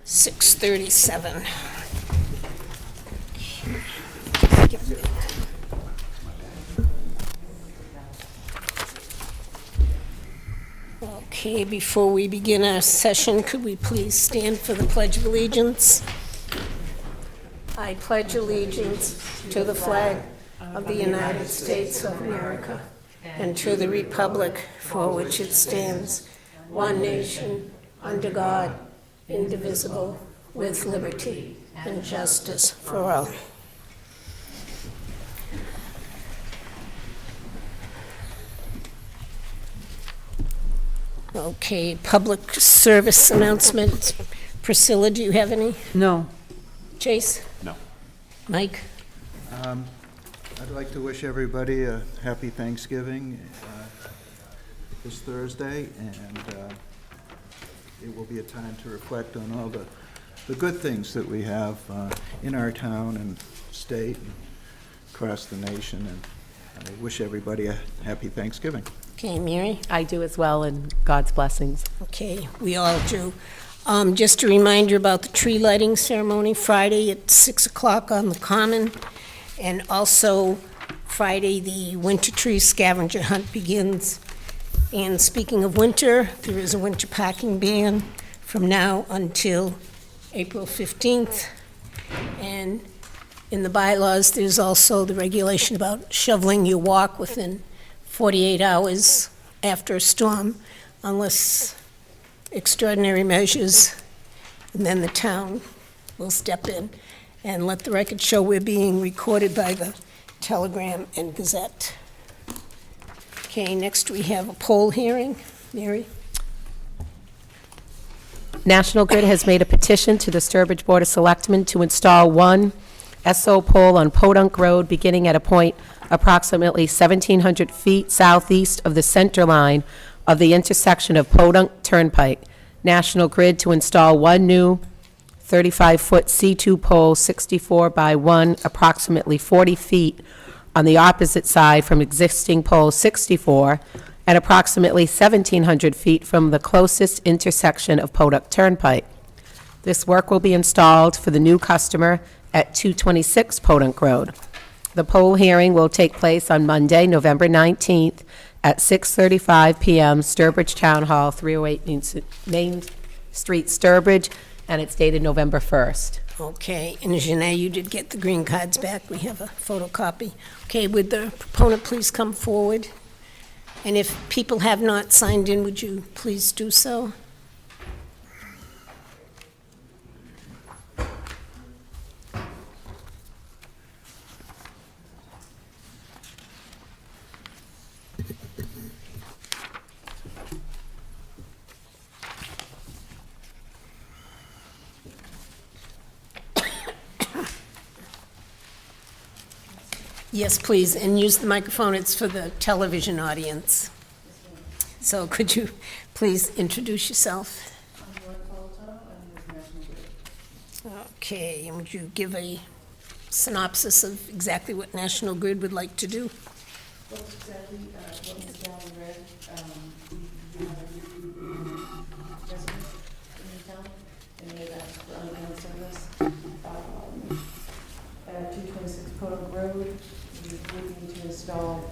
6:37. Okay, before we begin our session, could we please stand for the Pledge of Allegiance? I pledge allegiance to the flag of the United States of America and to the republic for which it stands, one nation, under God, indivisible, with liberty and justice for all. Okay, public service announcements. Priscilla, do you have any? No. Chase? No. Mike? I'd like to wish everybody a happy Thanksgiving this Thursday, and it will be a time to reflect on all the good things that we have in our town and state and across the nation, and I wish everybody a happy Thanksgiving. Okay, Mary? I do as well, and God's blessings. Okay, we all do. Just a reminder about the tree lighting ceremony, Friday at 6 o'clock on the Common, and also Friday, the winter tree scavenger hunt begins. And speaking of winter, there is a winter packing ban from now until April 15th. And in the bylaws, there's also the regulation about shoveling your walk within 48 hours after a storm, unless extraordinary measures, and then the town will step in and let the record show we're being recorded by the Telegram and Gazette. Okay, next we have a poll hearing. Mary? National Grid has made a petition to the Sturbridge Board of Selectmen to install one SO pole on Podunk Road beginning at a point approximately 1,700 feet southeast of the center line of the intersection of Podunk Turnpike. National Grid to install one new 35-foot C2 pole, 64 by 1, approximately 40 feet on the opposite side from existing pole 64, and approximately 1,700 feet from the closest intersection of Podunk Turnpike. This work will be installed for the new customer at 226 Podunk Road. The poll hearing will take place on Monday, November 19th at 6:35 p.m., Sturbridge Town Hall, 308 Main Street, Sturbridge, and it's dated November 1st. Okay, and Janay, you did get the green cards back. We have a photocopy. Okay, would the proponent please come forward? And if people have not signed in, would you please do so? Yes, please, and use the microphone. It's for the television audience. So could you please introduce yourself? Okay, and would you give a synopsis of exactly what National Grid would like to do? Well, exactly what was down in red, we have a resident in the town, and they have asked for underground service. At 226 Podunk Road, we would need to install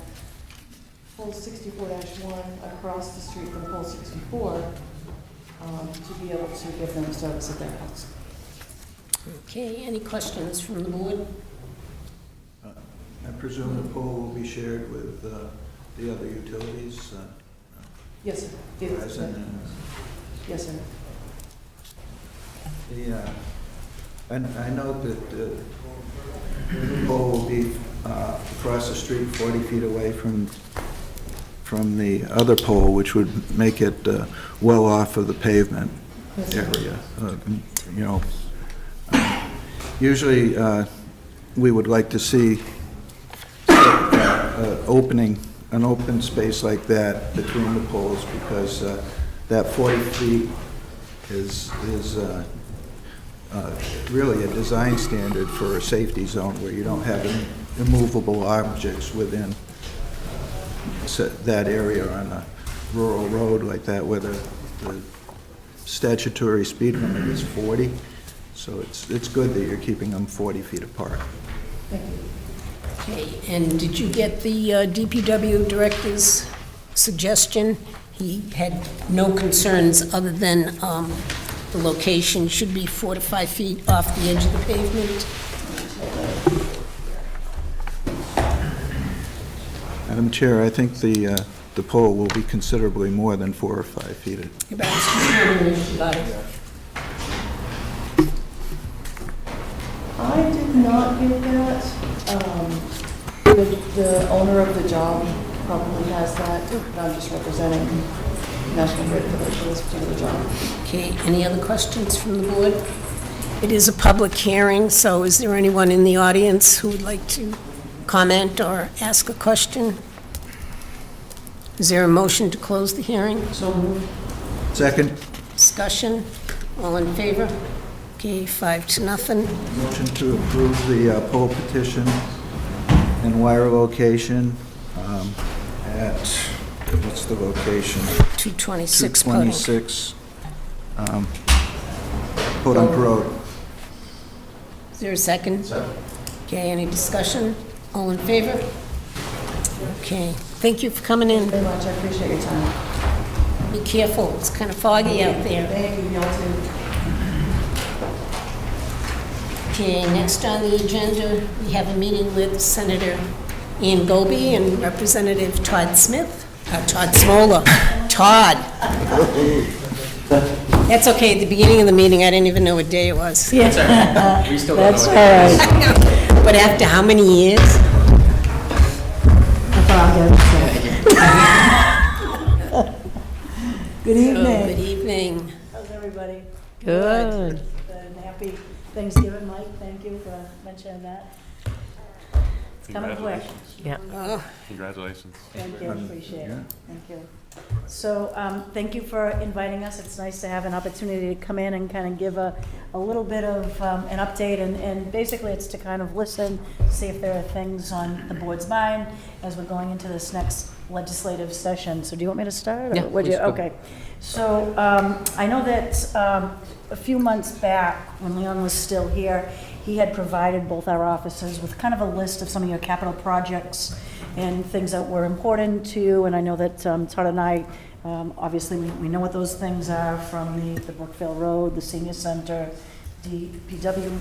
pole 64-1 across the street from pole 64 to be able to give them service at their house. Okay, any questions from the board? I presume the poll will be shared with the other utilities, Yes, sir. It is. Verizon and Yes, sir. and I note that the pole will be across the street 40 feet away from the other pole, which would make it well off of the pavement area. You know, usually we would like to see an open space like that between the poles, because that 40 feet is really a design standard for a safety zone where you don't have any immovable objects within that area on a rural road like that, where the statutory speed limit is 40, so it's good that you're keeping them 40 feet apart. Okay, and did you get the DPW director's suggestion? He had no concerns other than the location should be 4 to 5 feet off the edge of the pavement. Madam Chair, I think the pole will be considerably more than 4 or 5 feet. I did not get that. The owner of the job probably has that, but I'm just representing National Grid for this particular job. Okay, any other questions from the board? It is a public hearing, so is there anyone in the audience who would like to comment or ask a question? Is there a motion to close the hearing? So moved. Second, Discussion? All in favor? Okay, 5-0. motion to approve the pole petition and wire location at, what's the location? 226 Pudding. 226 Podunk Road. Is there a second? Okay, any discussion? All in favor? Okay, thank you for coming in. Very much, I appreciate your time. Be careful, it's kind of foggy out there. Thank you, y'all too. Okay, next on the agenda, we have a meeting with Senator Ian Goby and Representative Todd Smith, Todd Smola. Todd. That's okay, at the beginning of the meeting, I didn't even know what day it was. We still don't know. That's all right. But after how many years? Good Good evening. evening. How's everybody? Good. And happy Thanksgiving, Mike. Thank you for mentioning that. It's coming quick. Yeah. Oh, Congratulations. Thank you, appreciate it. Thank you. So, thank you for inviting us. It's nice to have an opportunity to come in and kind of give a little bit of an update, and basically it's to kind of listen, see if there are things on the board's mind as we're going into this next legislative session. So do you want me to start? or Yeah, would you? please go. Okay. So, I know that a few months back, when Leon was still here, he had provided both our offices with kind of a list of some of your capital projects and things that were important to you. And I know that Todd and I, obviously, we know what those things are from the Brookville Road, the senior center, DPW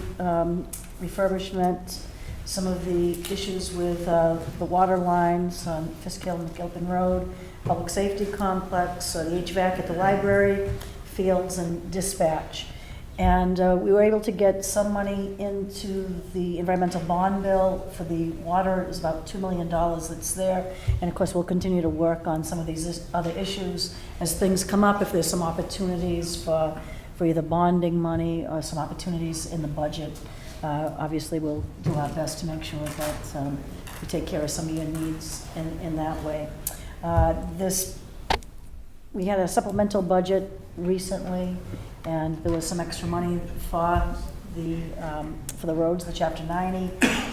refurbishment, some of the issues with the water lines on Fisk Hill and Gilpin Road, public safety complex, the HVAC at the library, fields, and dispatch. And we were able to get some money into the environmental bond bill for the water. Is about $2 million that's there. And of course, we'll continue to work on some of these other issues as things come up, if there's some opportunities for either bonding money or some opportunities in the budget. Obviously, we'll do our best to make sure that we take care of some of your needs in that way. We had a supplemental budget recently, and there was some extra money for the roads, the Chapter 90,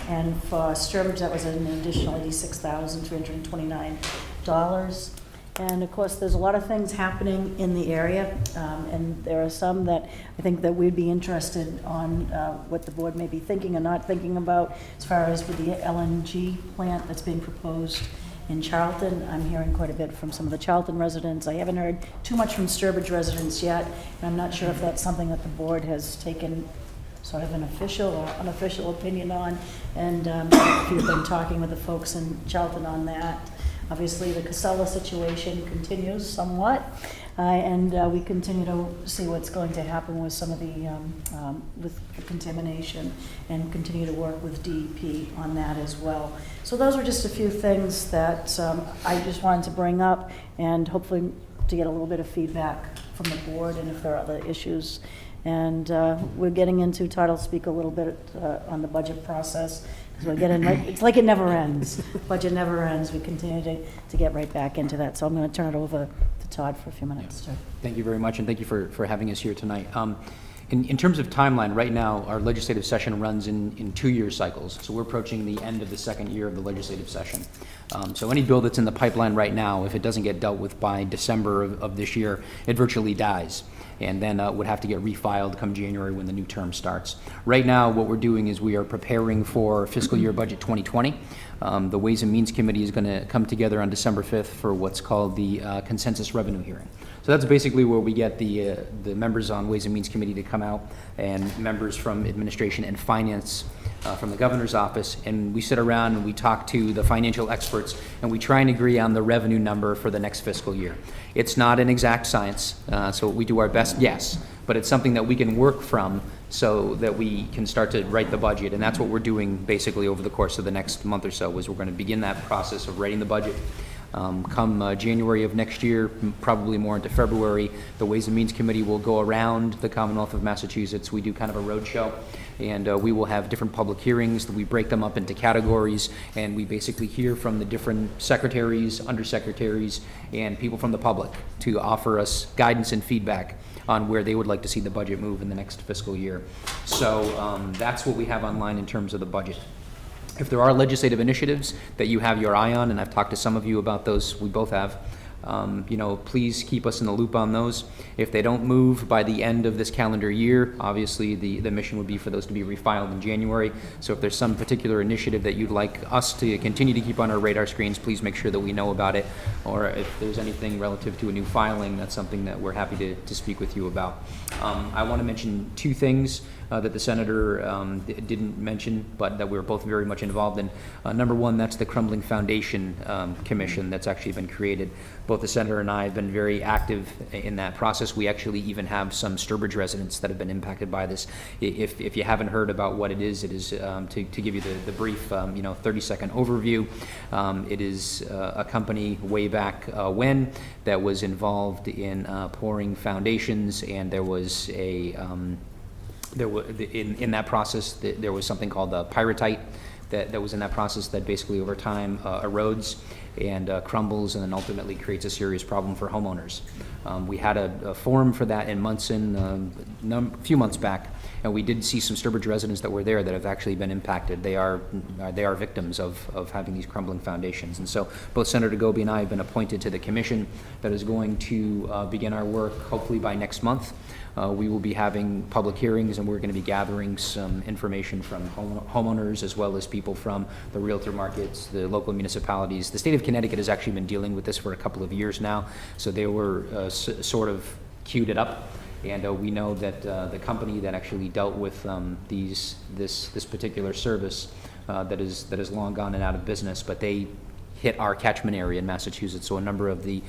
and for Sturbridge, that was an additional $86,329. And of course, there's a lot of things happening in the area, and there are some that I think that we'd be interested on what the board may be thinking or not thinking about, as far as with the LNG plant that's being proposed in Charlton. I'm hearing quite a bit from some of the Charlton residents. I haven't heard too much from Sturbridge residents yet, and I'm not sure if that's something that the board has taken sort of an official or unofficial opinion on, and if you've been talking with the folks in Charlton on that. Obviously, the Casella situation continues somewhat, and we continue to see what's going to happen with some of with the contamination, and continue to work with DEP on that as well. So those were just a few things that I just wanted to bring up, and hopefully to get a little bit of feedback from the board, and if there are other issues. And we're getting into, Todd will speak a little bit on the budget process, because we're getting, it's like it never ends. Budget never ends. We continue to get right back into that. So I'm going to turn it over to Todd for a few minutes. Thank you very much, and thank you for having us here tonight. In terms of timeline, right now, our legislative session runs in 2-year cycles. So we're approaching the end of the second year of the legislative session. So any bill that's in the pipeline right now, if it doesn't get dealt with by December of this year, it virtually dies, and then would have to get refiled come January when the new term starts. Right now, what we're doing is we are preparing for fiscal year budget 2020. The Ways and Means Committee is going to come together on December 5th for what's called the consensus revenue hearing. So that's basically where we get the members on Ways and Means Committee to come out, and members from administration and finance from the governor's office, and we sit around and we talk to the financial experts, and we try and agree on the revenue number for the next fiscal year. It's not an exact science, so we do our best, yes, but it's something that we can work from so that we can start to write the budget, and that's what we're doing basically over the course of the next month or so, is we're going to begin that process of writing the budget. Come January of next year, probably more into February, the Ways and Means Committee will go around the Commonwealth of Massachusetts. We do kind of a road show, and we will have different public hearings. We break them up into categories, and we basically hear from the different secretaries, undersecretaries, and people from the public to offer us guidance and feedback on where they would like to see the budget move in the next fiscal year. So that's what we have online in terms of the budget. If there are legislative initiatives that you have your eye on, and I've talked to some of you about those, we both have, please keep us in the loop on those. If they don't move by the end of this calendar year, obviously the mission would be for those to be refiled in January. So if there's some particular initiative that you'd like us to continue to keep on our radar screens, please make sure that we know about it. Or if there's anything relative to a new filing, that's something that we're happy to speak with you about. I want to mention 2 things that the Senator didn't mention, but that we're both very much involved in. Number one, that's the Crumbling Foundation Commission that's actually been created. Both the Senator and I have been very active in that process. We actually even have some Sturbridge residents that have been impacted by this. If you haven't heard about what it is to give you the brief 30-second overview. It is a company way back when that was involved in pouring foundations, and there was in that process, there was something called pyrite that was in that process that basically over time erodes and crumbles, and then ultimately creates a serious problem for homeowners. We had a forum for that in Munson a few months back, and we did see some Sturbridge residents that were there that have actually been impacted. They are victims of having these crumbling foundations. And so both Senator Goby and I have been appointed to the commission that is going to begin our work hopefully by next month. We will be having public hearings, and we're going to be gathering some information from homeowners as well as people from the realtor markets, the local municipalities. The state of Connecticut has actually been dealing with this for a couple of years now, so they were sort of queued it up. And we know that the company that actually dealt with this particular service that is long gone and out of business, but they hit our catchment area in Massachusetts, so a number of the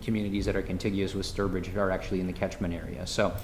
communities that are contiguous with Sturbridge are actually in the catchment area. So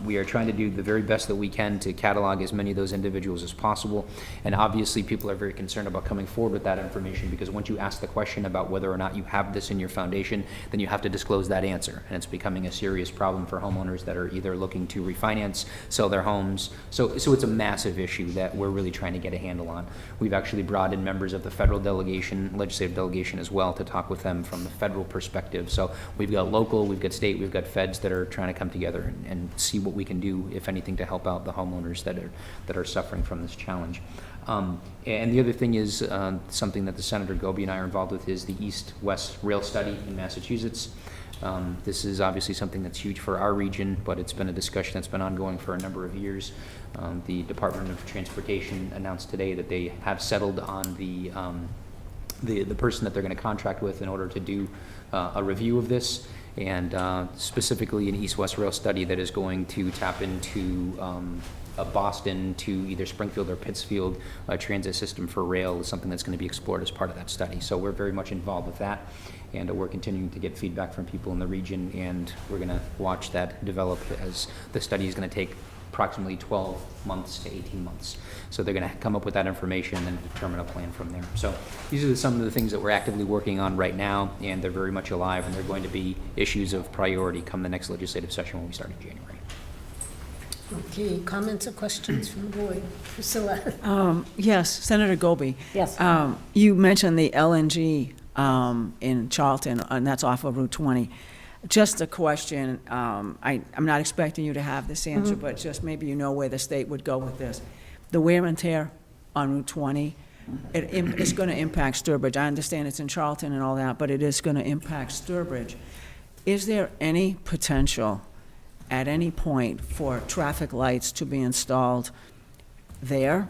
we are trying to do the very best that we can to catalog as many of those individuals as possible, and obviously people are very concerned about coming forward with that information, because once you ask the question about whether or not you have this in your foundation, then you have to disclose that answer, and it's becoming a serious problem for homeowners that are either looking to refinance, sell their homes. So it's a massive issue that we're really trying to get a handle on. We've actually brought in members of the federal delegation, legislative delegation as well, to talk with them from the federal perspective. So we've got local, we've got state, we've got feds that are trying to come together and see what we can do, if anything, to help out the homeowners that are suffering from this challenge. And the other thing is something that the Senator Goby and I are involved with is the East-West Rail Study in Massachusetts. This is obviously something that's huge for our region, but it's been a discussion that's been ongoing for a number of years. The Department of Transportation announced today that they have settled on the person that they're going to contract with in order to do a review of this, and specifically an East-West Rail Study that is going to tap into Boston to either Springfield or Pittsfield transit system for rail is something that's going to be explored as part of that study. So we're very much involved with that, and we're continuing to get feedback from people in the region, and we're going to watch that develop, as the study is going to take approximately 12 months to 18 months. So they're going to come up with that information and determine a plan from there. So these are some of the things that we're actively working on right now, and they're very much alive, and they're going to be issues of priority come the next legislative session when we start in January. Okay, comments or questions from the board? Priscilla? Yes, Senator Goby. Yes. You mentioned the LNG in Charlton, and that's off of Route 20. Just a question, I'm not expecting you to have this answer, but just maybe you know where the state would go with this. The wear and tear on Route 20, it's going to impact Sturbridge. I understand it's in Charlton and all that, but it is going to impact Sturbridge. Is there any potential at any point for traffic lights to be installed there,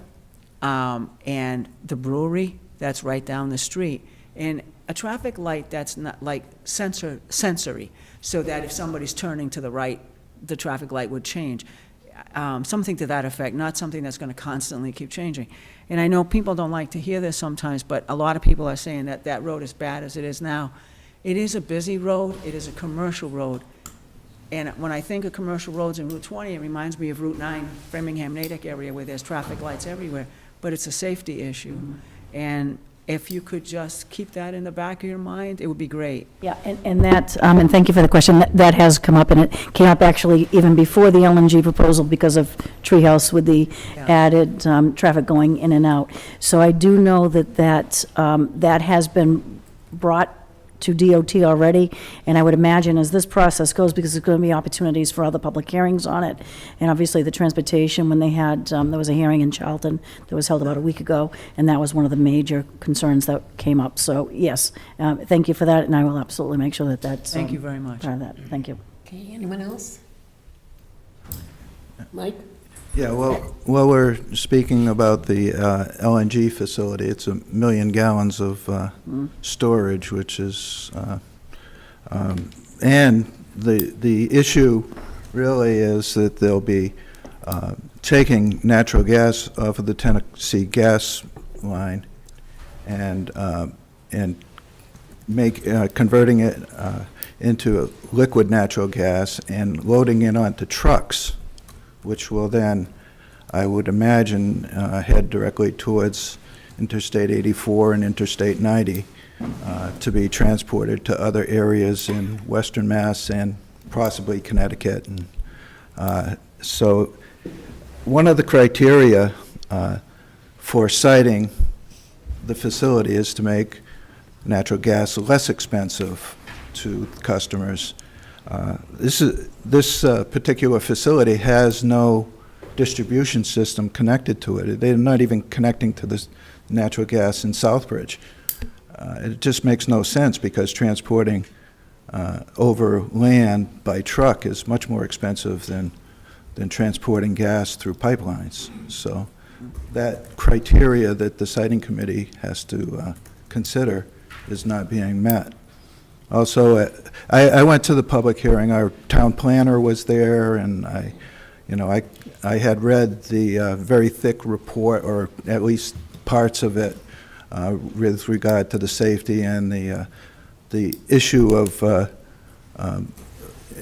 and the brewery that's right down the street? And a traffic light that's not like sensory, so that if somebody's turning to the right, the traffic light would change. Something to that effect, not something that's going to constantly keep changing. And I know people don't like to hear this sometimes, but a lot of people are saying that that road is bad as it is now. It is a busy road, it is a commercial road. And when I think of commercial roads in Route 20, it reminds me of Route 9, Framingham-Natick area, where there's traffic lights everywhere, but it's a safety issue. And if you could just keep that in the back of your mind, it would be great. Yeah, and that, and thank you for the question, that has come up, and it came up actually even before the LNG proposal because of Treehouse with the added traffic going in and out. So I do know that has been brought to DOT already, and I would imagine as this process goes, because there's going to be opportunities for other public hearings on it, and obviously the transportation, when they had, there was a hearing in Charlton that was held about a week ago, and that was one of the major concerns that came up. So, yes, thank you for that, and I will absolutely make sure that that's Thank you very much. part of that. Thank you. Okay, anyone else? Mike? Yeah, well, while we're speaking about the LNG facility, it's 1 million gallons of storage, which is, and the issue really is that they'll be taking natural gas off of the Tennessee gas line and converting it into liquid natural gas and loading it onto trucks, which will then, I would imagine, head directly towards Interstate 84 and Interstate 90 to be transported to other areas in Western Mass and possibly Connecticut. And so one of the criteria for siting the facility is to make natural gas less expensive to customers. This particular facility has no distribution system connected to it. They're not even connecting to the natural gas in Southbridge. It just makes no sense because transporting over land by truck is much more expensive than transporting gas through pipelines. So that criteria that the siting committee has to consider is not being met. Also, I went to the public hearing. Our town planner was there, and I had read the very thick report, or at least parts of it, with regard to the safety and the issue of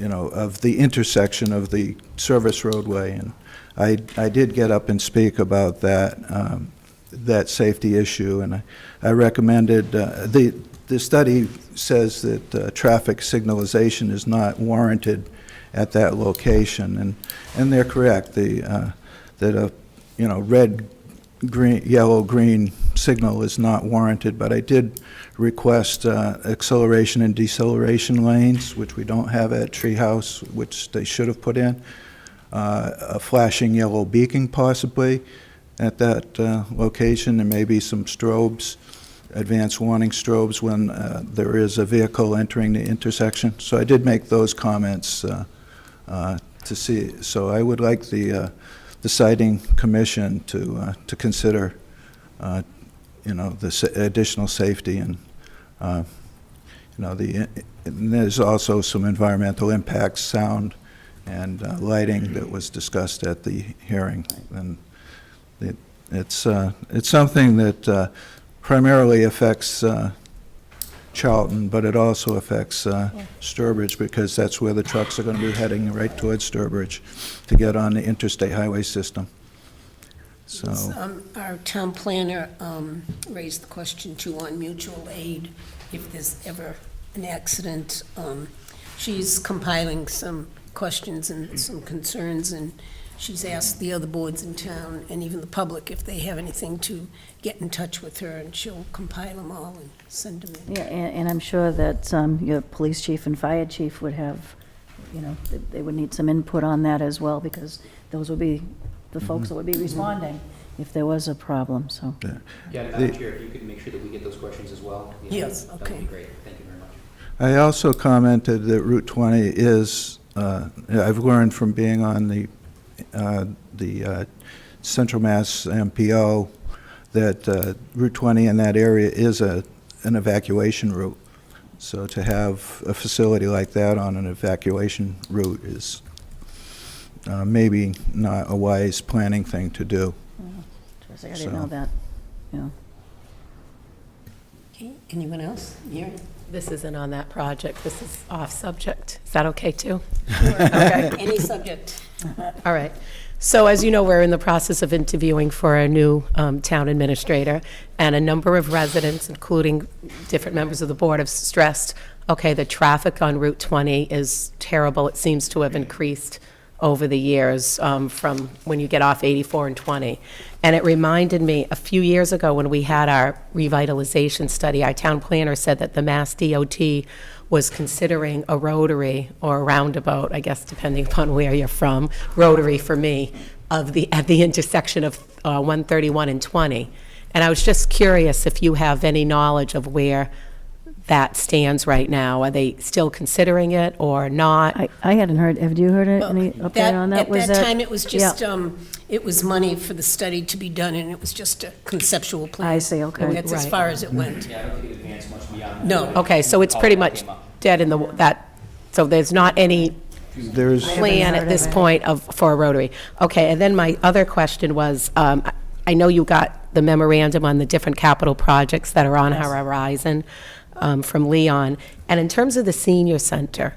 of the intersection of the service roadway. And I did get up and speak about that safety issue, and I recommended the study says that traffic signalization is not warranted at that location, and they're correct. That a red, green, yellow, green signal is not warranted. But I did request acceleration and deceleration lanes, which we don't have at Treehouse, which they should have put in. A flashing yellow beacon possibly at that location, and maybe some strobes, advanced warning strobes when there is a vehicle entering the intersection. So I did make those comments to see. So I would like the siting commission to consider, the additional safety and, and there's also some environmental impacts, sound and lighting that was discussed at the hearing. And it's something that primarily affects Charlton, but it also affects Sturbridge, because that's where the trucks are going to be heading, right towards Sturbridge to get on the interstate highway system. So Our town planner raised the question too on mutual aid, if there's ever an accident. She's compiling some questions and some concerns, and she's asked the other boards in town, and even the public, if they have anything, to get in touch with her, and she'll compile them all and send them in. Yeah, and I'm sure that your police chief and fire chief would have, they would need some input on that as well, because those would be the folks that would be responding if there was a problem, so. Yeah, Madam Chair, if you could make sure that we get those questions as well. Yes, That okay. would be great. Thank you very much. I also commented that Route 20 is, I've learned from being on the Central Mass MPO that Route 20 in that area is an evacuation route. So to have a facility like that on an evacuation route is maybe not a wise planning thing to do. Terrific, I didn't know So- that, yeah. Okay, anyone else? Mary? This isn't on that project. This is off subject. Is that okay, too? Any subject. All right. So as you know, we're in the process of interviewing for a new town administrator, and a number of residents, including different members of the board, have stressed, okay, the traffic on Route 20 is terrible. It seems to have increased over the years from when you get off 84 and 20. And it reminded me, a few years ago when we had our revitalization study, our town planner said that the Mass DOT was considering a rotary or a roundabout, I guess depending upon where you're from, rotary for me, at the intersection of 131 and 20. And I was just curious if you have any knowledge of where that stands right now. Are they still considering it or not? I hadn't heard, have you heard any update on that? At Was that time, it was just, yeah. it was money for the study to be done, and it was just a conceptual plan. I see, okay. That's as Right. far as it went. Yeah, I don't think it advanced much beyond. No. Okay, so it's pretty much dead in so there's not any There's, plan heard at of this it. point for a rotary. Okay, and then my other question was, I know you got the memorandum on the different capital projects that are on our horizon from Leon, and in terms of the senior center,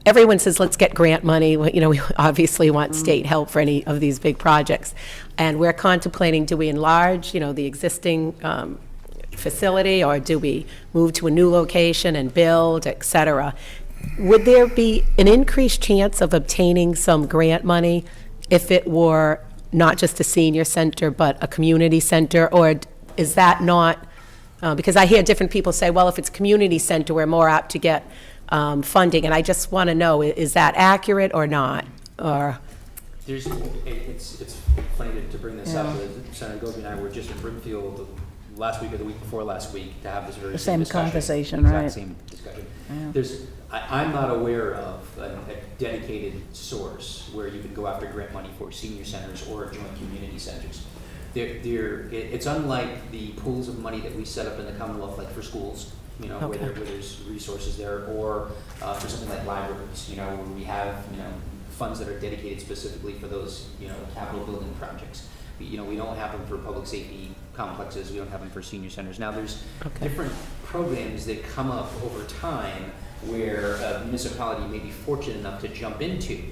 everyone says, let's get grant money. Well, we obviously want state help for any of these big projects. And we're contemplating, do we enlarge, the existing facility, or do we move to a new location and build, et cetera? Would there be an increased chance of obtaining some grant money if it were not just a senior center, but a community center? Or is that not, because I hear different people say, well, if it's a community center, we're more apt to get funding, and I just want to know, is that accurate or not? Or, It's funny to bring this up. Senator Goby and I were just in Brimfield last week or the week before last week to have this very The same same discussion. conversation, Exact right. same discussion. Yeah. I'm not aware of a dedicated source where you can go after grant money for senior centers or joint community centers. It's unlike the pools of money that we set up in the Commonwealth, like for schools, where Okay. where there's resources there, or for something like libraries, where we have, funds that are dedicated specifically for those, capital building projects. We don't have them for public safety complexes, we don't have them for senior centers. Now, there's different programs that come up over time where a municipality may be fortunate enough to jump into,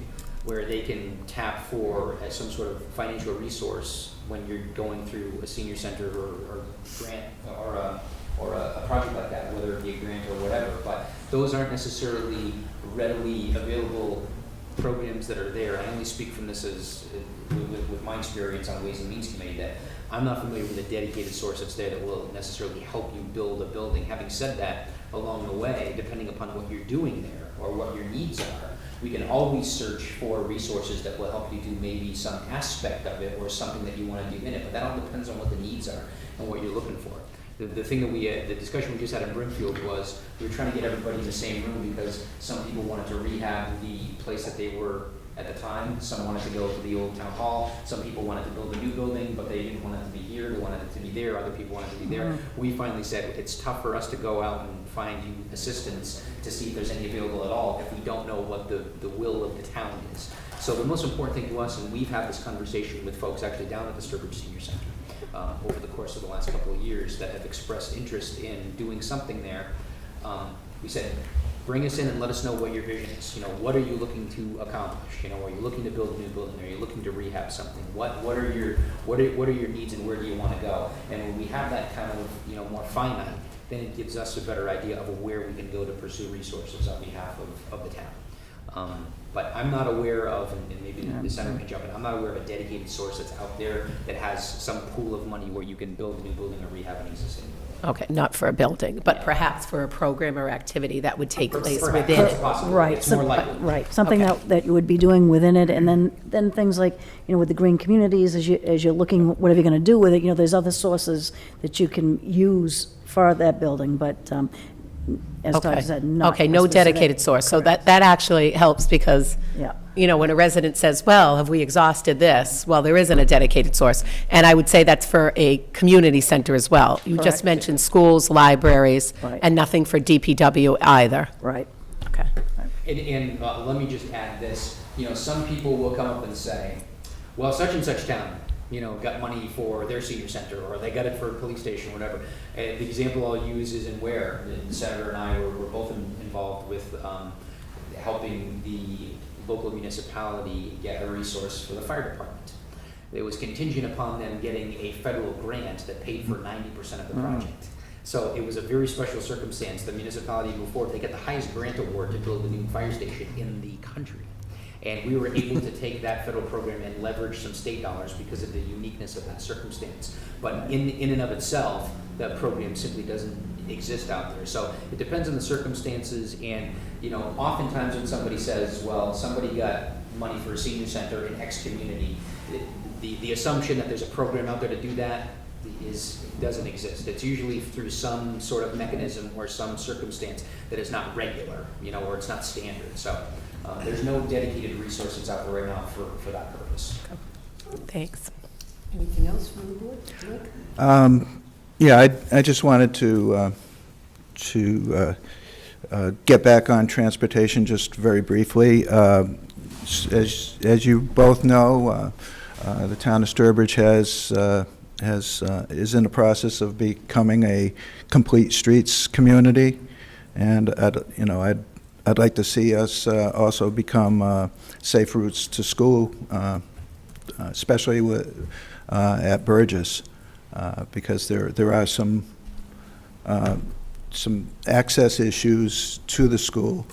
where they can tap for some sort of financial resource when you're going through a senior center or grant or a project like that, whether it be a grant or whatever. But those aren't necessarily readily available programs that are there. I only speak from this as with my experience on Ways and Means Committee, that I'm not familiar with a dedicated source that's there that will necessarily help you build a building. Having said that, along the way, depending upon what you're doing there or what your needs are, we can always search for resources that will help you do maybe some aspect of it or something that you want to do in it. But that all depends on what the needs are and what you're looking for. The thing that the discussion we just had in Brimfield was we were trying to get everybody in the same room because some people wanted to rehab the place that they were at the time. Some wanted to go to the old town hall. Some people wanted to build a new building, but they didn't want it to be here. They wanted it to be there. Other people wanted it to be there. We finally said it's tough for us to go out and find you assistance to see if there's any available at all if we don't know what the will of the town is. So the most important thing to us, and we've had this conversation with folks actually down at the Sturbridge Senior Center over the course of the last couple of years that have expressed interest in doing something there. We said, bring us in and let us know what your vision is. What are you looking to accomplish? Are you looking to build a new building? Are you looking to rehab something? What are your needs and where do you want to go? And when we have that kind of more finite, then it gives us a better idea of where we can go to pursue resources on behalf of the town. But I'm not aware of, and maybe the center can jump in, I'm not aware of a dedicated source that's out there that has some pool of money where you can build a new building or rehab an existing building. Okay, not for a building, but perhaps for a program or activity that would take place Perhaps. within It's it. possible. Right. It's more likely. Right, something Okay. that you would be doing within it, and then things like, with the green communities, as you're looking, whatever you're gonna do with it, there's other sources that you can use for that building, but, as Todd Okay. said, not. Okay, a no specific- dedicated source. So that actually helps because, Yeah. when a resident says, well, have we exhausted this? Well, there isn't a dedicated source. And I would say that's for a community center as well. You just Correct. mentioned schools, libraries, Right. and nothing for DPW either. Right. Okay. And let me just add this, some people will come up and say, well, such and such town, got money for their senior center, or they got it for a police station, whatever. And the example I'll use is in Ware. The senator and I were both involved with helping the local municipality get a resource for the fire department. It was contingent upon them getting a federal grant that paid for 90% of the project. So it was a very special circumstance. The municipality moved forward. They got the highest grant award to build a new fire station in the country. And we were able to take that federal program and leverage some state dollars because of the uniqueness of that circumstance. But in and of itself, that program simply doesn't exist out there. So it depends on the circumstances, and oftentimes when somebody says, well, somebody got money for a senior center in X community, the assumption that there's a program out there to do that doesn't exist. It's usually through some sort of mechanism or some circumstance that is not regular, or it's not standard. So there's no dedicated resources out there right now for that purpose. Thanks. Anything else from the board? Rick? Yeah, I just wanted to get back on transportation just very briefly. As you both know, the town of Sturbridge is in the process of becoming a complete streets community, and I'd like to see us also become safe routes to school, especially at Burgess, because there are some access issues to the school.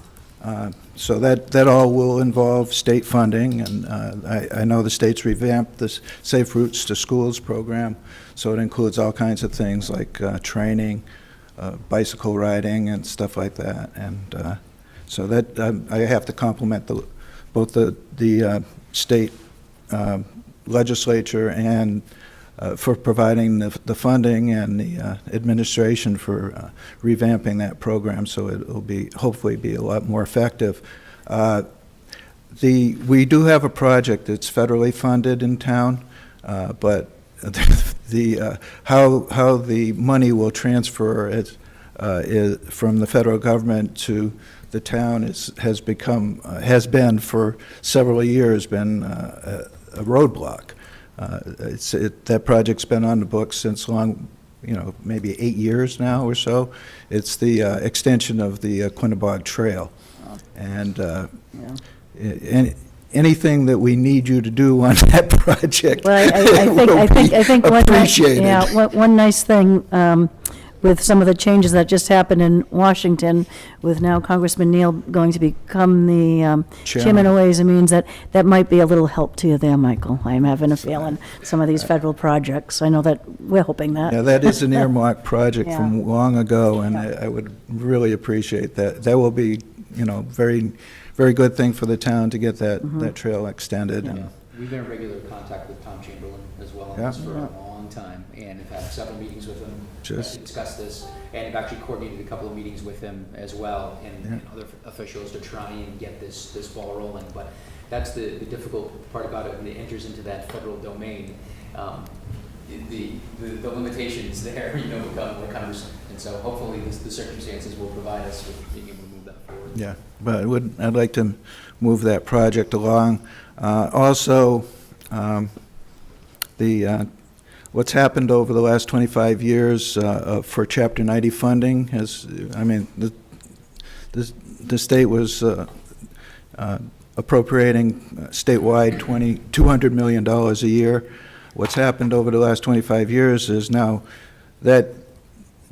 So that all will involve state funding, and I know the state's revamped the Safe Routes to Schools program, so it includes all kinds of things like training, bicycle riding, and stuff like that. And so that I have to compliment both the state legislature and for providing the funding, and the administration for revamping that program, so it will hopefully be a lot more effective. We do have a project that's federally funded in town, but how the money will transfer from the federal government to the town has been for several years been a roadblock. That project's been on the books since maybe 8 years now or so. It's the extension of the Quinnebog Trail. And anything that we need you to do on that project Well, I think one nice, appreciated. one nice thing, with some of the changes that just happened in Washington, with now Congressman Neal going to become the chairman of Ways and Means, that might be a little help to you there, Michael. I'm having a feeling, some of these federal projects. I know that, we're hoping that. Yeah, that is an earmarked project Yeah. from long ago, and I would really appreciate that. That will be, very, very good thing for the town to get that trail extended. Yeah. And We've been in regular contact with Tom Chamberlain as well on Yeah. this for a long time, and have had several meetings with him to Just- discuss this, and have actually coordinated a couple of meetings with him as well, and other officials to try and get this ball rolling. But that's the difficult part about it when it enters into that federal domain. The limitations there, become what comes, and so hopefully the circumstances will provide us with being able to move that forward. Yeah, but I'd like to move that project along. Also, what's happened over the last 25 years for Chapter 90 funding the state was appropriating statewide $200 million a year. What's happened over the last 25 years is now that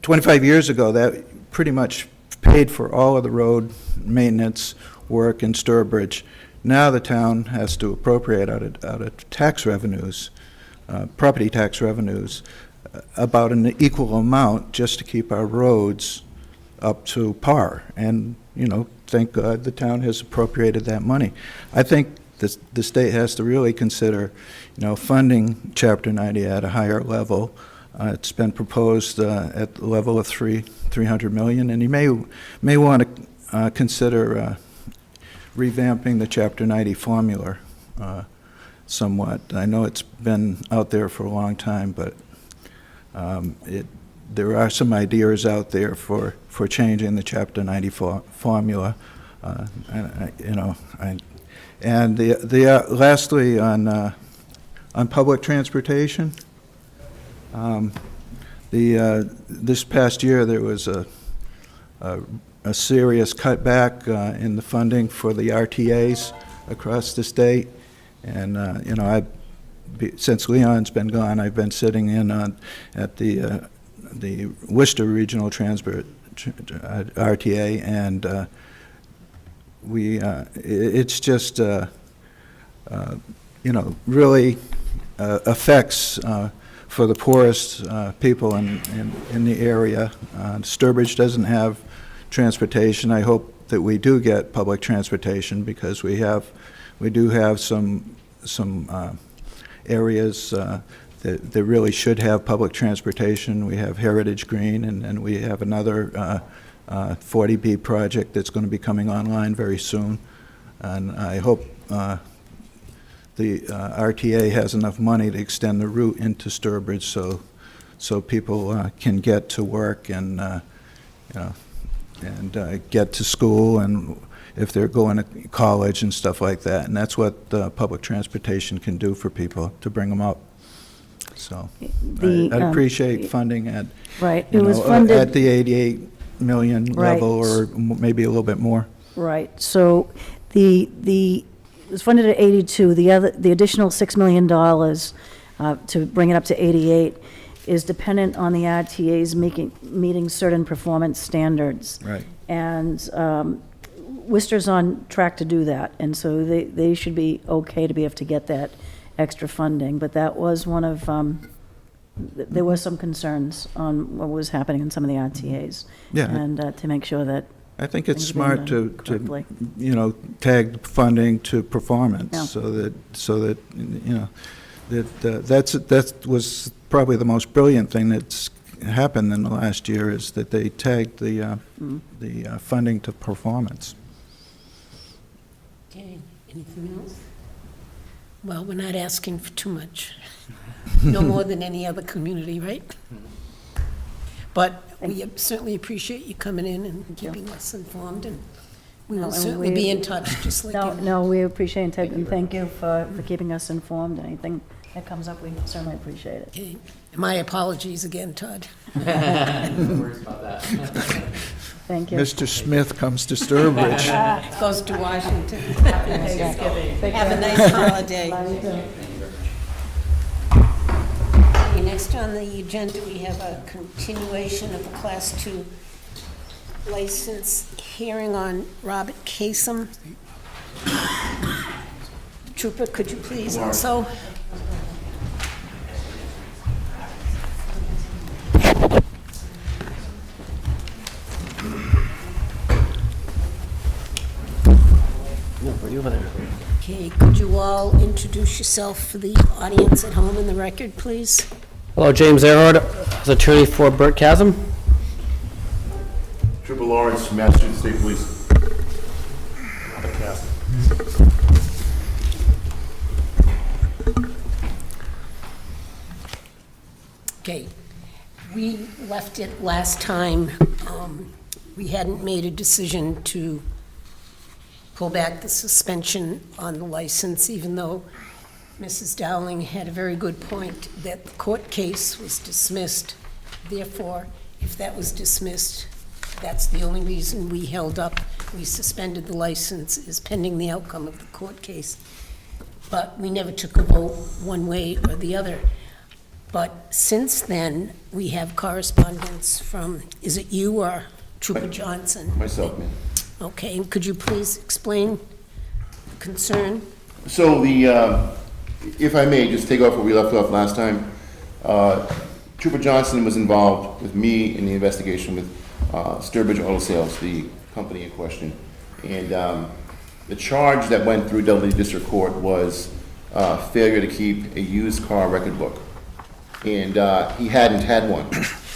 25 years ago, that pretty much paid for all of the road maintenance work in Sturbridge. Now the town has to appropriate out of tax revenues, property tax revenues, about an equal amount just to keep our roads up to par. And, thank God the town has appropriated that money. I think the state has to really consider, funding Chapter 90 at a higher level. It's been proposed at the level of $300 million, and you may want to consider revamping the Chapter 90 formula somewhat. I know it's been out there for a long time, but there are some ideas out there for changing the Chapter 90 formula. Lastly, on public transportation, this past year there was a serious cutback in the funding for the RTAs across the state, and since Leon's been gone, I've been sitting in at the Worcester Regional Transport RTA, and it's just really affects for the poorest people in the area. Sturbridge doesn't have transportation. I hope that we do get public transportation, because we do have some areas that really should have public transportation. We have Heritage Green, and we have another 40B project that's going to be coming online very soon. And I hope the RTA has enough money to extend the route into Sturbridge so people can get to work and get to school, and if they're going to college and stuff like that. And that's what public transportation can do for people, to bring them up. So I'd appreciate funding at, Right, it was funded. at the 88 million Right. level, or maybe a little bit more. Right, so it was funded at 82, the additional $6 million to bring it up to 88 is dependent on the RTAs meeting certain performance standards. Right. And Worcester's on track to do that, and so they should be okay to be able to get that extra funding, but that was one of, there were some concerns on what was happening in some of the RTAs. Yeah. And to make sure that I think it's things are being smart to correctly. tag funding to performance, Yeah. so that that was probably the most brilliant thing that's happened in the last year, is that they tagged the funding to performance. Okay, anything else? Well, we're not asking for too much. No more than any other community, right? But we certainly appreciate you coming in and keeping us informed, and we No, will and certainly we- be in touch, just like you. No, we appreciate it, and thank you for keeping us informed. Anything that comes up, we certainly appreciate it. Okay. My apologies again, Todd. No worries about that. Thank you. Mr. Smith comes to Sturbridge. Goes to Washington. Happy Thanksgiving. Have a nice holiday. Bye, you too. Okay, next on the agenda, we have a continuation of the Class 2 license hearing on Robert Kasem. Trooper, could you please also? Okay, could you all introduce yourself for the audience at home in the record, please? Hello, James Earhart, as attorney for Burt Chasm. Trooper Lawrence, Massachusetts State Police. Okay, we left it last time, we hadn't made a decision to pull back the suspension on the license, even though Mrs. Dowling had a very good point that the court case was dismissed. Therefore, if that was dismissed, that's the only reason we held up, we suspended the license, is pending the outcome of the court case. But we never took a vote one way or the other. But since then, we have correspondence from, is it you or Trooper Johnson? Myself, ma'am. Okay, and could you please explain the concern? So if I may, just take off where we left off last time. Trooper Johnson was involved with me in the investigation with Sturbridge Auto Sales, the company in question. And the charge that went through Dudley District Court was failure to keep a used car record book. And he hadn't had one.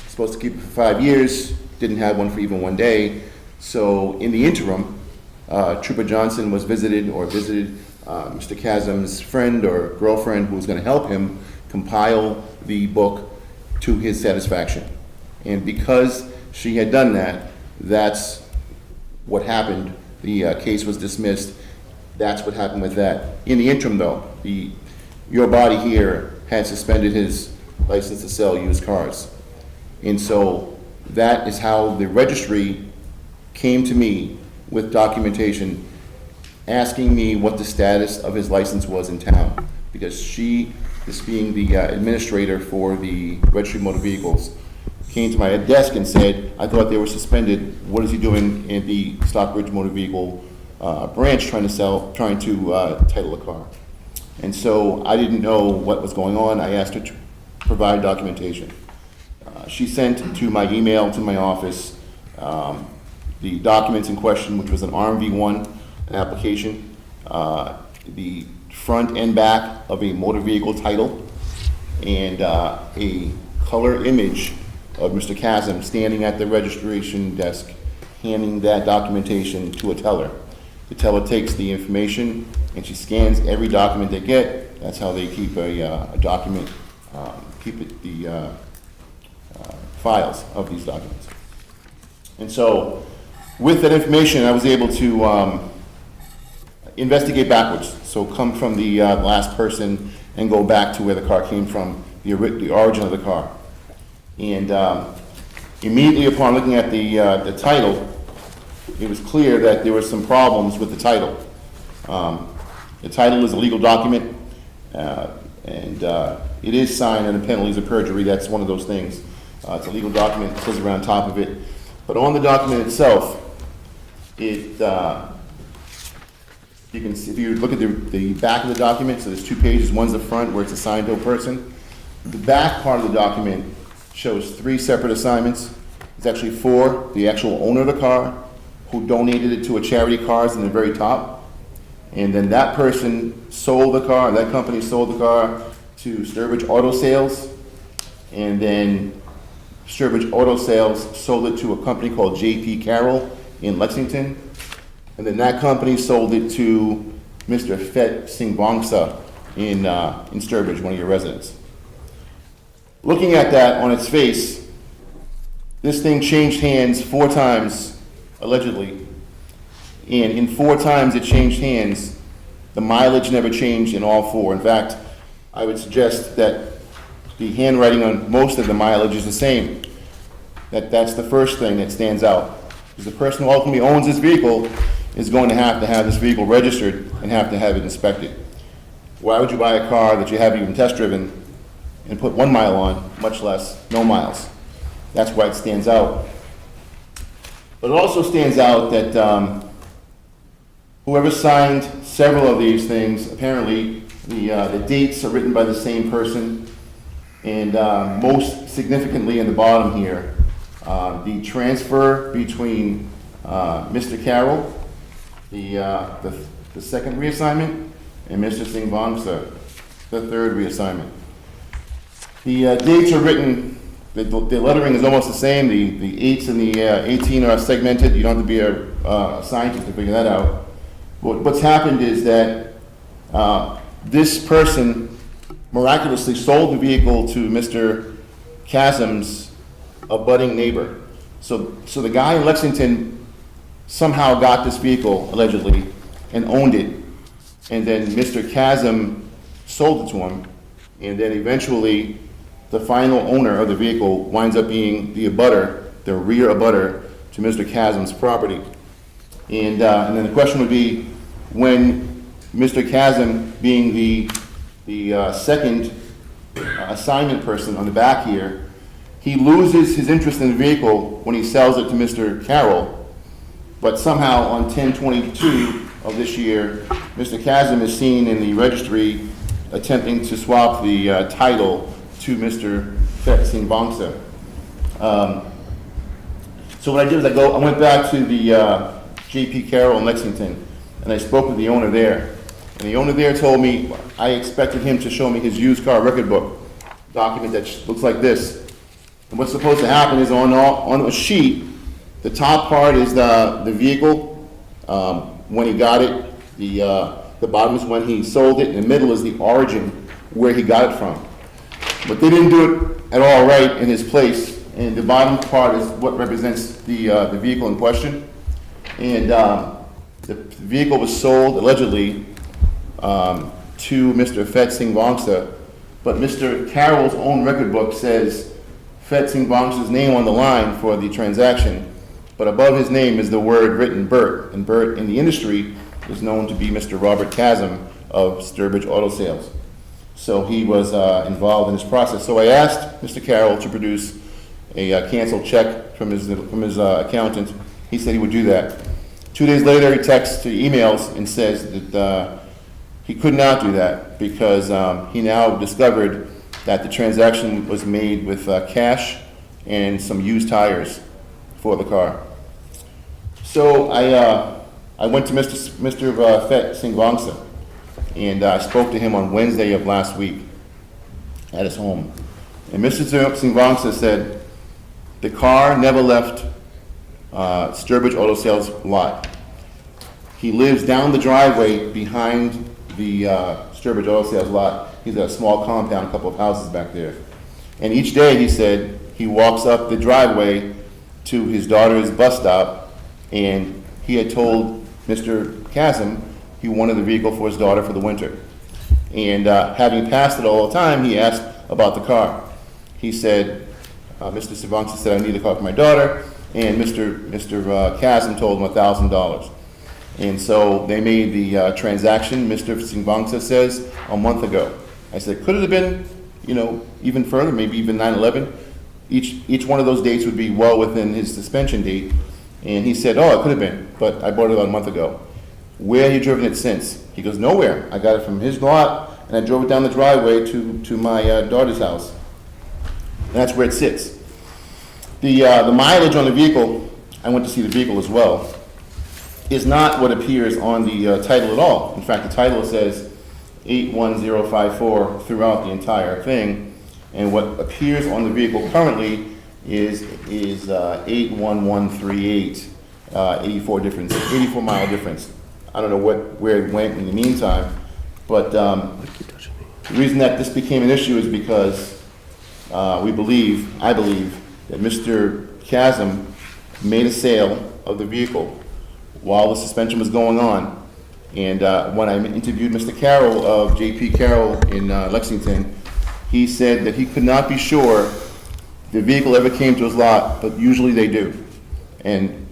Supposed to keep it for 5 years, didn't have one for even 1 day. So in the interim, Trooper Johnson was visited Mr. Chasm's friend or girlfriend who was going to help him compile the book to his satisfaction. And because she had done that, that's what happened. The case was dismissed. That's what happened with that. In the interim, though, your body here had suspended his license to sell used cars. And so that is how the registry came to me with documentation asking me what the status of his license was in town. Because she, this being the administrator for the registry of motor vehicles, came to my desk and said, I thought they were suspended. What is he doing in the Stockbridge Motor Vehicle branch trying to title a car? And so I didn't know what was going on. I asked her to provide documentation. She sent to my email, to my office, the documents in question, which was an RMV1, an application, the front and back of a motor vehicle title, and a color image of Mr. Chasm standing at the registration desk, handing that documentation to a teller. The teller takes the information and she scans every document they get. That's how they keep a document, the files of these documents. And so, with that information, I was able to investigate backwards. So come from the last person and go back to where the car came from, the origin of the car. And immediately upon looking at the title, it was clear that there were some problems with the title. The title is a legal document, and it is signed under penalties of perjury. That's one of those things. It's a legal document, it says around top of it. But on the document itself, you can see, if you look at the back of the document, so there's 2 pages. One's the front where it's assigned to a person. The back part of the document shows 3 separate assignments. It's actually 4. The actual owner of the car, who donated it to a charity cars in the very top. And then that person sold the car, that company sold the car to Sturbridge Auto Sales. And then Sturbridge Auto Sales sold it to a company called J.P. Carroll in Lexington. And then that company sold it to Mr. Fet Singh Bongsa in Sturbridge, one of your residents. Looking at that on its face, this thing changed hands 4 times, allegedly. And in 4 times it changed hands, the mileage never changed in all 4. In fact, I would suggest that the handwriting on most of the mileage is the same. That's the first thing that stands out. Because the person who ultimately owns this vehicle is going to have this vehicle registered and have to have it inspected. Why would you buy a car that you haven't even test driven and put 1 mile on, much less no miles? That's why it stands out. But it also stands out that whoever signed several of these things, apparently the dates are written by the same person, and most significantly in the bottom here, the transfer between Mr. Carroll, the second reassignment, and Mr. Singh Bongsa, the third reassignment. The dates are written, the lettering is almost the same. The 8s and the 18 are segmented. You don't have to be a scientist to figure that out. What's happened is that this person miraculously sold the vehicle to Mr. Chasm's abutting neighbor. So the guy in Lexington somehow got this vehicle, allegedly, and owned it. And then Mr. Chasm sold it to him. And then eventually, the final owner of the vehicle winds up being the abutter, the rear abutter to Mr. Chasm's property. And then the question would be, when Mr. Chasm, being the second assignment person on the back here, he loses his interest in the vehicle when he sells it to Mr. Carroll. But somehow on 10/22 of this year, Mr. Chasm is seen in the registry attempting to swap the title to Mr. Fet Singh Vongsa. So what I did is I went back to the J.P. Carroll in Lexington, and I spoke with the owner there. And the owner there told me I expected him to show me his used car record book document that looks like this. And what's supposed to happen is on a sheet, the top part is the vehicle when he got it. The bottom is when he sold it, and the middle is the origin where he got it from. But they didn't do it at all right in his place, and the bottom part is what represents the vehicle in question. And the vehicle was sold allegedly to Mr. Fet Singh Vongsa, but Mr. Carroll's own record book says Fet Singh Vongsa's name on the line for the transaction, but above his name is the word written Burt, and Burt in the industry is known to be Mr. Robert Chasm of Sturbridge Auto Sales. So he was involved in this process. So I asked Mr. Carroll to produce a canceled check from his accountant. He said he would do that. 2 days later, he texts to emails and says that he could not do that because he now discovered that the transaction was made with cash and some used tires for the car. So I went to Mr. Fet Singh Vongsa, and I spoke to him on Wednesday of last week at his home. And Mr. Singh Vongsa said the car never left Sturbridge Auto Sales lot. He lives down the driveway behind the Sturbridge Auto Sales lot. He's got a small compound, a couple of houses back there. And each day, he said, he walks up the driveway to his daughter's bus stop, and he had told Mr. Chasm he wanted the vehicle for his daughter for the winter. And having passed it all the time, he asked about the car. He said, Mr. Vongsa said, I need a car for my daughter, and Mr. Chasm told him $1,000. And so they made the transaction, Mr. Singh Vongsa says, a month ago. I said, could it have been, even further, maybe even 9/11? Each one of those dates would be well within his suspension date. And he said, oh, it could have been, but I bought it about a month ago. Where have you driven it since? He goes, nowhere. I got it from his lot, and I drove it down the driveway to my daughter's house. And that's where it sits. The mileage on the vehicle, I went to see the vehicle as well, is not what appears on the title at all. In fact, the title says 81054 throughout the entire thing, and what appears on the vehicle currently is 81138, 84 mile difference. I don't know where it went in the meantime, but the reason that this became an issue is because I believe that Mr. Chasm made a sale of the vehicle while the suspension was going on. And when I interviewed Mr. Carroll of J.P. Carroll in Lexington, he said that he could not be sure the vehicle ever came to his lot, but usually they do. And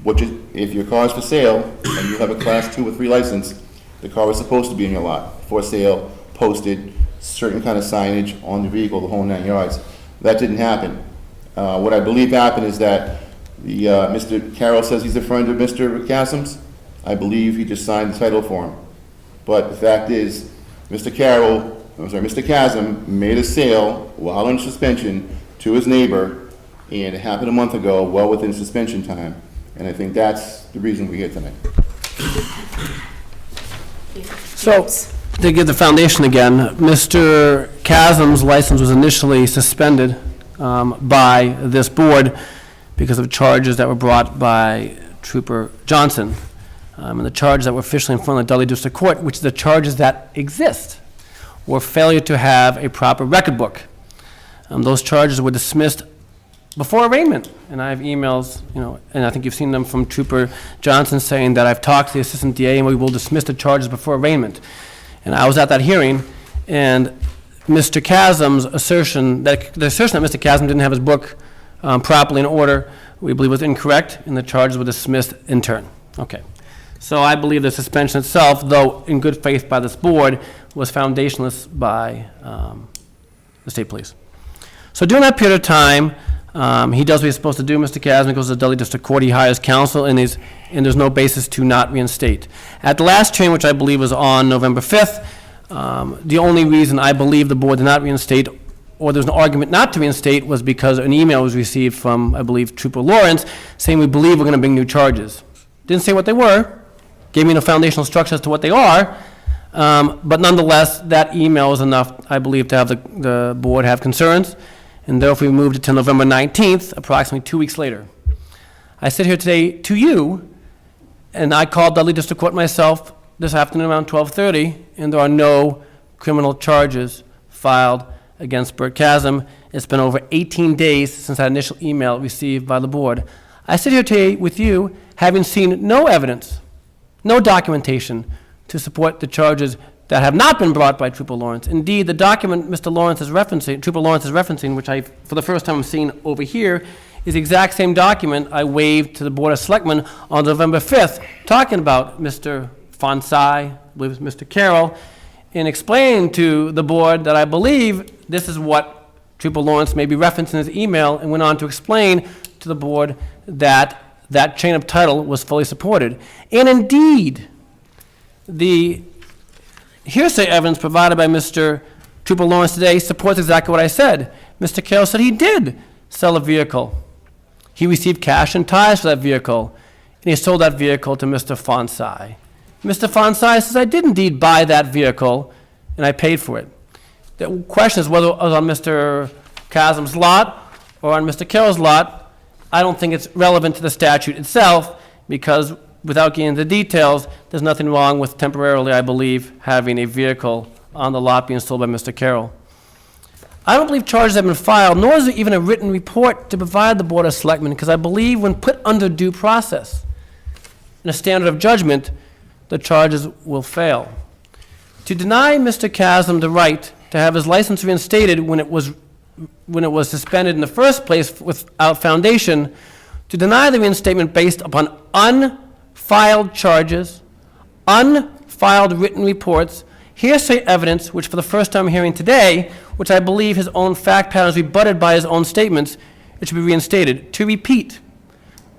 if your car is for sale and you have a Class 2 or 3 license, the car was supposed to be in your lot, for sale, posted, certain kind of signage on the vehicle, the whole 9 yards. That didn't happen. What I believe happened is that Mr. Carroll says he's a friend of Mr. Chasm's. I believe he just signed the title for him. But the fact is, Mr. Chasm made a sale while on suspension to his neighbor, and it happened a month ago, well within suspension time. And I think that's the reason we're here tonight. So, to give the foundation again, Mr. Chasm's license was initially suspended by this board because of charges that were brought by Trooper Johnson. And the charges that were officially in front of the Dudley District Court, which are the charges that exist, were failure to have a proper record book. Those charges were dismissed before arraignment. And I have emails, and I think you've seen them from Trooper Johnson saying that I've talked to the Assistant DA and we will dismiss the charges before arraignment. And I was at that hearing, and Mr. Chasm's assertion, the assertion that Mr. Chasm didn't have his book properly in order, we believe was incorrect, and the charges were dismissed in turn. Okay. So I believe the suspension itself, though in good faith by this board, was foundationless by the state police. So during that period of time, He does what he's supposed to do, Mr. Chasm, goes to the Dudley District Court, he hires counsel, and there's no basis to not reinstate. At the last hearing, which I believe was on November 5th, the only reason I believe the board did not reinstate, or there's an argument not to reinstate, was because an email was received from, I believe, Trooper Lawrence, saying we believe we're going to bring new charges. Didn't say what they were, gave me no foundational structure as to what they are, but nonetheless, that email is enough, I believe, to have the board have concerns, and therefore we moved it to November 19th, approximately 2 weeks later. I sit here today to you, and I called Dudley District Court myself this afternoon around 12:30, and there are no criminal charges filed against Bert Chasm. It's been over 18 days since that initial email received by the board. I sit here today with you, having seen no evidence, no documentation to support the charges that have not been brought by Trooper Lawrence. Indeed, the document Mr. Lawrence is referencing, Trooper Lawrence is referencing, which I, for the first time I'm seeing over here, is the exact same document I waived to the Board of Selectmen on November 5th, talking about Mr. Fonsai, I believe it was Mr. Carroll, and explaining to the board that I believe this is what Trooper Lawrence may be referencing in his email, and went on to explain to the board that that chain of title was fully supported. And indeed, the hearsay evidence provided by Mr. Trooper Lawrence today supports exactly what I said. Mr. Carroll said he did sell a vehicle. He received cash and ties for that vehicle, and he sold that vehicle to Mr. Fonsai. Mr. Fonsai says, I did indeed buy that vehicle, and I paid for it. The question is whether it was on Mr. Chasm's lot or on Mr. Carroll's lot. I don't think it's relevant to the statute itself, because without getting into the details, there's nothing wrong with temporarily, I believe, having a vehicle on the lot being sold by Mr. Carroll. I don't believe charges have been filed, nor is there even a written report to provide the Board of Selectmen, because I believe when put under due process and a standard of judgment, the charges will fail. To deny Mr. Chasm the right to have his license reinstated when it was suspended in the first place without foundation, to deny the reinstatement based upon unfiled charges, unfiled written reports, hearsay evidence, which for the first time I'm hearing today, which I believe his own fact pattern is rebutted by his own statements, it should be reinstated. To repeat,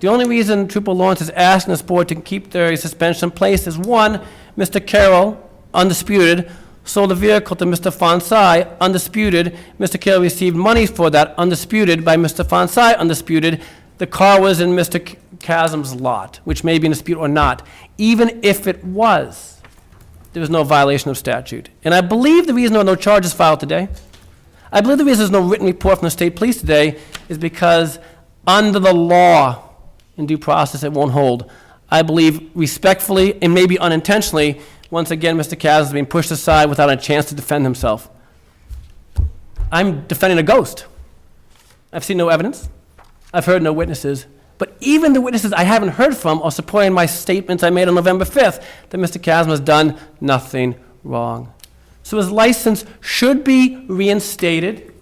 the only reason Trooper Lawrence is asking this board to keep their suspension in place is, one, Mr. Carroll, undisputed, sold a vehicle to Mr. Fonsai, undisputed. Mr. Carroll received money for that, undisputed, by Mr. Fonsai, undisputed. The car was in Mr. Chasm's lot, which may be in dispute or not. Even if it was, there was no violation of statute. And I believe the reason there are no charges filed today, I believe the reason there's no written report from the state police today is because under the law, in due process, it won't hold. I believe respectfully, and maybe unintentionally, once again, Mr. Chasm is being pushed aside without a chance to defend himself. I'm defending a ghost. I've seen no evidence. I've heard no witnesses. But even the witnesses I haven't heard from are supporting my statements I made on November 5th that Mr. Chasm has done nothing wrong. So his license should be reinstated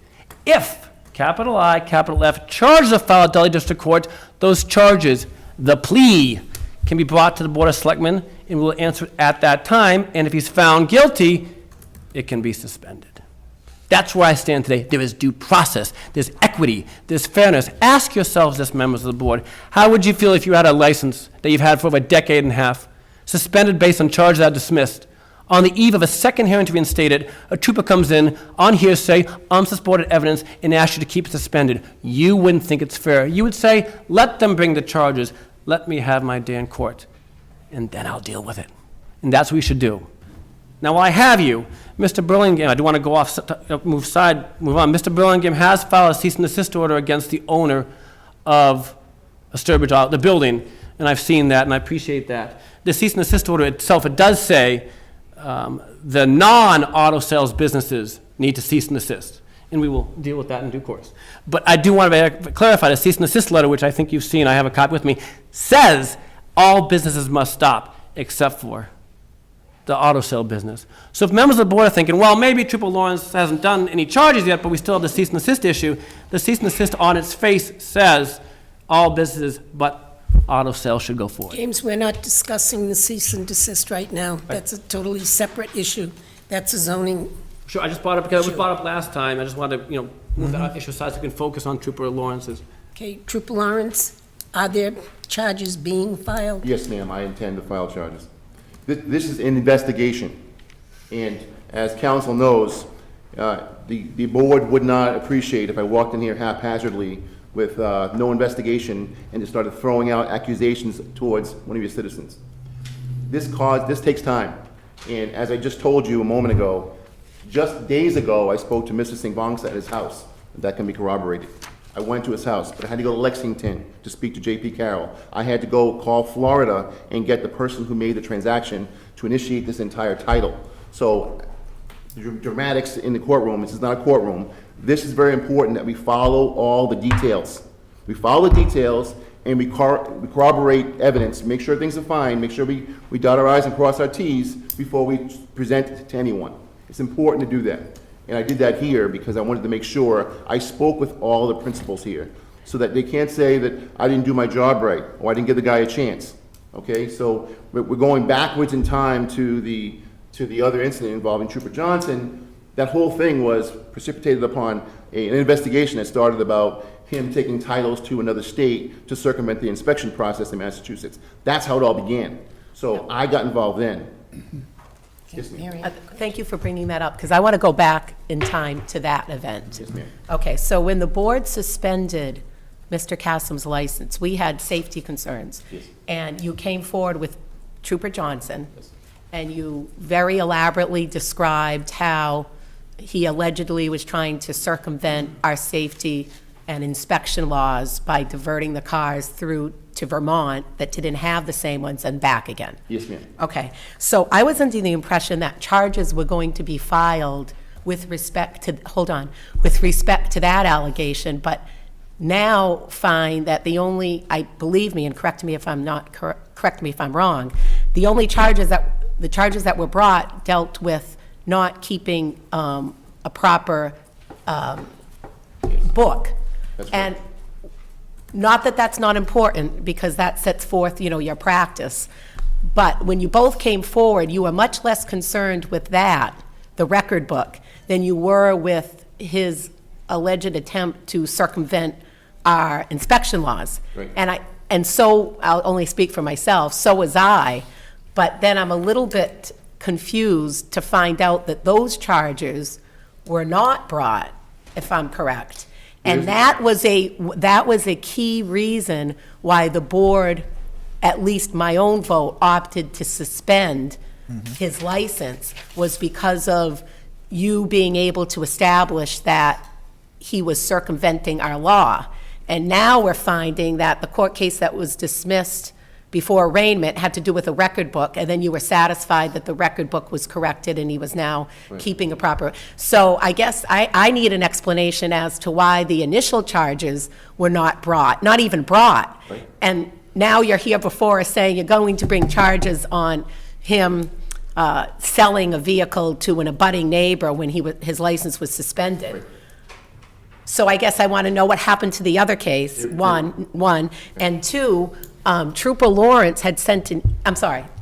if, capital I, capital F, charges are filed at Dudley District Court. Those charges, the plea, can be brought to the Board of Selectmen, and we'll answer it at that time. And if he's found guilty, it can be suspended. That's where I stand today. There is due process, there's equity, there's fairness. Ask yourselves this, members of the board, how would you feel if you had a license that you've had for over a decade and a half, suspended based on charges that are dismissed? On the eve of a second hearing to reinstate it, a trooper comes in on hearsay, unsupported evidence, and asks you to keep it suspended. You wouldn't think it's fair. You would say, let them bring the charges. Let me have my day in court, and then I'll deal with it. And that's what we should do. Now, while I have you, Mr. Burlingame, I do want to go off, move on. Mr. Burlingame has filed a cease and desist order against the owner of Sturbridge, the building, and I've seen that, and I appreciate that. The cease and desist order itself, it does say the non-auto sales businesses need to cease and desist, and we will deal with that in due course. But I do want to clarify, the cease and desist letter, which I think you've seen, I have a copy with me, says all businesses must stop except for the auto sale business. So if members of the board are thinking, well, maybe Trooper Lawrence hasn't done any charges yet, but we still have the cease and desist issue, the cease and desist on its face says all businesses but auto sales should go forward. James, we're not discussing the cease and desist right now. That's a totally separate issue. That's a zoning. Sure, I just brought it up because it was brought up last time. I just wanted to, move that issue aside so we can focus on Trooper Lawrence's. Okay, Trooper Lawrence, are there charges being filed? Yes, ma'am, I intend to file charges. This is an investigation, and as council knows, the board would not appreciate if I walked in here haphazardly with no investigation and just started throwing out accusations towards one of your citizens. This takes time, and as I just told you a moment ago, just days ago, I spoke to Mr. Singvongsa at his house. That can be corroborated. I went to his house, but I had to go to Lexington to speak to J.P. Carroll. I had to go call Florida and get the person who made the transaction to initiate this entire title. So, dramatics in the courtroom, this is not a courtroom. This is very important that we follow all the details. We follow the details and we corroborate evidence, make sure things are fine, make sure we dot our I's and cross our T's before we present it to anyone. It's important to do that. And I did that here because I wanted to make sure I spoke with all the principals here so that they can't say that I didn't do my job right or I didn't give the guy a chance. Okay, so we're going backwards in time to the other incident involving Trooper Johnson. That whole thing was precipitated upon an investigation that started about him taking titles to another state to circumvent the inspection process in Massachusetts. That's how it all began. So I got involved then. Yes, ma'am. Mary Ann? Thank you for bringing that up, because I want to go back in time to that event. Yes, ma'am. Okay, so when the board suspended Mr. Cassim's license, we had safety concerns. Yes. And you came forward with Trooper Johnson, and you very elaborately described how he allegedly was trying to circumvent our safety and inspection laws by diverting the cars through to Vermont that didn't have the same ones and back again. Yes, ma'am. Okay, so I was under the impression that charges were going to be filed with respect to, with respect to that allegation, but now find that the only, believe me, and correct me if I'm not, correct me if I'm wrong, the only charges that were brought dealt with not keeping a proper book. That's And not that that's not important, because that sets forth, your practice. But when you both came forward, you were much less concerned with that, the record book, than you were with his alleged attempt to circumvent our inspection laws. Right. And so, I'll only speak for myself, so was I. But then I'm a little bit confused to find out that those charges were not brought, if I'm correct. And that was a key reason why the board, at least my own vote, opted to suspend his license, was because of you being able to establish that he was circumventing our law. And now we're finding that the court case that was dismissed before arraignment had to do with a record book, and then you were satisfied that the record book was corrected and he was now keeping a proper. So I guess I need an explanation as to why the initial charges were not brought, not even brought. Right. And now you're here before us saying you're going to bring charges on him selling a vehicle to an abutting neighbor when his license was suspended. Right. So I guess I want to know what happened to the other case, one, and two, Trooper Lawrence had sent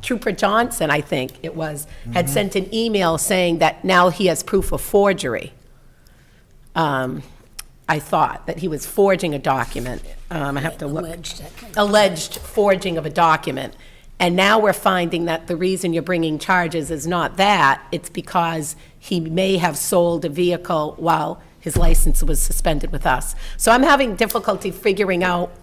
Trooper Johnson, I think it was, had sent an email saying that now he has proof of forgery. I thought that he was forging a document. I have to look. Alleged forging of a document. And now we're finding that the reason you're bringing charges is not that, it's because he may have sold a vehicle while his license was suspended with us. So I'm having difficulty figuring out,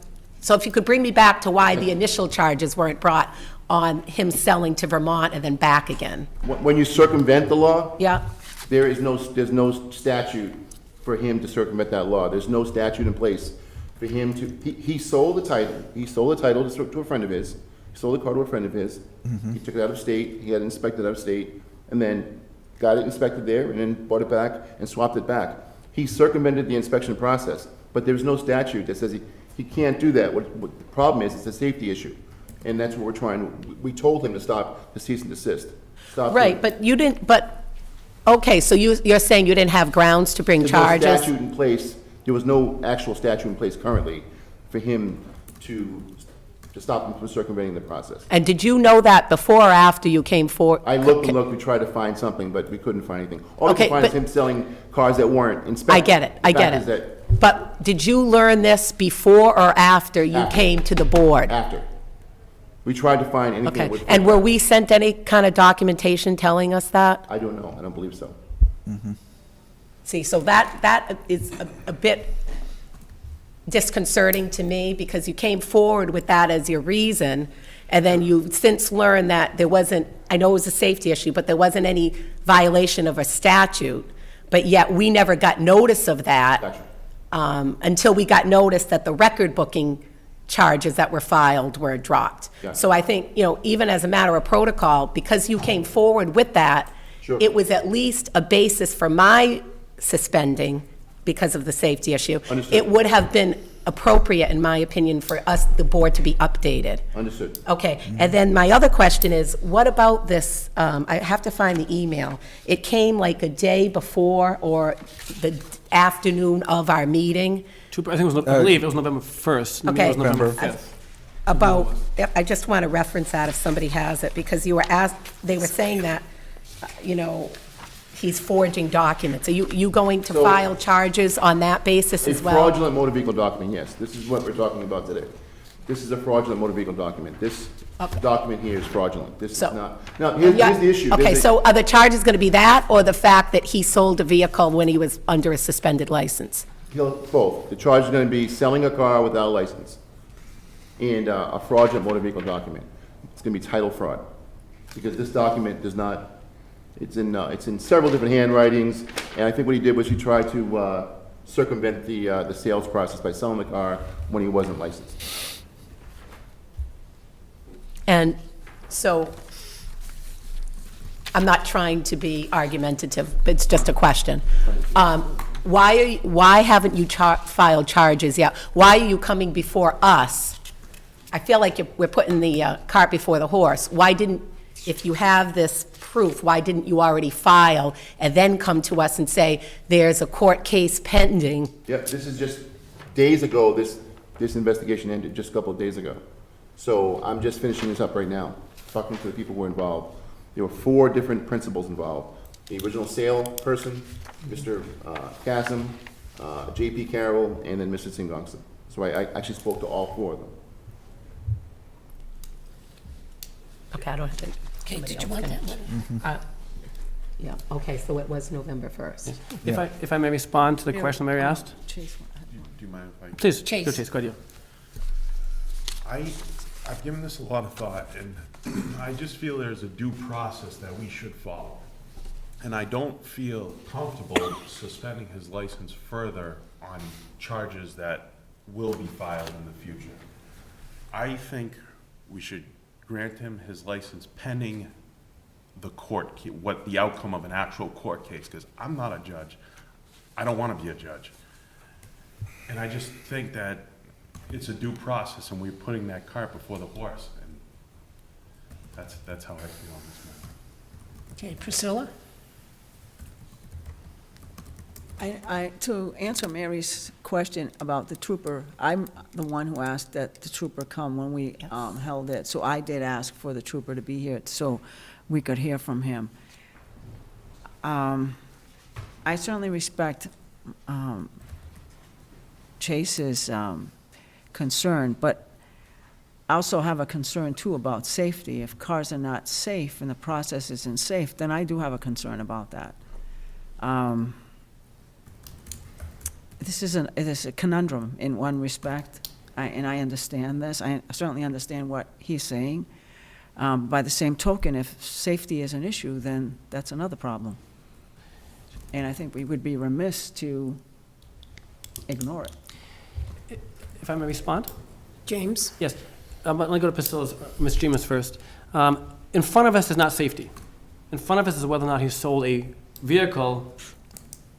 so if you could bring me back to why the initial charges weren't brought on him selling to Vermont and then back again. When you circumvent the law, Yeah, there's no statute for him to circumvent that law. There's no statute in place for him to, he sold the title. He sold the title to a friend of his. He sold the car to a friend of his. He took it out of state. He had it inspected out of state, and then got it inspected there, and then bought it back and swapped it back. He circumvented the inspection process, but there's no statute that says he can't do that. What the problem is, it's a safety issue, and that's what we're trying. We told him to stop the cease and desist. Stop right, it. but you didn't, okay, so you're saying you didn't have grounds to bring There's charges? no statute in place. There was no actual statute in place currently for him to to stop them from circumventing the process. And did you know that before or after you came forward? I looked and looked, we tried to find something, but we couldn't find anything. All we Okay, could find is but- him selling cars that weren't inspected. I get it, I The get fact is it. But did you learn this before or after you After. came to the board? that after. We tried to find anything Okay, that would. and were we sent any kind of documentation telling us that? I don't know, I don't believe so. See, so that is a bit disconcerting to me, because you came forward with that as your reason, and then you since learned that there wasn't, I know it was a safety issue, but there wasn't any violation of a statute, but yet we never got notice of that. Gotcha. Until we got notice that the record booking charges that were filed were dropped. Gotcha. So I think, even as a matter of protocol, because you came forward with that, Sure. it was at least a basis for my suspending because of the safety issue. Understood. It would have been appropriate, in my opinion, for us, the board, to be updated. Understood. Okay, and then my other question is, what about this, I have to find the email. It came like a day before or the afternoon of our meeting I think it was, I believe it was November 1st. Maybe it was Okay. November November. 5th. about, I just want to reference that if somebody has it, because you were asked, they were saying that, he's forging documents. Are you going to So- file charges on that basis A as well? fraudulent motor vehicle document, yes. This is what we're talking about today. This is a fraudulent motor vehicle document. This document here is fraudulent. This is So- not. Now, here's Yeah, the issue. Okay, There's a- so are the charges going to be that, or the fact that he sold a vehicle when he was under a suspended license? Both. The charge is going to be selling a car without a license and a fraudulent motor vehicle document. It's going to be title fraud, because this document does not, it's in several different handwritings, and I think what he did was he tried to circumvent the sales process by selling the car when he wasn't licensed. And so, I'm not trying to be argumentative, but it's just a question. Why haven't you filed charges yet? Why are you coming before us? I feel like we're putting the cart before the horse. Why didn't, if you have this proof, why didn't you already file and then come to us and say, there's a court case pending? Yep, this is just days ago, this investigation ended, just a couple of days ago. So I'm just finishing this up right now, talking to the people who were involved. There were 4 different principals involved. The original sale person, Mr. Chasm, J.P. Carroll, and then Mr. Singongson. So I actually spoke to all 4 of them. Okay, I don't have to. Okay, did you want that one? Yeah, okay, so it was November 1st. If I may respond to the question Mary asked? Chase, Do you mind if I? Please, Chase. go Chase, go ahead. I've given this a lot of thought, and I just feel there's a due process that we should follow. And I don't feel comfortable suspending his license further on charges that will be filed in the future. I think we should grant him his license pending the what the outcome of an actual court case, because I'm not a judge. I don't want to be a judge. And I just think that it's a due process, and we're putting that cart before the horse, and that's how I feel on this matter. Okay, Priscilla? To answer Mary's question about the trooper, I'm the one who asked that the trooper come when we held it. So I did ask for the trooper to be here so we could hear from him. I certainly respect Chase's concern, but I also have a concern too about safety. If cars are not safe and the process isn't safe, then I do have a concern about that. This is it is a conundrum in one respect, and I understand this. I certainly understand what he's saying. By the same token, if safety is an issue, then that's another problem. And I think we would be remiss to ignore it. If I may respond? James? Yes. Let me go to Priscilla's, Ms. Jemas first. In front of us is not safety. In front of us is whether or not he sold a vehicle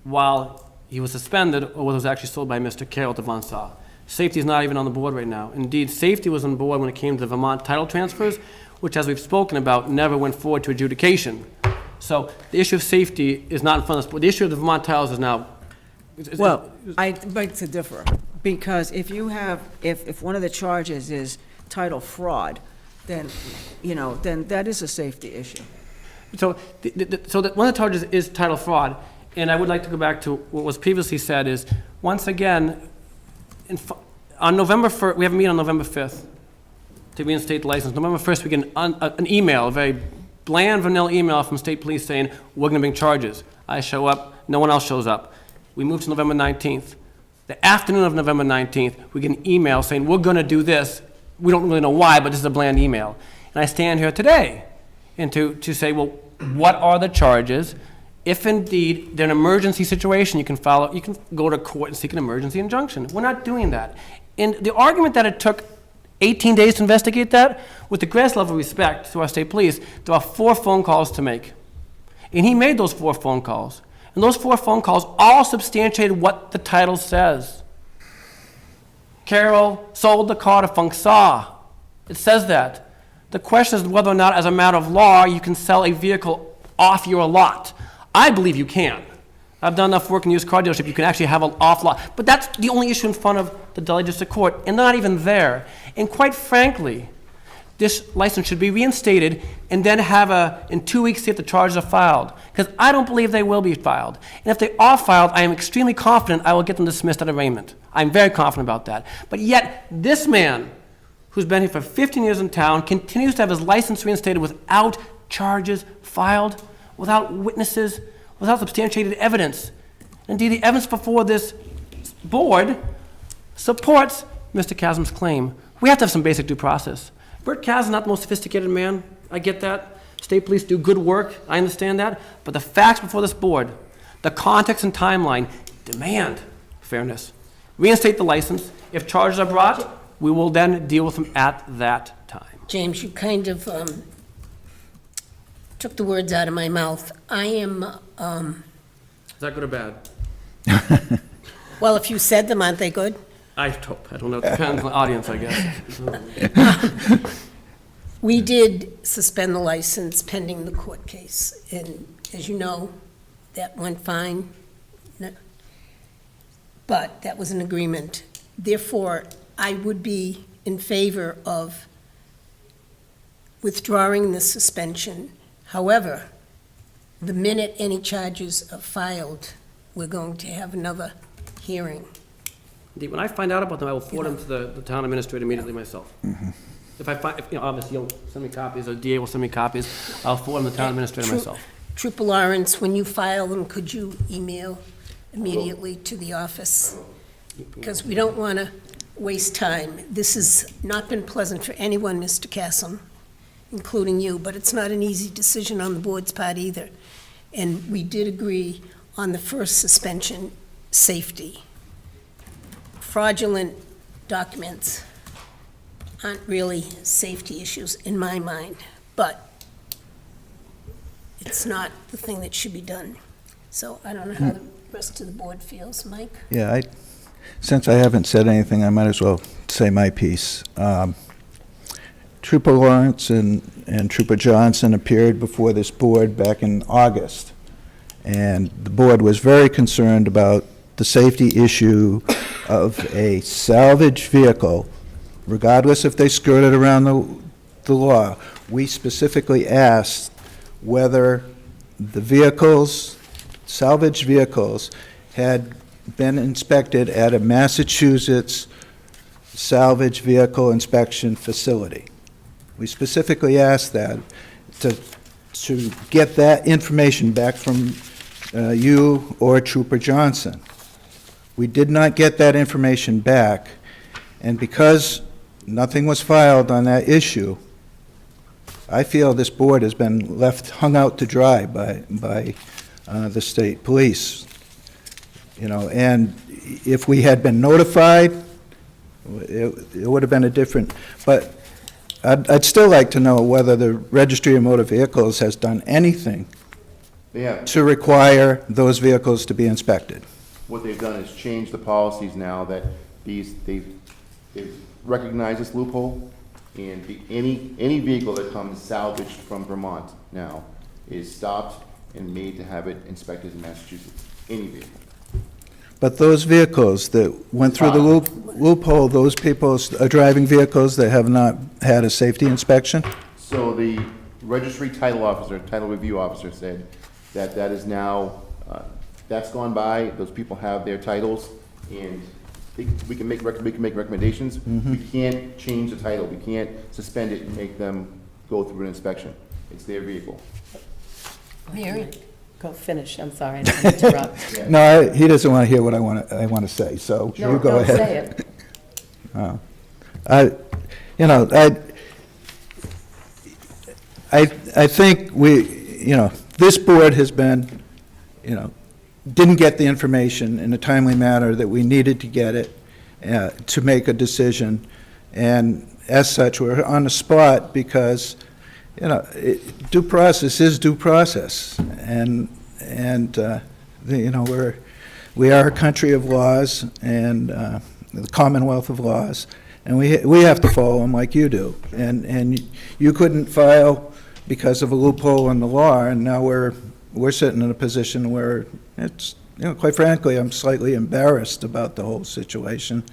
while he was suspended, or whether it was actually sold by Mr. Carroll to Von Saar. Safety is not even on the board right now. Indeed, safety was on board when it came to the Vermont title transfers, which, as we've spoken about, never went forward to adjudication. So the issue of safety is not in front of us, but the issue of the Vermont titles is now. Well, I beg to differ, because if you have, if one of the charges is title fraud, then, then that is a safety issue. So, one of the charges is title fraud, and I would like to go back to what was previously said is, once again, on November 1st, we have a meeting on November 5th to reinstate the license. November 1st, we get an email, a very bland, vanilla email from state police saying, we're gonna bring charges. I show up, no one else shows up. We move to November 19th. The afternoon of November 19th, we get an email saying, we're gonna do this. We don't really know why, but this is a bland email. And I stand here today and to say, well, what are the charges? If indeed they're an emergency situation, you can go to court and seek an emergency injunction. We're not doing that. And the argument that it took 18 days to investigate that, with the greatest level of respect to our state police, there are 4 phone calls to make. And he made those 4 phone calls. And those 4 phone calls all substantiated what the title says. Carol sold the car to Funk Saw. It says that. The question is whether or not, as a matter of law, you can sell a vehicle off your lot. I believe you can. I've done enough work in used car dealership, you can actually have an off lot. But that's the only issue in front of the Delaware District Court, and they're not even there. And quite frankly, this license should be reinstated and then in 2 weeks, see if the charges are filed. Because I don't believe they will be filed. And if they are filed, I am extremely confident I will get them dismissed at arraignment. I'm very confident about that. But yet, this man, who's been here for 15 years in town, continues to have his license reinstated without charges filed, without witnesses, without substantiated evidence. Indeed, the evidence before this board supports Mr. Chasm's claim. We have to have some basic due process. Bert Chasm is not the most sophisticated man. I get that. State police do good work. I understand that. But the facts before this board, the context and timeline, demand fairness. Reinstate the license. If charges are brought, we will then deal with them at that time. James, you kind of took the words out of my mouth. I am, Is that good or bad? well, if you said them, aren't they good? I don't know. It depends on the audience, I guess. We did suspend the license pending the court case, and as you know, that went fine. But that was an agreement. Therefore, I would be in favor of withdrawing the suspension. However, the minute any charges are filed, we're going to have another hearing. Indeed, when I find out about them, I will forward them to the town administrator immediately myself. If obviously you'll send me copies, or DA will send me copies, I'll forward them to the town administrator myself. Trooper Lawrence, when you file them, could you email immediately to the office? Because we don't want to waste time. This has not been pleasant for anyone, Mr. Cassom, including you, but it's not an easy decision on the board's part either. And we did agree on the first suspension, safety. Fraudulent documents aren't really safety issues in my mind, but it's not the thing that should be done. So I don't know how the rest of the board feels. Mike? Yeah, since I haven't said anything, I might as well say my piece. Trooper Lawrence and Trooper Johnson appeared before this board back in August, and the board was very concerned about the safety issue of a salvage vehicle, regardless if they skirted around the law. We specifically asked whether the vehicles, salvage vehicles, had been inspected at a Massachusetts salvage vehicle inspection facility. We specifically asked that to get that information back from you or Trooper Johnson. We did not get that information back, and because nothing was filed on that issue, I feel this board has been hung out to dry by the state police. And if we had been notified, it would have been a different, but I'd still like to know whether the Registry of Motor Vehicles has done anything to require those vehicles to be inspected. What they've done is change the policies now that they've recognized this loophole, and any vehicle that comes salvaged from Vermont now is stopped and made to have it inspected in Massachusetts. Any vehicle. But those vehicles that went through the loophole, those people are driving vehicles that have not had a safety inspection? So the registry title officer, title review officer said that that is now, that's gone by, those people have their titles, and we can make recommendations. We can't change the title, we can't suspend it and make them go through an inspection. It's their vehicle. Mary? Go finish, I'm sorry, I didn't interrupt. No, he doesn't want to hear what I want to say, so you go ahead. Say it. I think this board has been, didn't get the information in a timely manner that we needed to get it to make a decision. And as such, we're on the spot because, due process is due process. And we are a country of laws and the Commonwealth of laws, and we have to follow them like you do. And you couldn't file because of a loophole in the law, and now we're sitting in a position where it's, quite frankly, I'm slightly embarrassed about the whole situation.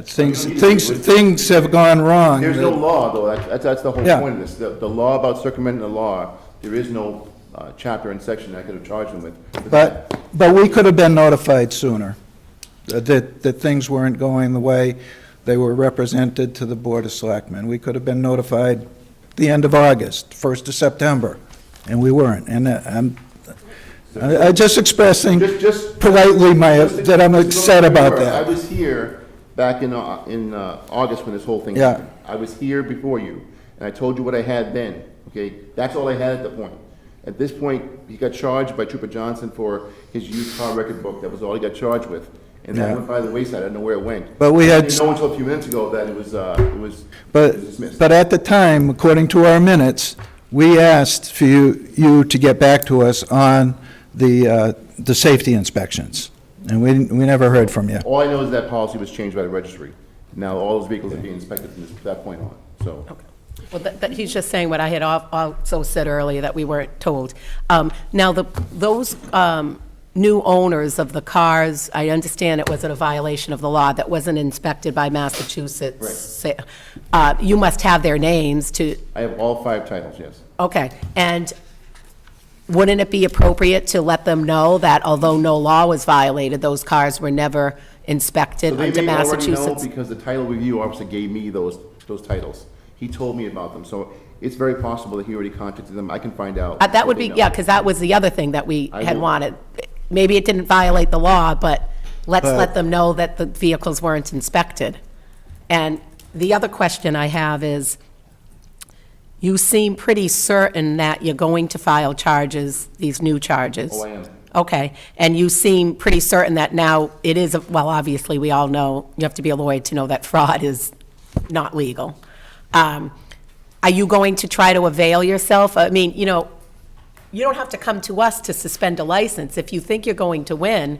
Things have gone wrong. There's no law, though, that's the whole Yeah. point of this. The law about circumventing the law, there is no chapter and section I could have charged them with. But we could have been notified sooner that things weren't going the way they were represented to the Board of Selectmen. We could have been notified the end of August, 1st of September, and we weren't. And I just expressing Just politely that I'm upset about I that. was here back in August when this whole thing Yeah. happened. I was here before you, and I told you what I had then, okay? That's all I had at the point. At this point, he got charged by Trooper Johnson for his used car record book. That was all he got charged with. And that Yeah. went by the wayside. I don't know where it went. But we I had- didn't know until a few minutes ago that it was dismissed. But at the time, according to our minutes, we asked for you to get back to us on the safety inspections, and we never heard from you. All I know is that policy was changed by the registry. Now, all those vehicles are being inspected from that point on, so. Well, he's just saying what I had also said earlier, that we weren't told. Now, those new owners of the cars, I understand it wasn't a violation of the law, that wasn't inspected by Massachusetts. You must have their names to, I have all 5 titles, yes. okay. And wouldn't it be appropriate to let them know that although no law was violated, those cars were never inspected So they under may already know Massachusetts? because the title review officer gave me those titles. He told me about them, so it's very possible that he already contacted them. I can find out. That would what they be, know. yeah, because that was the other thing that we I had will- wanted. Maybe it didn't violate the law, but let's But- let them know that the vehicles weren't inspected. And the other question I have is, you seem pretty certain that you're going to file charges, these new charges. Oh, I am. Okay, and you seem pretty certain that now it is, well, obviously, we all know, you have to be a lawyer to know that fraud is not legal. Are you going to try to avail yourself? I mean, you don't have to come to us to suspend a license. If you think you're going to win,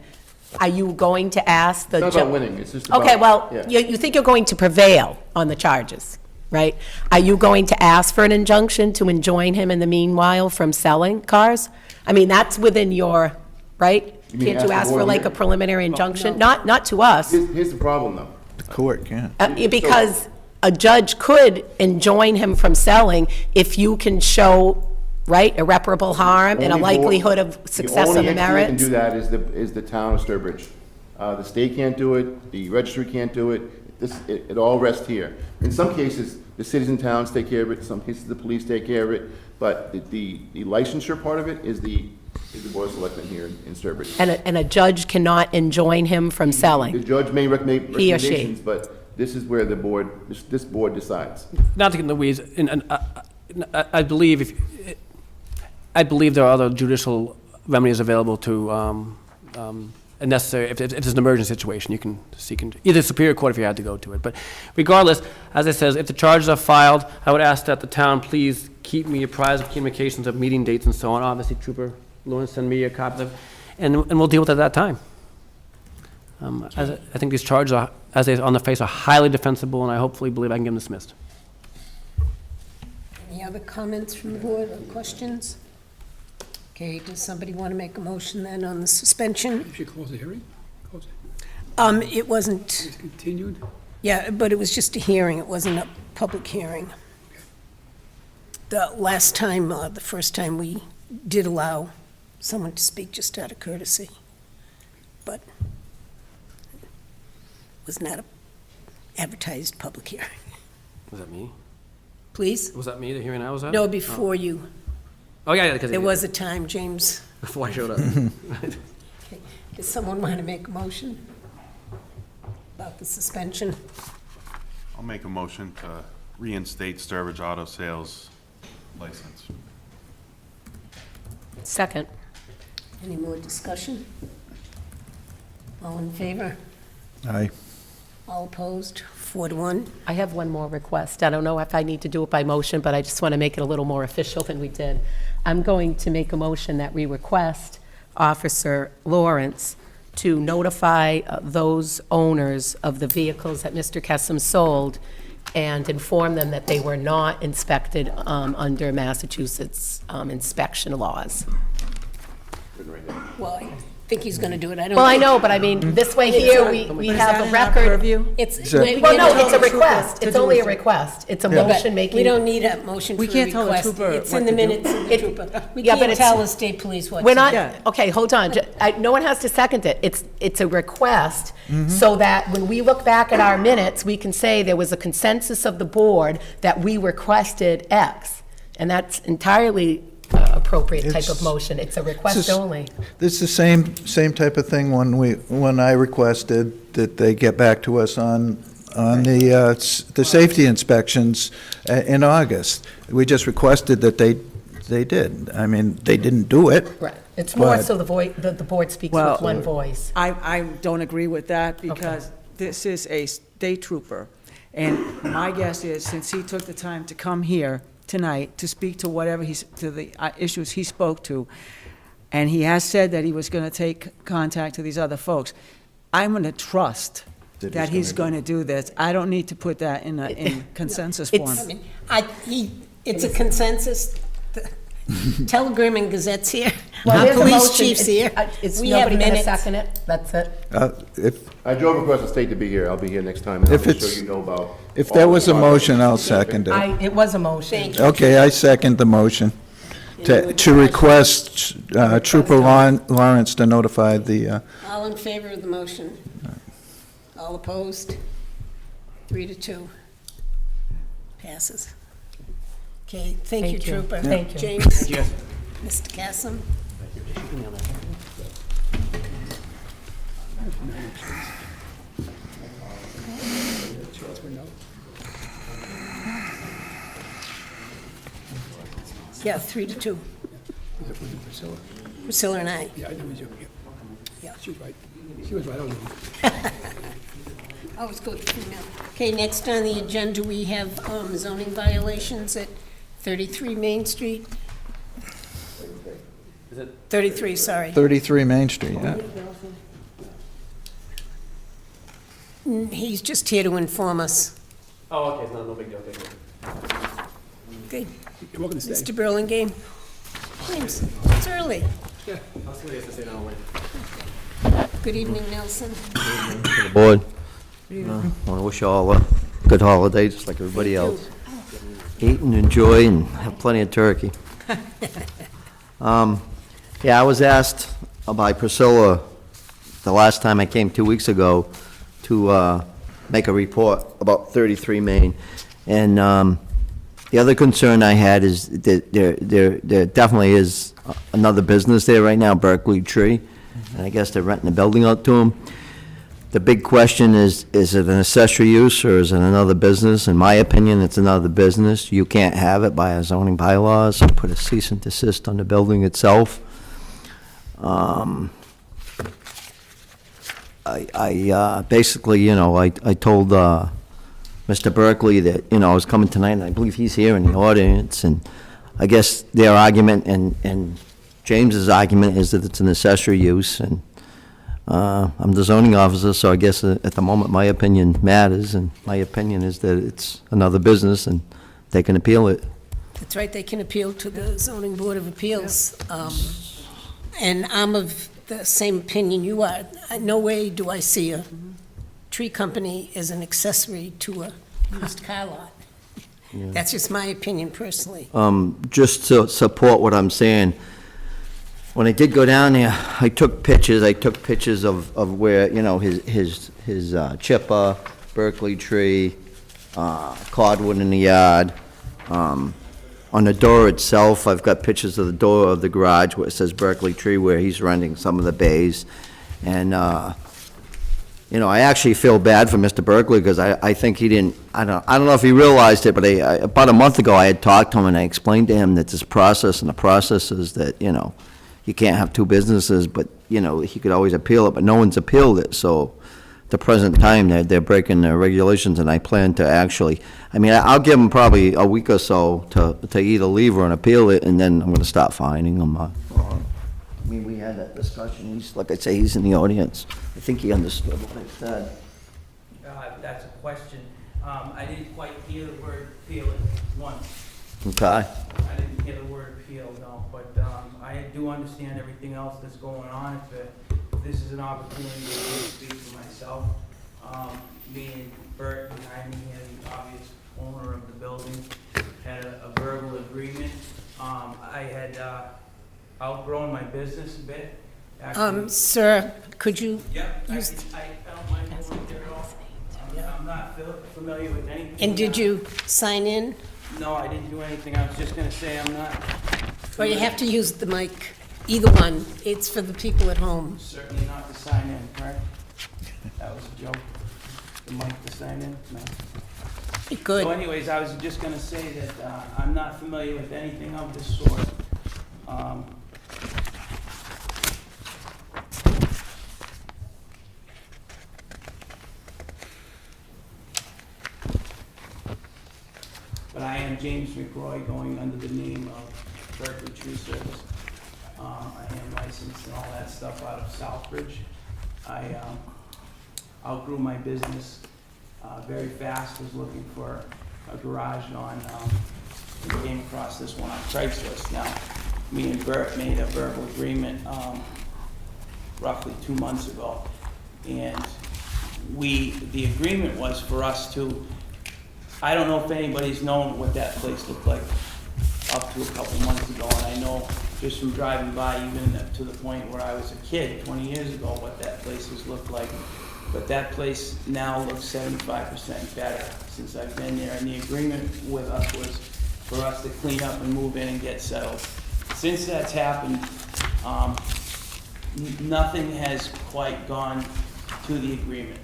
are you going to ask the... It's not about winning, it's just about. Okay, well, yeah. you think you're going to prevail on the charges, right? Are you going to ask for an injunction to enjoin him in the meanwhile from selling cars? I mean, that's within your, right? You mean Can't ask you the ask for board like here? a preliminary injunction? Not to us, Here's the problem, though. The court can't. because a judge could enjoin him from selling if you can show, right, irreparable harm and a Only board- likelihood of success on the only entity that can merits. do that is the town of Sturbridge. The state can't do it, the registry can't do it, it all rests here. In some cases, the cities and towns take care of it, in some cases, the police take care of it, but the licensure part of it is the Board of Selectmen here in Sturbridge. And a judge cannot enjoin him from The selling. judge may recommend He or she. recommendations, but this is where the board, this board decides. Not to get in the weeds, I believe there are other judicial remedies available to, necessary, if it's an emergency situation, you can seek, either Superior Court if you had to go to it. But regardless, as it says, if the charges are filed, I would ask that the town please keep me apprised of communications of meeting dates and so on. Obviously, Trooper Lewin, send me a copy of, and we'll deal with it at that time. I think these charges are, as they on the face, are highly defensible, and I hopefully believe I can get them dismissed. Any other comments from the board or questions? Okay, does somebody want to make a motion then on the suspension? You should close the hearing? Close it. It wasn't, It's continued? yeah, but it was just a hearing, it wasn't a public hearing. The last time, the first time, we did allow someone to speak just out of courtesy, but it was not a advertised public hearing. Was that me? Please? Was that me, the hearing I was at? No, before you. Oh, yeah, because There was a time, James. before I showed up. Okay. Does someone want to make a motion about the suspension? I'll make a motion to reinstate Sturbridge Auto Sales license. Second. Any more discussion? All in favor? Aye. All opposed? 4-1. I have one more request. I don't know if I need to do it by motion, but I just want to make it a little more official than we did. I'm going to make a motion that we request Officer Lawrence to notify those owners of the vehicles that Mr. Kessam sold and inform them that they were not inspected under Massachusetts inspection laws. Well, I think he's going to do it. I don't. Well, I think- know, but I mean, this way here, we have a record. Purview? It's. So- we- Well, no, we- it's a request. It's only a request. It's a But motion making. we don't need a motion for We a can't tell the request. trooper It's what in the to do. minutes of the trooper. We Yeah, but can't it's- tell the state police what to do. We're not, Yeah. okay, hold on. No one has to second it. It's a request so that when we look back at our minutes, we can say there was a consensus of the board that we requested X. And that's entirely appropriate type of It's- motion. It's a request This is- only. This is the same type of thing when I requested that they get back to us on the safety inspections in August. We just requested that they did. I mean, they didn't do it. Right. It's more But- so the board speaks Well- with one voice. I don't agree with that because this is a state trooper. And my guess is, since he took the time to come here tonight to speak to whatever to the issues he spoke to, and he has said that he was going to take contact to these other folks, I'm going to trust that he's going to do this. I don't need to put that in consensus form. I mean, it's a consensus. The Telegram and Gazette's here. Well, Our there's a police motion. chief's here. It's We have nobody going to minutes. second it? That's it? I drove across the state to be here. I'll be here next time, and I'll If make sure it's- you know about. If all there the was a projects. motion, I'll second it. It was a motion. Thank you. Okay, I second the motion to request Trooper Lawrence to notify the, All in favor of the motion? All opposed? 3-2. Passes. Okay, thank you, Thank you. Trooper. Thank you. James? Mr. Cassom? Yeah, 3-2. Priscilla and I. Yeah, I know, Yeah. she was right. She was right, I was Always go to female. Okay, next on the agenda, we have zoning violations at 33 Main Street. Is it? 33, sorry. 33 Main Street, yeah. He's just here to inform us. Oh, okay, it's not, no big deal, thank you. Okay, You're welcome to stay. Mr. Burlingame. James, it's early. Yeah, I'll stay to stay down late. Good evening, Nelson. the board. I want to wish you all a good holiday, just like everybody else. Eat and enjoy and have plenty of turkey. Yeah, I was asked by Priscilla the last time I came 2 weeks ago to make a report about 33 Main. And the other concern I had is that there definitely is another business there right now, Berkeley Tree, and I guess they're renting the building out to them. The big question is it an accessory use or is it another business? In my opinion, it's another business. You can't have it by our zoning bylaws, put a cease and desist on the building itself. I basically, you know, I told Mr. Berkeley that, you know, I was coming tonight, and I believe he's here in the audience, and I guess their argument and James's argument is that it's an accessory use, and I'm the zoning officer, so I guess at the moment, my opinion matters, and my opinion is that it's another business, and they can appeal it. That's right, they can appeal to the zoning board of appeals. And I'm of the same opinion you are. No way do I see a tree company as an accessory to a used car lot. That's just my opinion personally. Just to support what I'm saying, when I did go down there, I took pictures of where, you know, his chipper, Berkeley tree, cordwood in the yard. On the door itself, I've got pictures of the door of the garage where it says Berkeley tree, where he's renting some of the bays. And, you know, I actually feel bad for Mr. Berkeley, because I think he didn't, I don't know if he realized it, but about a month ago, I had talked to him, and I explained to him that this process, and the process is that, you know, you can't have two businesses, but, you know, he could always appeal it, but no one's appealed it, so at the present time, they're breaking the regulations, and I plan to actually, I mean, I'll give him probably a week or so to either leave or appeal it, and then I'm gonna start fining him. I mean, we had that discussion, he's, like I say, he's in the audience. I think he understood what I said. That's a question. I didn't quite hear the word appeal once. Okay. I didn't hear the word appeal, no, but I do understand everything else that's going on. If this is an opportunity to speak for myself, me and Bert behind me, the obvious owner of the building, had a verbal agreement. I had outgrown my business a bit. Actually, Sir, could you yep, I use, don't mind going there at all. I'm not familiar with anything. and did you sign in? No, I didn't do anything. I was just gonna say I'm not. Or you have to use the mic, either one. It's for the people at home. Certainly not to sign in, correct? That was a joke. The mic to sign in? No. Good. So anyways, I was just gonna say that I'm not familiar with anything of this sort. But I am James McRoy, going under the name of Berkeley Tree Service. I am licensed and all that stuff out of Southbridge. I outgrew my business very fast, was looking for a garage on, and came across this one on Craigslist. Now, me and Bert made a verbal agreement roughly 2 months ago. And the agreement was for us to, I don't know if anybody's known what that place looked like up to a couple months ago, and I know just from driving by, even to the point where I was a kid 20 years ago, what that place has looked like. But that place now looks 75% better since I've been there, and the agreement with us was for us to clean up and move in and get settled. Since that's happened, nothing has quite gone to the agreement.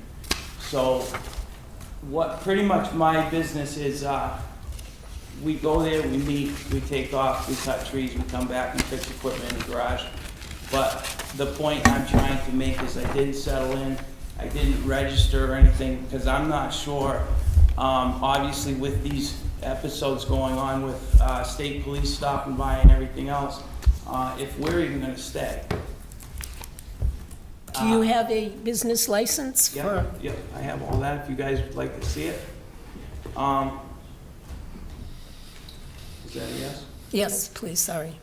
So what pretty much my business is, we go there, we meet, we take off, we cut trees, we come back and fix equipment in the garage. But the point I'm trying to make is I didn't settle in, I didn't register or anything, because I'm not sure, obviously with these episodes going on with state police stopping by and everything else, if we're even gonna stay. Do you have a business license for? Yeah, I have all that, if you guys would like to see it. Is that a yes? Yes, please, sorry.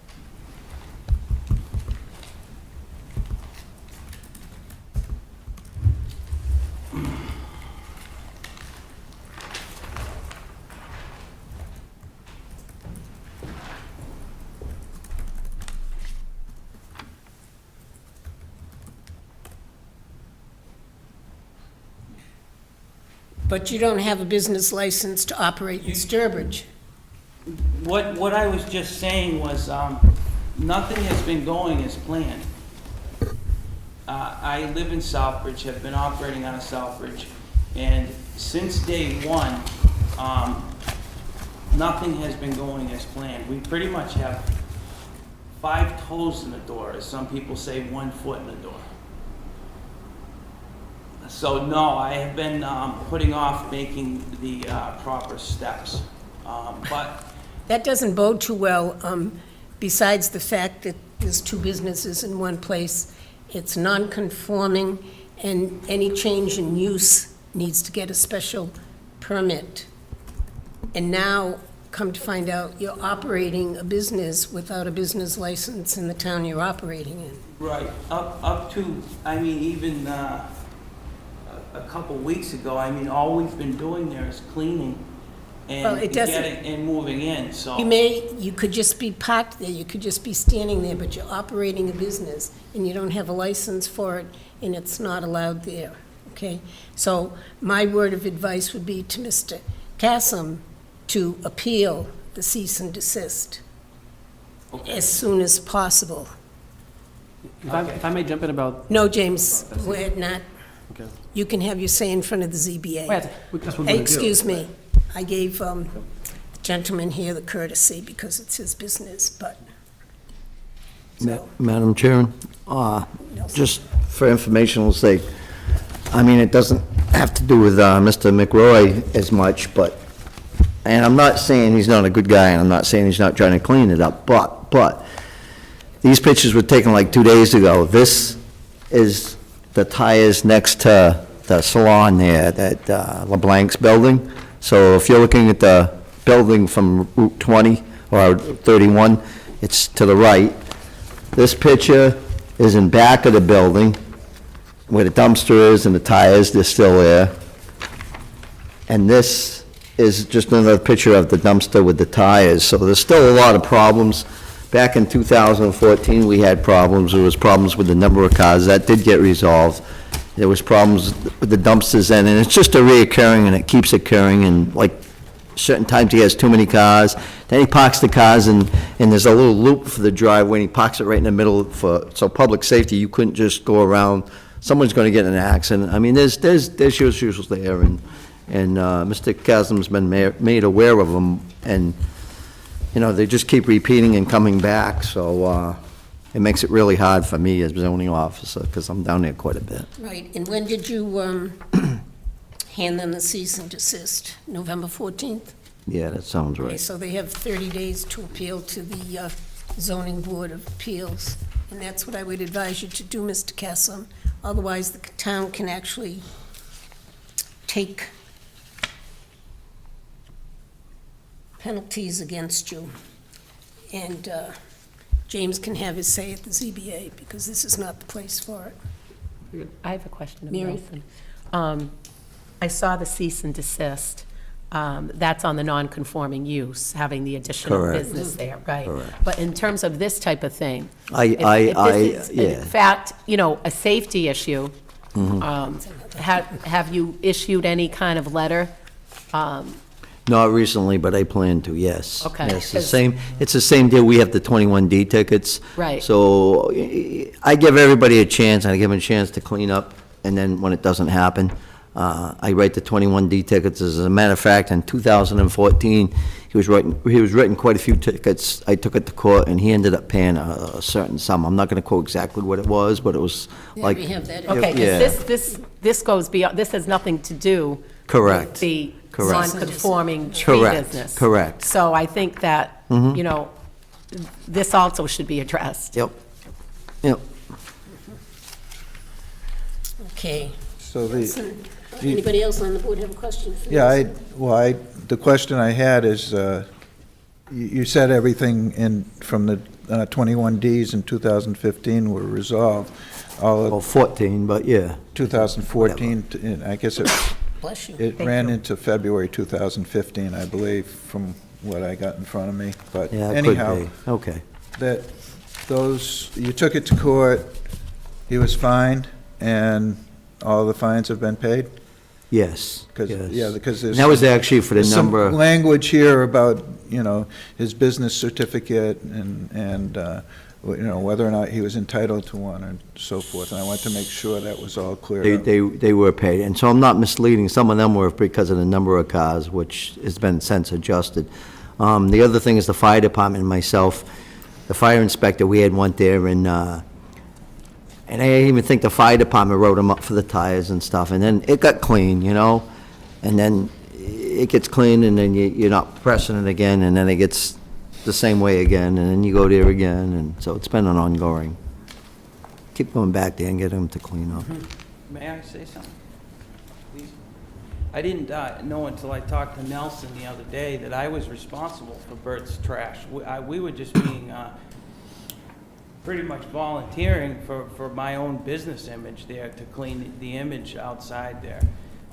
But you don't have a business license to operate in Sturbridge. What I was just saying was, nothing has been going as planned. I live in Southbridge, have been operating out of Southbridge, and since day one, nothing has been going as planned. We pretty much have 5 toes in the door, as some people say, 1 foot in the door. So no, I have been putting off making the proper steps, but That doesn't bode too well, besides the fact that there's 2 businesses in one place. It's non-conforming, and any change in use needs to get a special permit. And now, come to find out you're operating a business without a business license in the town you're operating in. Right, up to, I mean, even a couple weeks ago, I mean, all we've been doing there is cleaning Well, and it doesn't- getting, and moving in, so. You could just be parked there, you could just be standing there, but you're operating a business, and you don't have a license for it, and it's not allowed there, okay? So my word of advice would be to Mr. Cassom to appeal the cease and desist as soon as possible. If I may jump in about, No, James, we're not, okay. you can have your say in front of the ZBA. That's what we're going to do. Excuse me, I gave the gentleman here the courtesy because it's his business, but, so, Madam Chairman, just for informational sake, I mean, it doesn't have to do with Mr. McRoy as much, but, and I'm not saying he's not a good guy, and I'm not saying he's not trying to clean it up, but these pictures were taken like 2 days ago. This is the tires next to the salon there, that LeBlanc's building. So if you're looking at the building from Route 20 or 31, it's to the right. This picture is in back of the building where the dumpster is and the tires, they're still there. And this is just another picture of the dumpster with the tires. So there's still a lot of problems. Back in 2014, we had problems. There was problems with the number of cars. That did get resolved. There was problems with the dumpsters then, and it's just a reoccurring, and it keeps occurring, and like, certain times he has too many cars, then he parks the cars, and there's a little loop for the driveway, and he parks it right in the middle so public safety, you couldn't just go around, someone's gonna get in an accident. I mean, there's issues there, and Mr. Chasm's been made aware of them, and, you know, they just keep repeating and coming back, so, it makes it really hard for me as zoning officer, because I'm down there quite a bit. right, and when did you hand them the cease and desist? November 14th? Yeah, that sounds Okay, right. so they have 30 days to appeal to the zoning board of appeals, and that's what I would advise you to do, Mr. Casson. Otherwise, the town can actually take penalties against you. And James can have his say at the ZBA, because this is not the place for it. I have a question of Mary? Nelson. I saw the cease and desist. That's on the non-conforming use, having the additional Correct. business there, right? Correct. But in terms of this type of thing, I- this is, yeah. in fact, you know, a safety issue, Mm-hmm. have you issued any kind of letter? Not recently, but I plan to, yes. Okay, Yes, the 'cause- it's the same deal, we have the 21D tickets. Right. So I give everybody a chance, I give them a chance to clean up, and then when it doesn't happen, I write the 21D tickets. As a matter of fact, in 2014, he was writing quite a few tickets. I took it to court, and he ended up paying a certain sum. I'm not gonna quote exactly what it was, but it was Yeah, like. we have that. Okay, Yeah. 'cause this goes beyond, this has nothing to do Correct. with the Correct. non-conforming tree Correct. business. Correct. So I think that, you know, this also should be addressed. Yep, yep. Okay. So Anybody else on the board have a question for yeah, this? the question I had is, you said everything from the 21Ds in 2015 were resolved. All Well, of 14, but yeah. 2014, I guess Bless you. it ran into February 2015, I believe, from what I got in front of me. But Yeah, it could anyhow, be. Okay. that you took it to court, he was fined, and all the fines have been paid? Yes, Because, yes. yeah, because there's. And that was actually for the There's some number. language here about, his business certificate and, whether or not he was entitled to one and so forth. And I want to make sure that was all cleared up. They were paid, and so I'm not misleading, some of them were because of the number of cars, which has been since adjusted. The other thing is the fire department and myself, the fire inspector, we had went there, and I even think the fire department wrote them up for the tires and stuff, and then it got clean, and then it gets clean, and then you're not pressing it again, and then it gets the same way again, and then you go there again, and so it's been an ongoing. Keep going back there and get them to clean up. May I say something? Please? I didn't know until I talked to Nelson the other day that I was responsible for Bert's trash. We were just being pretty much volunteering for my own business image there, to clean the image outside there.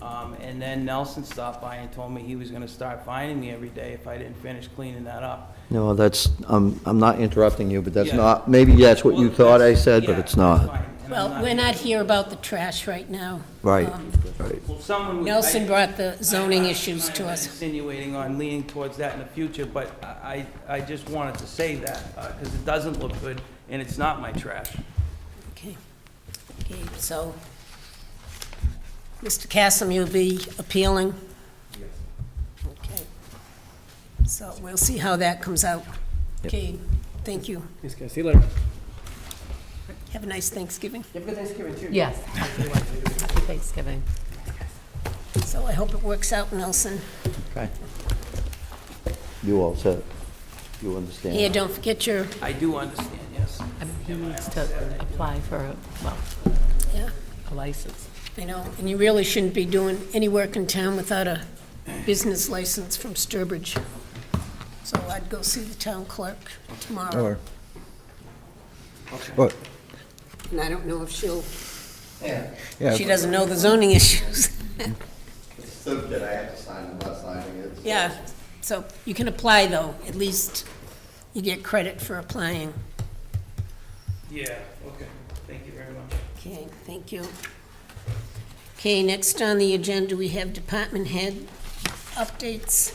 And then Nelson stopped by and told me he was gonna start fining me every day if I didn't finish cleaning that up. No, that's, I'm not interrupting you, but that's Yeah. not, maybe that's what you Well, thought I that's- said, but yeah, it's not. that's fine. And I'm Well, we're not here about the trash right now. Right, Um, right. Well, someone would- Nelson I- brought the zoning I'm issues not to us. insinuating on leaning towards that in the future, but I just wanted to say that, because it doesn't look good, and it's not my trash. Okay, okay, so, Mr. Cassim, you'll be appealing? Yes. Okay. So we'll see how that comes out. Okay, thank you. Thanks, guys. See you later. Have a nice Thanksgiving. Have a good Thanksgiving, too. Yes. Happy Thanksgiving. So I hope it works out, Nelson. Okay. You all set? You understand? Here, don't forget your, I do understand, yes. He needs to apply for, yeah, a license. I know, and you really shouldn't be doing any work in town without a business license from Sturbridge. So I'd go see the town clerk tomorrow. But, And I don't know if yeah, she doesn't know the zoning issues. Certificate, I have to sign, I'm not signing it. Yeah, so you can apply, though. At least you get credit for applying. Yeah, okay, thank you very much. Okay, thank you. Okay, next on the agenda, we have department head updates.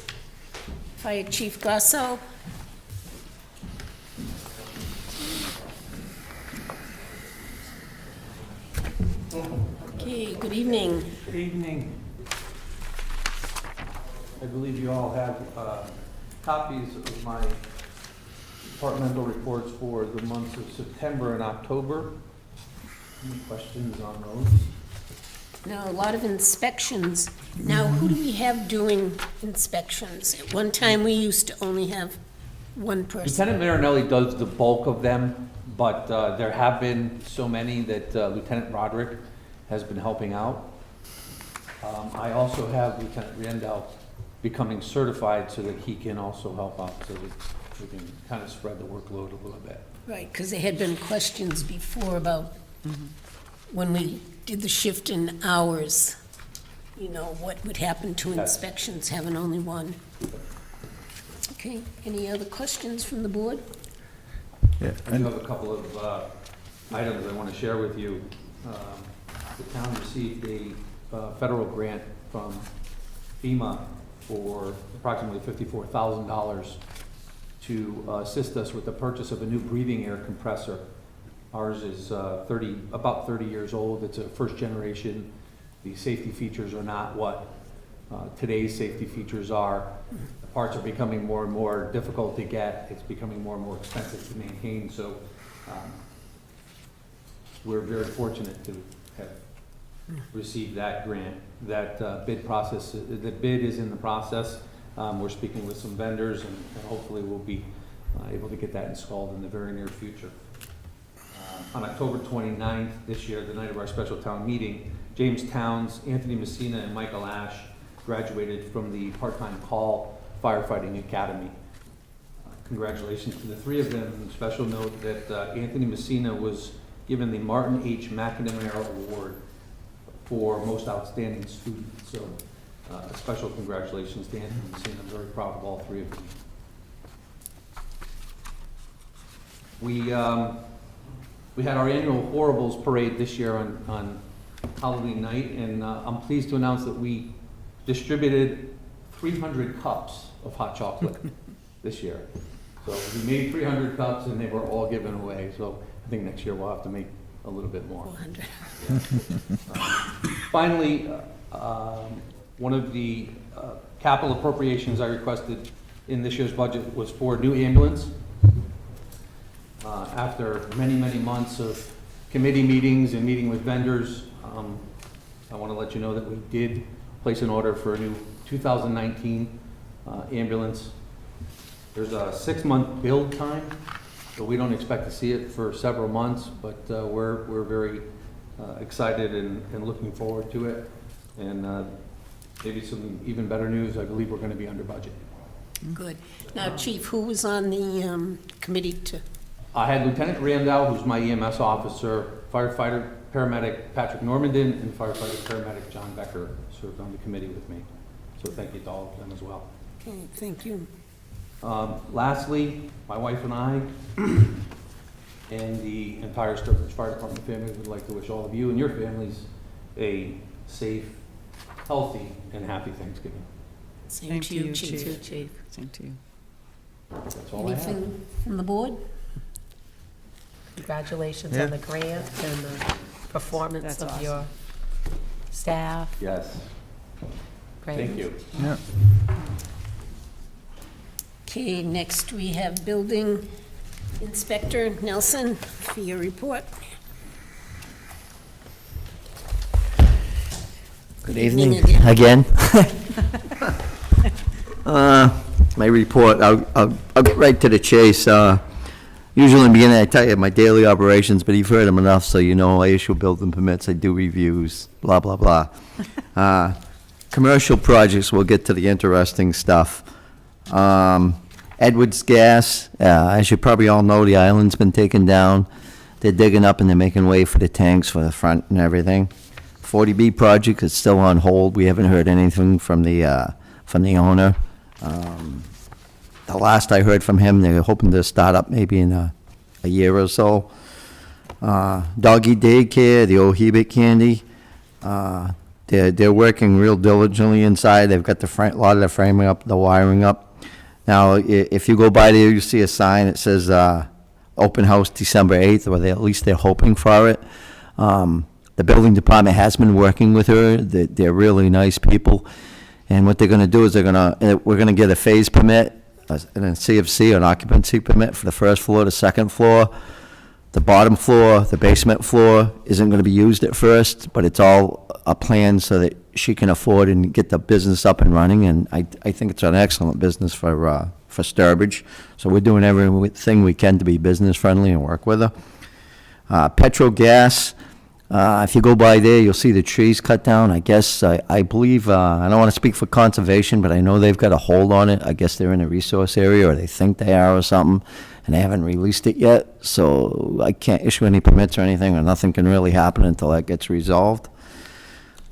Fire Chief Grasso. Okay, good evening. Good evening. I believe you all have copies of my departmental reports for the months of September and October. Any questions on those? Now, a lot of inspections. Now, who do we have doing inspections? At one time, we used to only have one person. Lieutenant Marinelli does the bulk of them, but there have been so many that Lieutenant Roderick has been helping out. I also have Lieutenant Riendell becoming certified so that he can also help out, so that we can kind of spread the workload a little bit. Right, because there had been questions before about when we did the shift in hours, you know, what would happen to Yes. inspections having only one. Okay, any other questions from the board? yeah. I do have a couple of items I want to share with you. The town received a federal grant from FEMA for approximately $54,000 to assist us with the purchase of a new breathing air compressor. Ours is about 30 years old. It's a first generation. The safety features are not what today's safety features are. The parts are becoming more and more difficult to get. It's becoming more and more expensive to maintain. So we're very fortunate to have received that grant. That bid process, the bid is in the process. We're speaking with some vendors, and hopefully we'll be able to get that installed in the very near future. On October 29th this year, the night of our special town meeting, James Towns, Anthony Messina, and Michael Ash graduated from the part-time call firefighting academy. Congratulations to the three of them. And special note that Anthony Messina was given the Martin H. McNamara Award for most outstanding student. So a special congratulations to Anthony Messina. I'm very proud of all three of them. We had our annual Horribles Parade this year on Halloween night, and I'm pleased to announce that we distributed 300 cups of hot chocolate this year. So we made 300 cups, and they were all given away. So I think next year we'll have to make a little bit more. 400. Finally, one of the capital appropriations I requested in this year's budget was for a new ambulance. After many, many months of committee meetings and meeting with vendors, I want to let you know that we did place an order for a new 2019 ambulance. There's a 6-month build time, so we don't expect to see it for several months, but we're very excited and looking forward to it. And maybe some even better news, I believe we're going to be under budget. Good. Now, Chief, who was on the committee to, I had Lieutenant Randall, who's my EMS officer, firefighter, paramedic Patrick Normandin, and firefighter, paramedic John Becker served on the committee with me. So thank you to all of them as well. okay, thank you. Lastly, my wife and I and the entire Sturbridge Fire Department family would like to wish all of you and your families a safe, healthy, and happy Thanksgiving. Same to you, Chief. Chief. Same to you. That's all I have. Anything from the board? Congratulations on the grant and the performance That's of awesome. your staff. Yes, Great. thank you. Yeah. Okay, next we have Building Inspector Nelson for your report. Good Evening evening again. My report, I'll get right to the chase. Usually in the beginning, I tell you my daily operations, but you've heard them enough, so you know I issue building permits, I do reviews, blah, blah, blah. Commercial projects, we'll get to the interesting stuff. Edwards Gas, as you probably all know, the island's been taken down. They're digging up and they're making way for the tanks for the front and everything. 40B project is still on hold. We haven't heard anything from the owner. The last I heard from him, they're hoping to start up maybe in a year or so. Doggy daycare, the old Hebert candy, they're working real diligently inside. They've got a lot of the framing up, the wiring up. Now, if you go by there, you see a sign that says open house December 8th, or at least they're hoping for it. The building department has been working with her. They're really nice people. And what they're going to do is we're going to get a phase permit, and a CFC, an occupancy permit for the first floor, the second floor. The bottom floor, the basement floor, isn't going to be used at first, but it's all a plan so that she can afford and get the business up and running. And I think it's an excellent business for Sturbridge. So we're doing everything we can to be business friendly and work with her. Petro Gas. If you go by there, you'll see the trees cut down. I guess, I believe, I don't want to speak for conservation, but I know they've got a hold on it. I guess they're in a resource area, or they think they are or something, and they haven't released it yet. So I can't issue any permits or anything, or nothing can really happen until that gets resolved.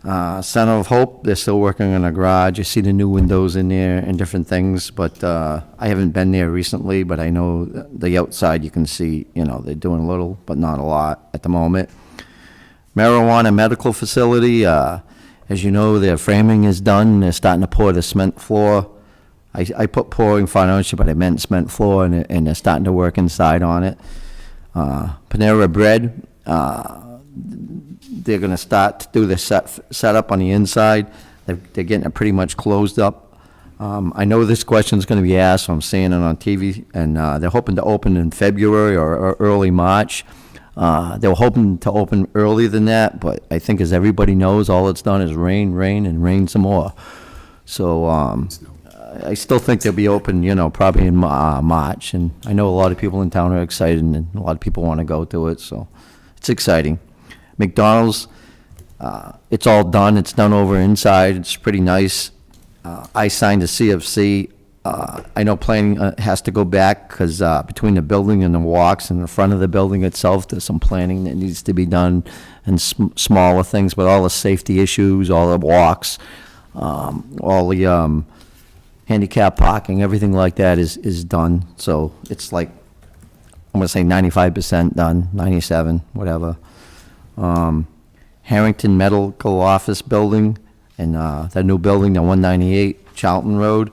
Center of Hope, they're still working on a garage. You see the new windows in there and different things, but I haven't been there recently, but I know the outside you can see, they're doing a little, but not a lot at the moment. Marijuana medical facility, as you know, their framing is done. They're starting to pour the cement floor. I put pouring foundation, but I meant cement floor, and they're starting to work inside on it. Panera Bread, they're going to start to do the setup on the inside. They're getting it pretty much closed up. I know this question's going to be asked, so I'm seeing it on TV, and they're hoping to open in February or early March. They were hoping to open earlier than that, but I think, as everybody knows, all it's done is rain, and rain some more. So I still think they'll be open, probably in March. And I know a lot of people in town are excited, and a lot of people want to go to it, so it's exciting. McDonald's, it's all done. It's done over inside. It's pretty nice. I signed a CFC. I know planning has to go back, because between the building and the walks in the front of the building itself, there's some planning that needs to be done, and smaller things, but all the safety issues, all the walks, all the handicap parking, everything like that is done. So it's like, I'm going to say 95% done, 97, whatever. Harrington Medical Office Building, and the new building, the 198 Charlton Road.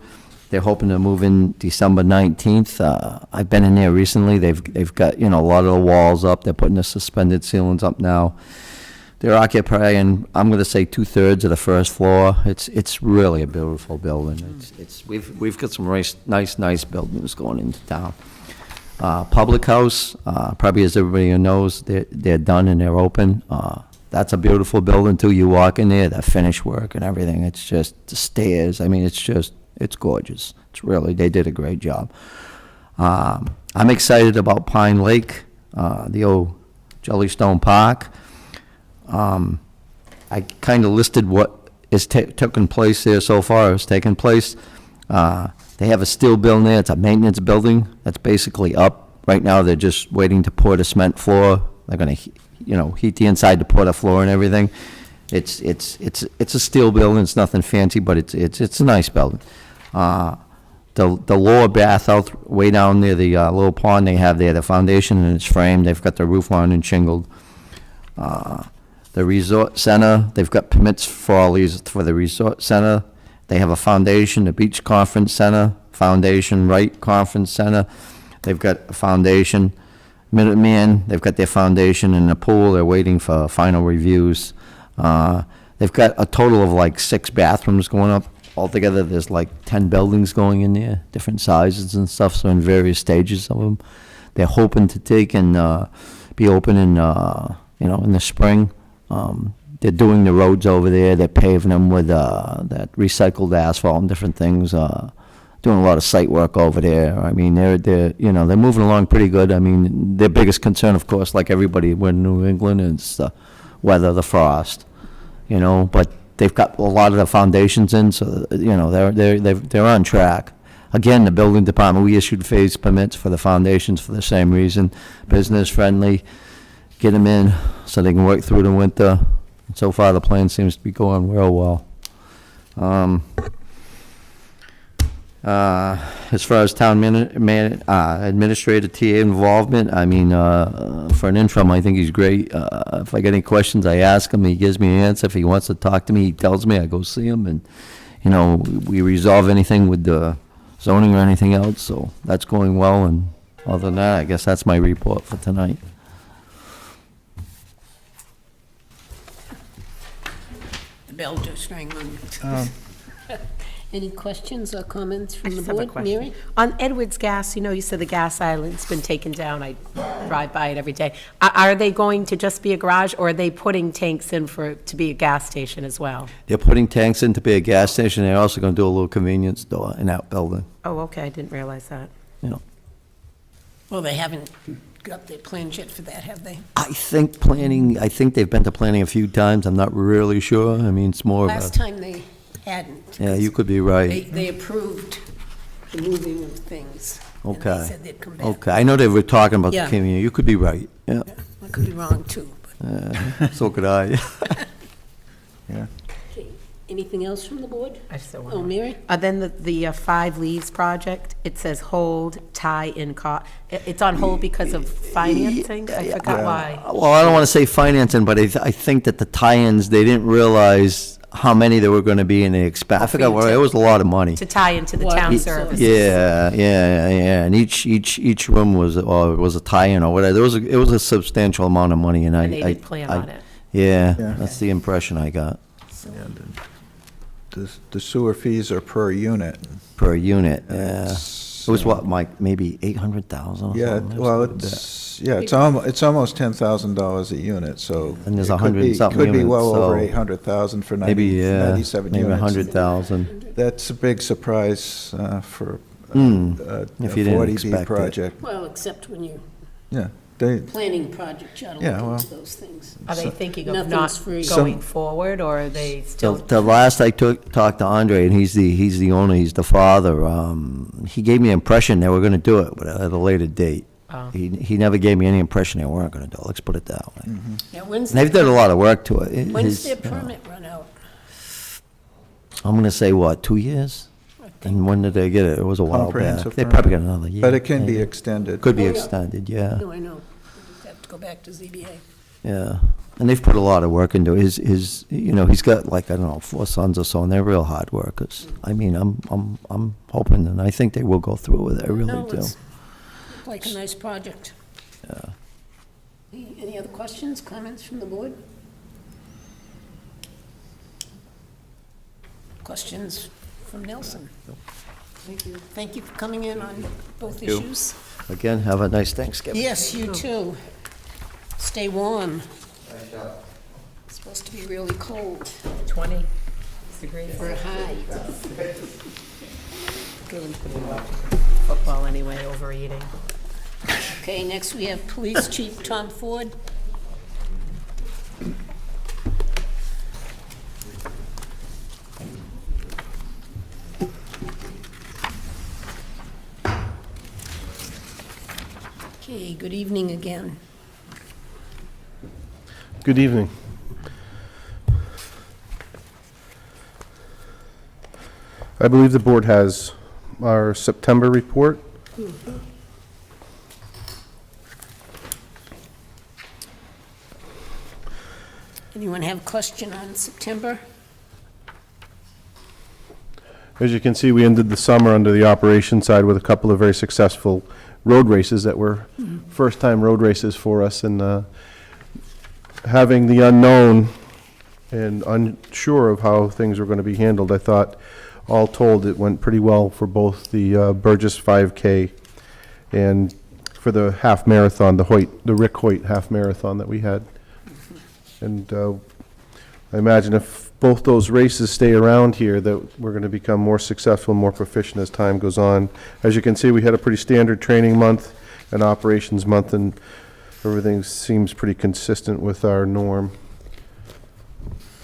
They're hoping to move in December 19th. I've been in there recently. They've got, a lot of the walls up. They're putting the suspended ceilings up now. They're occupying, I'm going to say, 2/3 of the first floor. It's really a beautiful building. We've got some nice buildings going into town. Public House, probably as everybody knows, they're done and they're open. That's a beautiful building too. You walk in there, the finish work and everything. It's just the stairs. I mean, it's gorgeous. They did a great job. I'm excited about Pine Lake, the old Jellystone Park. I kind of listed what is taking place there so far, has taken place. They have a steel building there, it's a maintenance building, that's basically up. Right now, they're just waiting to pour the cement floor. They're gonna, heat the inside to pour the floor and everything. It's a steel building, it's nothing fancy, but it's a nice building. The lower bath out, way down near the little pond they have there, the foundation and it's framed, they've got the roof on and shingled. The resort center, they've got permits for all these, for the resort center. They have a foundation, the beach conference center, foundation, Wright Conference Center. They've got a foundation, Minuteman, they've got their foundation in the pool, they're waiting for final reviews. They've got a total of like 6 bathrooms going up. Altogether, there's like 10 buildings going in there, different sizes and stuff, so in various stages of them. They're hoping to take and be open in, in the spring. They're doing the roads over there, they're paving them with that recycled asphalt and different things, doing a lot of site work over there. I mean, they're moving along pretty good. I mean, their biggest concern, of course, like everybody, we're in New England, is the weather, the frost, but they've got a lot of the foundations in, so, they're on track. Again, the building department, we issued phase permits for the foundations for the same reason, business friendly, get them in so they can work through the winter. So far, the plan seems to be going real well. As far as town administrator TA involvement, I mean, for an interim, I think he's great. If I get any questions, I ask him, he gives me an answer. If he wants to talk to me, he tells me, I go see him, and, we resolve anything with the zoning or anything else, so that's going well, and other than that, I guess that's my report for tonight. The bell just rang on. Any questions or comments I from the just have a board? question. Mary? On Edwards Gas, you said the gas island's been taken down. I drive by it every day. Are they going to just be a garage, or are they putting tanks in to be a gas station as well? They're putting tanks in to be a gas station, they're also gonna do a little convenience store in that building, Oh, okay, I didn't realize that. Well, they haven't got their plans yet for that, have they? I think they've been to planning a few times, I'm not really sure, I mean, it's more of Last a, time they hadn't. yeah, you could be right. They approved the moving of things. And Okay. they said they'd come back. Okay, I know they were talking about the Yeah. community, you could be right, yeah. I could be wrong, too. But, So could I. Yeah. okay. Anything else from the board? I still Oh, want Mary? Then the 5 Leaves project, it says hold, tie in it's on hold because of financing? I forgot why. Well, I don't want to say financing, but I think that the tie-ins, they didn't realize how many there were going to be, and they I forgot, it was a lot of money. To tie into the Well, town he- services. Yeah, and each room was a tie-in or whatever. It was a substantial amount of money, and And they did plan on it. Yeah, Yeah. that's the impression I got, The sewer fees are per unit. per unit, yeah. It was what, Mike, maybe 800,000? Yeah, well, it's almost $10,000 a unit, so. And there's it could 100 be- and something Could be units, well over so 800,000 for Maybe, 97 maybe units. 100,000. That's a big surprise for a If you didn't 40B expect it. project. Well, except when you're Yeah, they, planning project, you ought to Yeah, look well. into those things. Are they thinking of Nothing's not free. going forward, or are they still? The last I talked to Andre, and he's the owner, he's the father, he gave me the impression they were gonna do it, but at a later date. Oh. He never gave me any impression they weren't gonna do it, let's put it that way. Yeah, when's And they've done a lot of work to it. When's their permit run out? I'm gonna say, what, 2 years? And when did they get it? It was a while back. Comprehensive They probably got permit. another year. but it can be maybe. extended. Could be Oh, yeah. extended, yeah, No, I know. We just have to go back to ZBA. yeah. And they've put a lot of work into it. He's got like, I don't know, 4 sons or so, and they're real hard workers. I mean, I'm hoping, and I think they will go through with it, I really No, do. it's like a nice project. Yeah. Any other questions, comments from the board? Questions from Nelson? Thank you. Thank you for coming in on both you. issues. Again, have a nice Thanksgiving. Yes, you too. Stay warm. It's supposed to be really cold 20 degrees. for a high. Good. Football anyway, overeating. Okay, next we have Police Chief Tom Ford. Okay, good evening again. Good evening. I believe the board has our September report. Anyone have a question on September? As you can see, we ended the summer under the operations side with a couple of very successful road races that were first-time road races for us, and having the unknown and unsure of how things were going to be handled, I thought, all told, it went pretty well for both the Burgess 5K and for the half marathon, the Rick Hoyt half marathon that we had. And I imagine if both those races stay around here, that we're going to become more successful, more proficient as time goes on. As you can see, we had a pretty standard training month and operations month, and everything seems pretty consistent with our norm.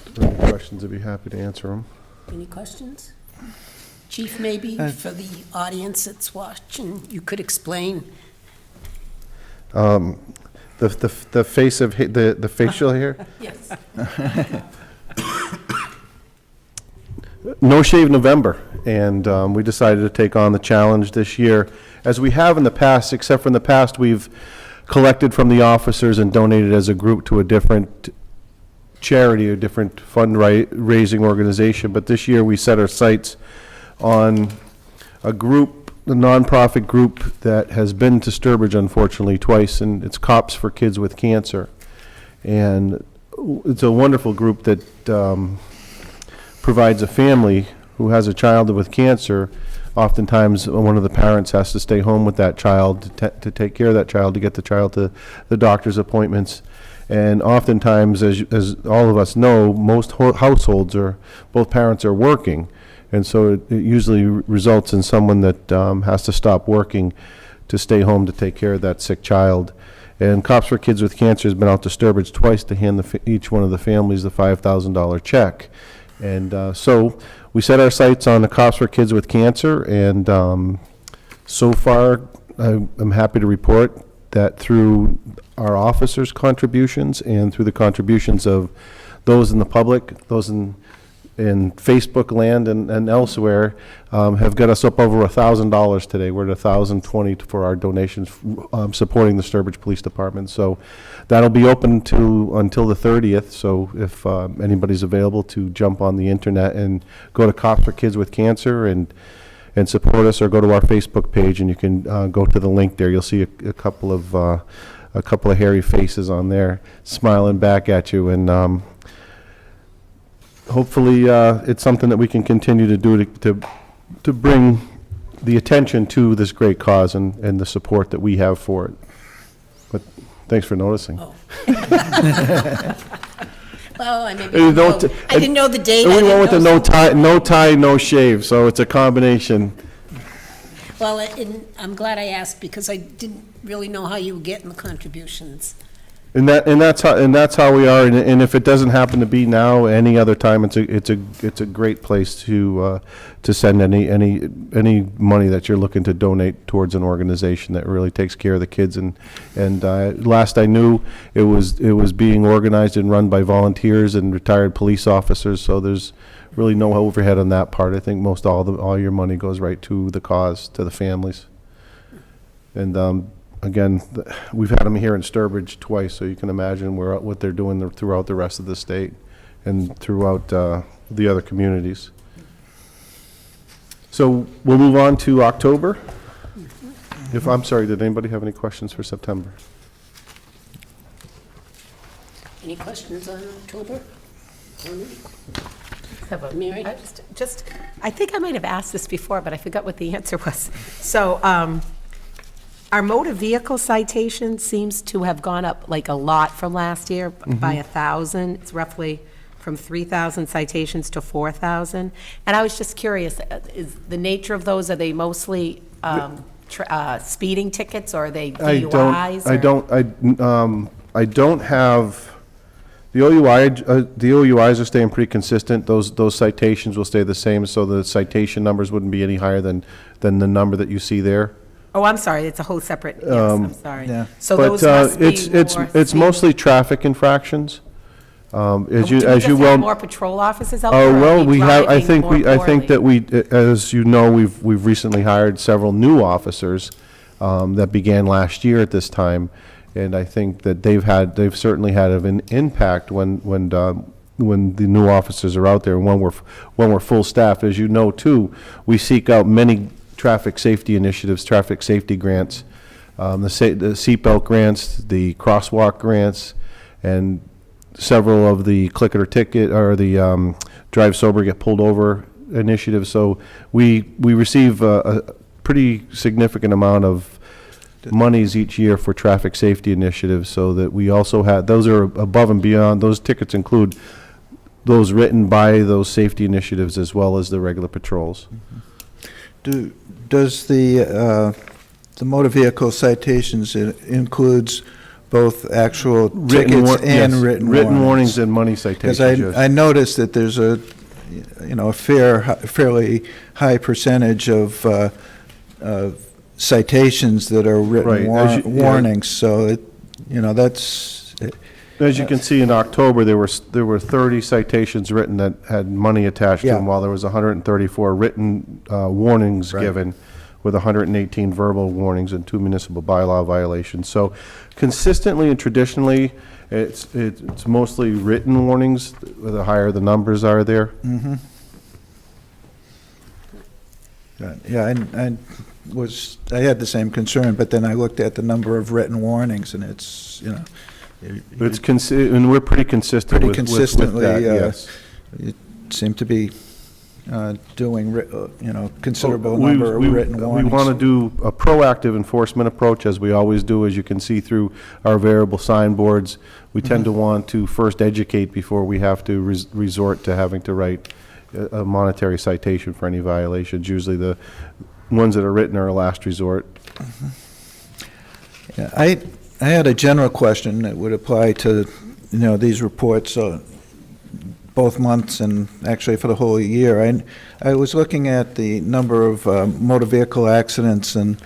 If there are any questions, I'd be happy to answer them. Any questions? Chief, maybe for the audience that's watching, you could explain. The face of the facial hair. Yes. No Shave November, and we decided to take on the challenge this year, as we have in the past. Except for in the past, we've collected from the officers and donated as a group to a different charity, a different fundraising organization. But this year, we set our sights on a group, a nonprofit group that has been to Sturbridge, unfortunately, twice, and it's Cops for Kids with Cancer. And it's a wonderful group that provides a family who has a child with cancer. Oftentimes, one of the parents has to stay home with that child to take care of that child, to get the child to the doctor's appointments. And oftentimes, as all of us know, most households both parents are working. And so it usually results in someone that has to stop working to stay home to take care of that sick child. And Cops for Kids with Cancer has been out to Sturbridge twice to hand each one of the families the $5,000 check. And so we set our sights on the Cops for Kids with Cancer, and so far I'm happy to report that through our officers' contributions and through the contributions of those in the public, those in Facebook land and elsewhere, have got us up over $1,000 today. We're at $1,020 for our donations supporting the Sturbridge Police Department. So that'll be open until the 30th. So if anybody's available to jump on the internet and go to Cops for Kids with Cancer and support us, or go to our Facebook page and you can go to the link there. You'll see a couple of hairy faces on there smiling back at you, and hopefully, it's something that we can continue to do to bring the attention to this great cause and the support that we have for it. But thanks for noticing. Oh. Well, I didn't know the date. We went with the no tie, no shave, so it's a combination. Well, I'm glad I asked, because I didn't really know how you were getting the contributions. And that's how we are. And if it doesn't happen to be now, any other time, it's a great place to send any money that you're looking to donate towards an organization that really takes care of the kids. And last I knew, it was being organized and run by volunteers and retired police officers. So there's really no overhead on that part. I think all your money goes right to the cause, to the families. And again, we've had them here in Sturbridge twice, so you can imagine what they're doing throughout the rest of the state and throughout the other communities. So we'll move on to October. I'm sorry, did anybody have any questions for September? Any questions on October? Mary? I think I might have asked this before, but I forgot what the answer was. So, our motor vehicle citation seems to have gone up like a lot from last year by 1,000. It's roughly from 3,000 citations to 4,000. And I was just curious, is the nature of those, are they mostly speeding tickets, or are they DUIs? I don't have, the OUIs are staying pretty consistent. Those citations will stay the same, so the citation numbers wouldn't be any higher than the number that you see there Oh, I'm sorry, it's a whole separate, yes, I'm sorry. yeah. So But those must be it's more it's senior. mostly traffic infractions. As Do you we as you just well. have more patrol officers out there? Oh, or are well, we have, I driving think more I think poorly? that as you know, we've recently hired several new officers that began last year at this time, and I think that they've certainly had an impact when the new officers are out there, and when we're full staff. As you know, too, we seek out many traffic safety initiatives, traffic safety grants, the seatbelt grants, the crosswalk grants, and several of the click it or ticket, or the drive sober, get pulled over initiatives. So we receive a pretty significant amount of monies each year for traffic safety initiatives, so that we also have, those are above and beyond, those tickets include those written by those safety initiatives as well as the regular patrols. Does the motor vehicle citations includes both actual tickets and Yes, written warnings? written warnings and money citations, Because yes. I noticed that there's a fairly high percentage of citations that are Right, written as you- yeah. warnings, so that's, As you can see, in October, there were 30 citations written that had money attached to Yeah. them, while there was 134 written warnings Right. given, with 118 verbal warnings and 2 municipal bylaw violations. So consistently and traditionally, it's mostly written warnings, the higher the numbers are there. yeah, I had the same concern, but then I looked at the number of written warnings, and it's, And we're pretty consistent pretty with consistently, that, yes. you seem to be doing, considerable We- number of we- written warnings. We want to do a proactive enforcement approach, as we always do, as you can see through our variable signboards. We tend to want to first educate before we have to resort to having to write a monetary citation for any violations. Usually the ones that are written are a last resort. Yeah, I had a general question that would apply to, these reports, both months and actually for the whole year. I was looking at the number of motor vehicle accidents, and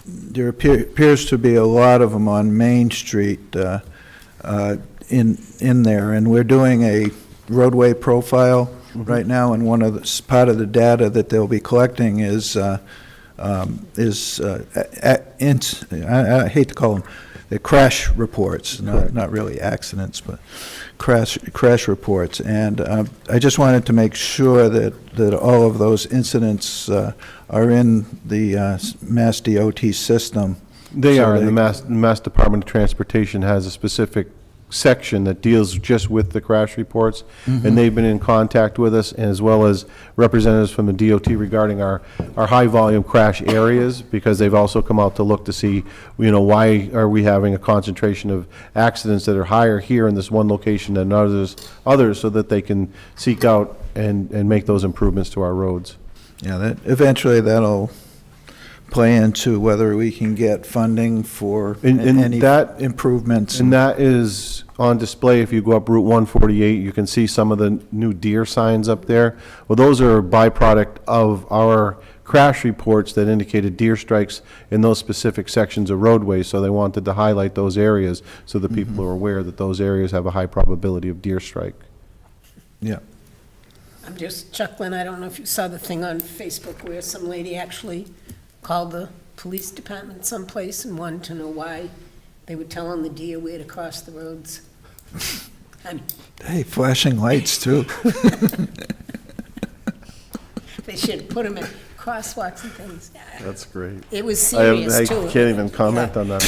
there appears to be a lot of them on Main Street in there, and we're doing a roadway profile right now, and part of the data that they'll be collecting is I hate to call them, they're crash reports, not really accidents, but crash reports. And I just wanted to make sure that all of those incidents are in the Mass DOT system. They So are, and the Mass Department of Transportation has a specific section that deals just with the crash reports, and they've been in contact with us, as well as representatives from the DOT regarding our high-volume crash areas, because they've also come out to look to see, why are we having a concentration of accidents that are higher here in this one location than others, so that they can seek out and make those improvements to our roads. Yeah, eventually that'll play into whether we can get funding for And any that- improvements. And that is on display. If you go up Route 148, you can see some of the new deer signs up there. Well, those are a byproduct of our crash reports that indicated deer strikes in those specific sections of roadways, so they wanted to highlight those areas so that people are aware that those areas have a high probability of deer strike. Yeah. I'm just chuckling, I don't know if you saw the thing on Facebook where some lady actually called the police department someplace and wanted to know why they were telling the deer where to cross the roads. I mean, Hey, flashing lights, too. they should put them in crosswalks and things. That's great. It was serious, too. I can't even comment on that.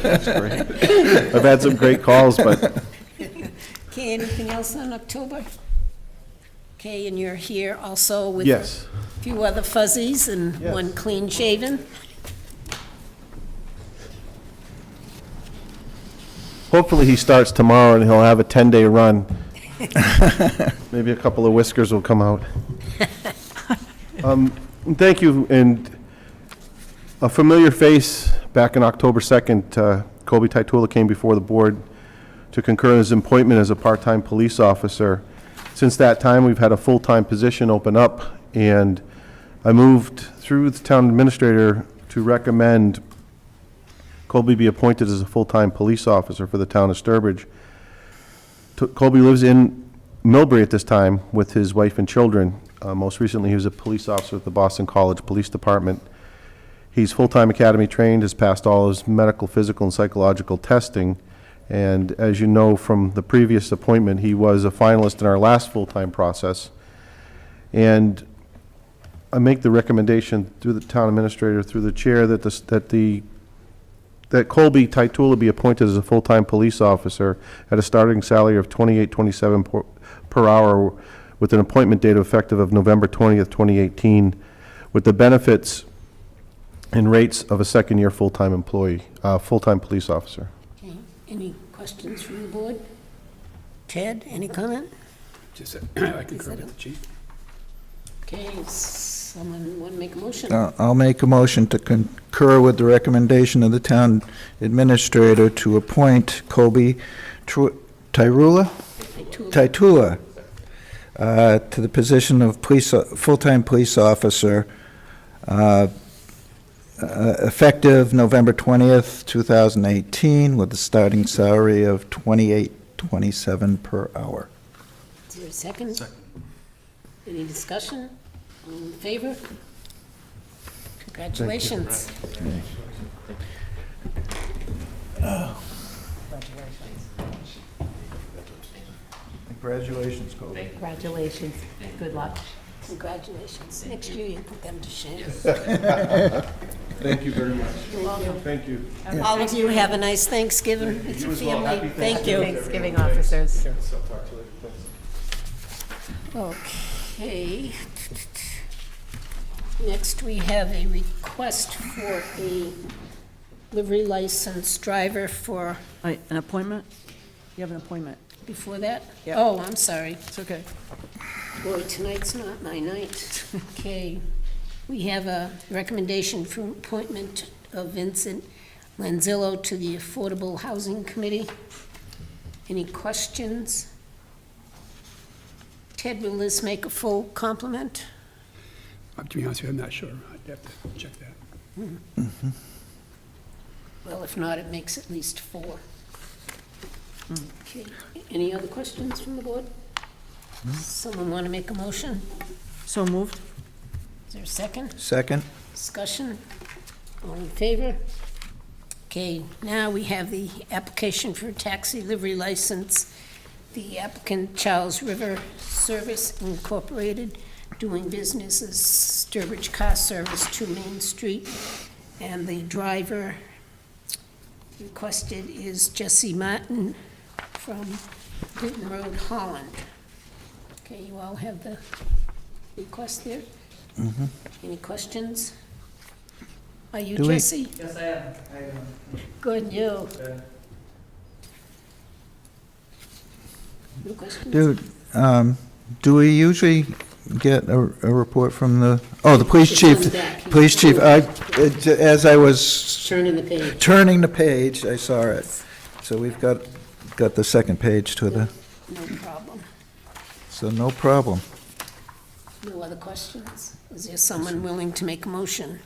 That's great. I've had some great calls, but Okay, anything else on October? Okay, and you're here also with yes. a few other fuzzies and Yes. one clean shaven? Hopefully he starts tomorrow and he'll have a 10-day run. Maybe a couple of whiskers will come out. Thank you, and a familiar face back on October 2nd, Kobe Taitula came before the board to concur in his appointment as a part-time police officer. Since that time, we've had a full-time position open up, and I moved through the town administrator to recommend Colby be appointed as a full-time police officer for the town of Sturbridge. Colby lives in Millbury at this time with his wife and children. Most recently, he was a police officer at the Boston College Police Department. He's full-time academy trained, has passed all his medical, physical, and psychological testing. And as you know from the previous appointment, he was a finalist in our last full-time process. And I make the recommendation through the town administrator, through the chair, that that Colby Titula be appointed as a full-time police officer at a starting salary of $28.27 per hour, with an appointment date effective of November 20th, 2018, with the benefits and rates of a second-year full-time employee, full-time police officer. Okay, any questions from the board? Ted, any comment? Just, I concur with the chief. Okay, someone want to make a motion? I'll make a motion to concur with the recommendation of the town administrator to appoint Colby Titula to the position of full-time police officer, effective November 20th, 2018, with a starting salary of $28.27 per hour. Is there a second? Second. Any discussion? All in favor? Congratulations. Congratulations, Colby. Congratulations. Good luck. Congratulations. Next year you put them to shame. Thank you very much. Thank you. All of you have a nice Thanksgiving with your family. Thank you. Thanksgiving officers. Okay. Next, we have a request for a livery license driver for, An appointment? You have an appointment. before that? Yeah. Oh, I'm sorry. It's okay. Boy, tonight's not my night. Okay. We have a recommendation for appointment of Vincent Lanzillo to the Affordable Housing Committee. Any questions? Ted, will this make a full complement? To be honest with you, I'm not sure. I'd have to check that. Well, if not, it makes at least 4. Okay. Any other questions from the board? Someone want to make a motion? So moved? Is there a second? Second? Discussion? All in favor? Okay, now we have the application for a taxi livery license. The applicant, Charles River Service Incorporated, doing business as Sturbridge Car Service, 2 Main Street. And the driver requested is Jesse Martin from Newton Road, Holland. Okay, you all have the request there? Any questions? Are you Do we- Jesse? Yes, I am. Good, you. No questions? Dude, do we usually get a report from the police It's chief? on the back. Police chief, as I was Turning the page. turning the page, I saw it. So we've got the second page to the, No problem. so no problem. No other questions? Is there someone willing to make a motion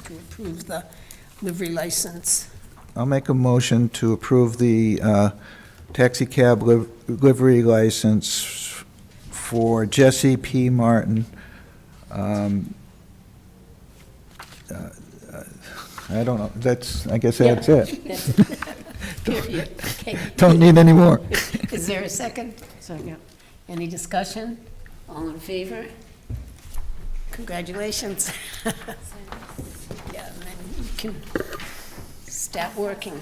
to approve the livery license? I'll make a motion to approve the taxi cab livery license for Jesse P. Martin. I don't know, I guess that's it. That's- Period. Okay. Don't need any more. Is there a second? Second. Any discussion? All in favor? Congratulations. Yeah, and then you can start working.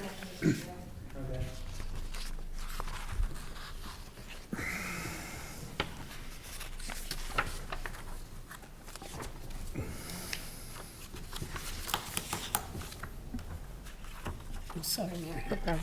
I'm sorry, Mary.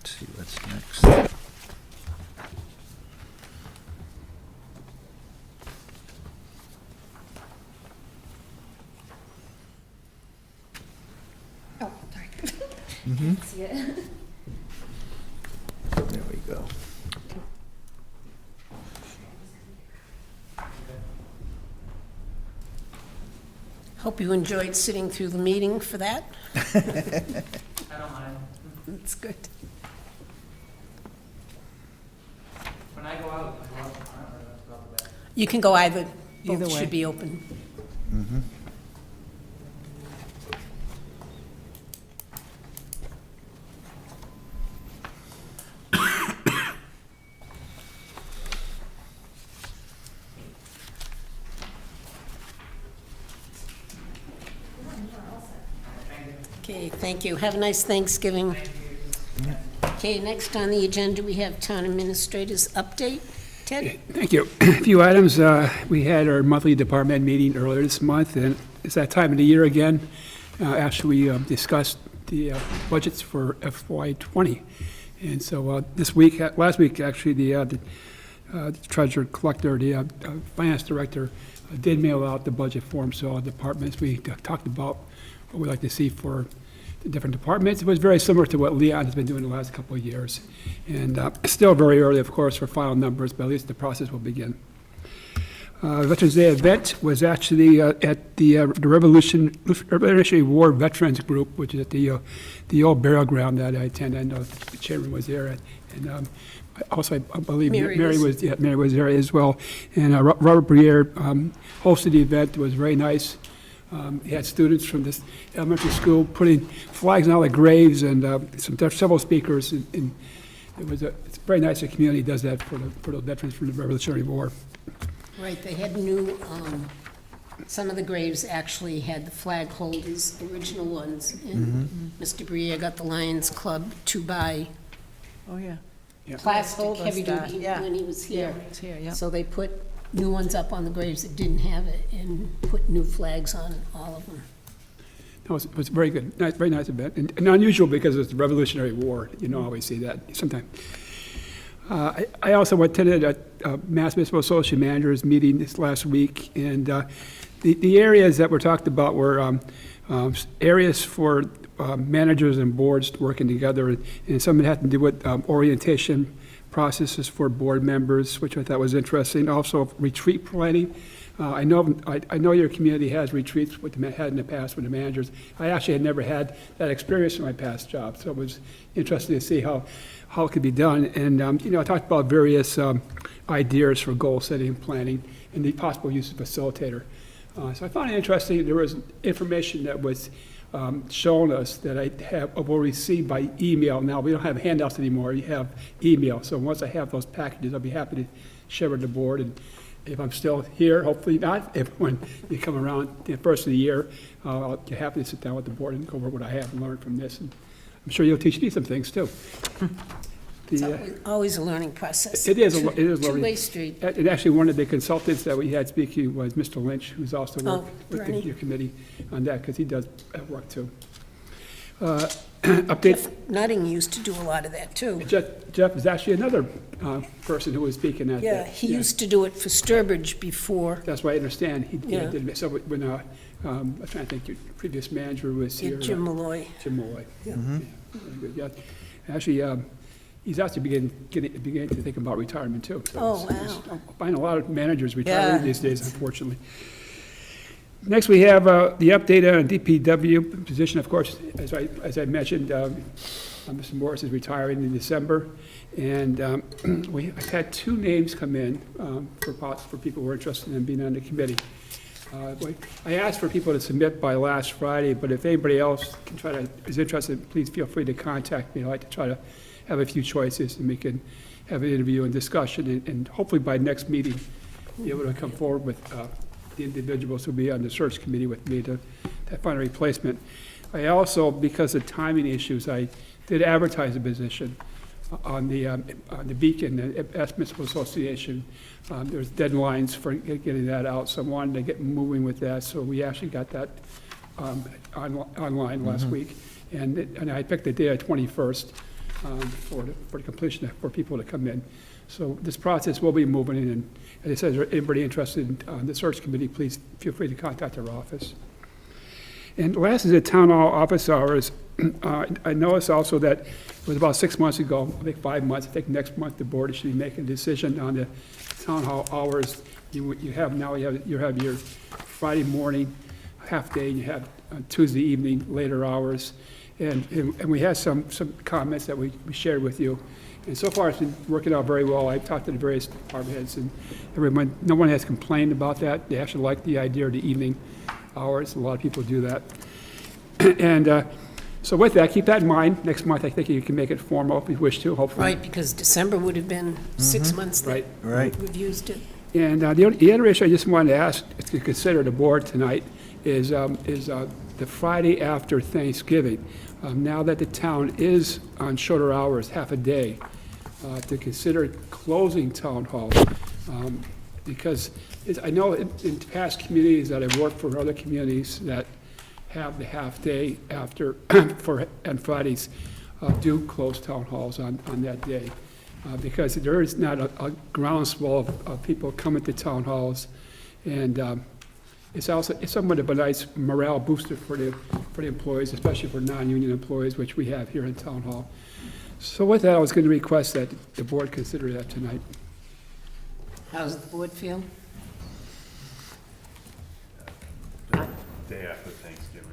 Let's see what's next. Oh, sorry. Mhm. See it. There we go. Hope you enjoyed sitting through the meeting for that. I don't mind. That's good. When I go out, I go out the front or go out the back? You can go either. Either Both way. should be open. Mhm. Okay, thank you. Have a nice Thanksgiving. Okay, next on the agenda, we have Town Administrator's update. Ted? Thank you. A few items. We had our monthly department meeting earlier this month, and it's that time of the year again. Actually, we discussed the budgets for FY '20. And so last week, actually, the treasurer collector, the finance director did mail out the budget form, so all departments, we talked about what we'd like to see for the different departments. It was very similar to what Leon has been doing the last couple of years. And it's still very early, of course, for final numbers, but at least the process will begin. Veterans Day event was actually at the Revolutionary War Veterans Group, which is at the old burial ground that I attend. I know the chairman was there, and also I believe Mary was there as well. And Robert Briere hosted the event. It was very nice. He had students from this elementary school putting flags on all the graves, and several speakers. And it's very nice the community does that for the veterans from the Revolutionary War. Right, they had new, some of the graves actually had the flag holders, original ones. And Mr. Briere got the Lions Club to buy Oh, yeah. plastic Told us heavy that, duty yeah. when he was here. It's here, yeah. So they put new ones up on the graves that didn't have it and put new flags on all of them. No, it was very good, very nice event, and unusual because it's the Revolutionary War. You don't always see that sometimes. I also attended a Mass Municipal Association Managers meeting this last week, and the areas that were talked about were areas for managers and boards working together, and some had to do with orientation processes for board members, which I thought was interesting. Also, retreat planning. I know your community has retreats had in the past with the managers. I actually had never had that experience in my past job, so it was interesting to see how it could be done. And I talked about various ideas for goal setting and planning and the possible use of facilitator. So I found it interesting. There was information that was shown us that I will receive by email. Now, we don't have handouts anymore. You have email. So once I have those packages, I'll be happy to share with the board. And if I'm still here, hopefully not, when you come around the first of the year, I'll be happy to sit down with the board and go over what I have learned from this. And I'm sure you'll teach me some things, too. It's always a learning process. It is learning. Two-way street. And actually, one of the consultants that we had speaking was Mr. Lynch, who's also worked with your committee on that, because he does that work, too. Update. Jeff Nutting used to do a lot of that, too. Jeff is actually another person who was speaking at that. Yeah, he used to do it for Sturbridge before. That's what I understand. He Yeah. did it. So when, I'm trying to think, your previous manager was here. Jim Malloy. Jim Malloy. Yeah. Very good, yeah. Actually, he's actually beginning to think about retirement, too. So Oh, it's- wow. I find a lot of managers retiring these days, unfortunately. Next, we have the update on DPW position. Of course, as I mentioned, Mr. Morris is retiring in December, and I've had 2 names come in for people who are interested in being on the committee. I asked for people to submit by last Friday, but if anybody else is interested, please feel free to contact me. I'd like to try to have a few choices, and we can have an interview and discussion, and hopefully by next meeting, be able to come forward with the individuals who will be on the search committee with me to find a replacement. I also, because of timing issues, I did advertise a position on the Beacon, the Municipal Association. There's deadlines for getting that out, so I wanted to get moving with that. So we actually got that online last week, and I picked the day of 21st. for the completion, for people to come in. So this process will be moving in, and as I said, if anybody interested in the search committee, please feel free to contact our office. And last is the town hall office hours. I noticed also that it was about 6 months ago, I think 5 months, I think next month the board should be making a decision on the town hall hours. You have your Friday morning half day, and you have Tuesday evening later hours. And we had some comments that we shared with you. And so far, it's been working out very well. I've talked to the various department heads, and no one has complained about that. They actually like the idea of the evening hours. A lot of people do that. And so with that, keep that in mind. Next month, I think you can make it formal if you wish to, hopefully. Right, because December would have been 6 months that Right. we've used it. And the other issue I just wanted to ask, to consider the board tonight, is the Friday after Thanksgiving. Now that the town is on shorter hours, half a day, to consider closing town hall. Because I know in past communities that I've worked for, other communities that have the half-day after, and Fridays, do close town halls on that day. Because there is not a groundswell of people coming to town halls. And it's somewhat of a nice morale booster for the employees, especially for non-union employees, which we have here in town hall. So with that, I was going to request that the board consider that tonight. How does the board feel? Day after Thanksgiving.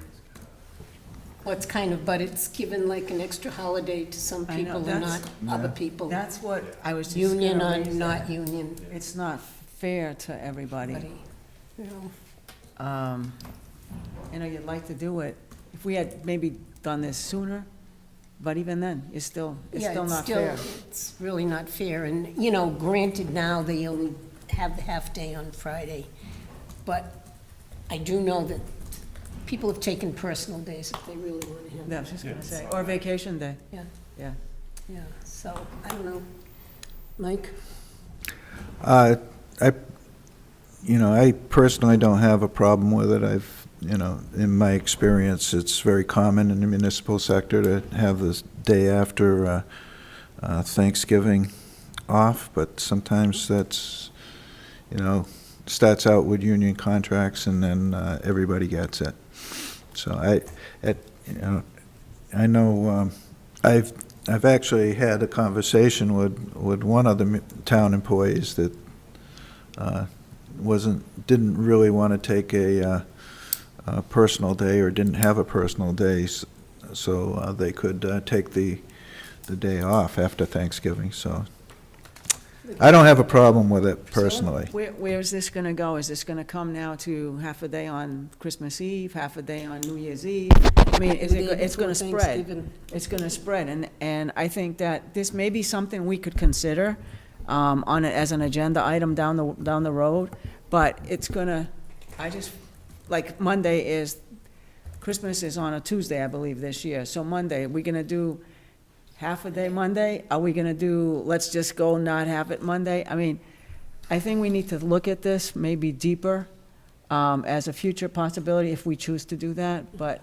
Well, it's kind of, but it's given like an extra holiday to some I know, people and not that's- other people. That's what I was just Union gonna or raise not that. union, It's not fair to everybody. buddy. You know, You'd like to do it, if we had maybe done this sooner, but even then, it's still Yeah, not fair. It's really not fair, and, granted, now they only have the half-day on Friday, but I do know that people have taken personal days if they really want to have Yeah, I it. was just gonna say, or vacation day, Yeah, yeah. yeah, so, I don't know. Mike? I personally don't have a problem with it. In my experience, it's very common in the municipal sector to have this day after Thanksgiving off, but sometimes that's, starts out with union contracts and then everybody gets it. So I know, I've actually had a conversation with one of the town employees that didn't really want to take a personal day or didn't have a personal day, so they could take the day off after Thanksgiving, so I don't have a problem with it personally. Where's this gonna go? Is this gonna come now to half a day on Christmas Eve, half a day on New Year's Eve? I mean, it's gonna spread. Thanksgiving. It's gonna spread, and I think that this may be something we could consider on it as an agenda item down the road, but it's gonna, like Monday is, Christmas is on a Tuesday, I believe, this year, so Monday, we're gonna do half a day Monday? Are we gonna do, let's just go not have it Monday? I mean, I think we need to look at this maybe deeper as a future possibility if we choose to do that, but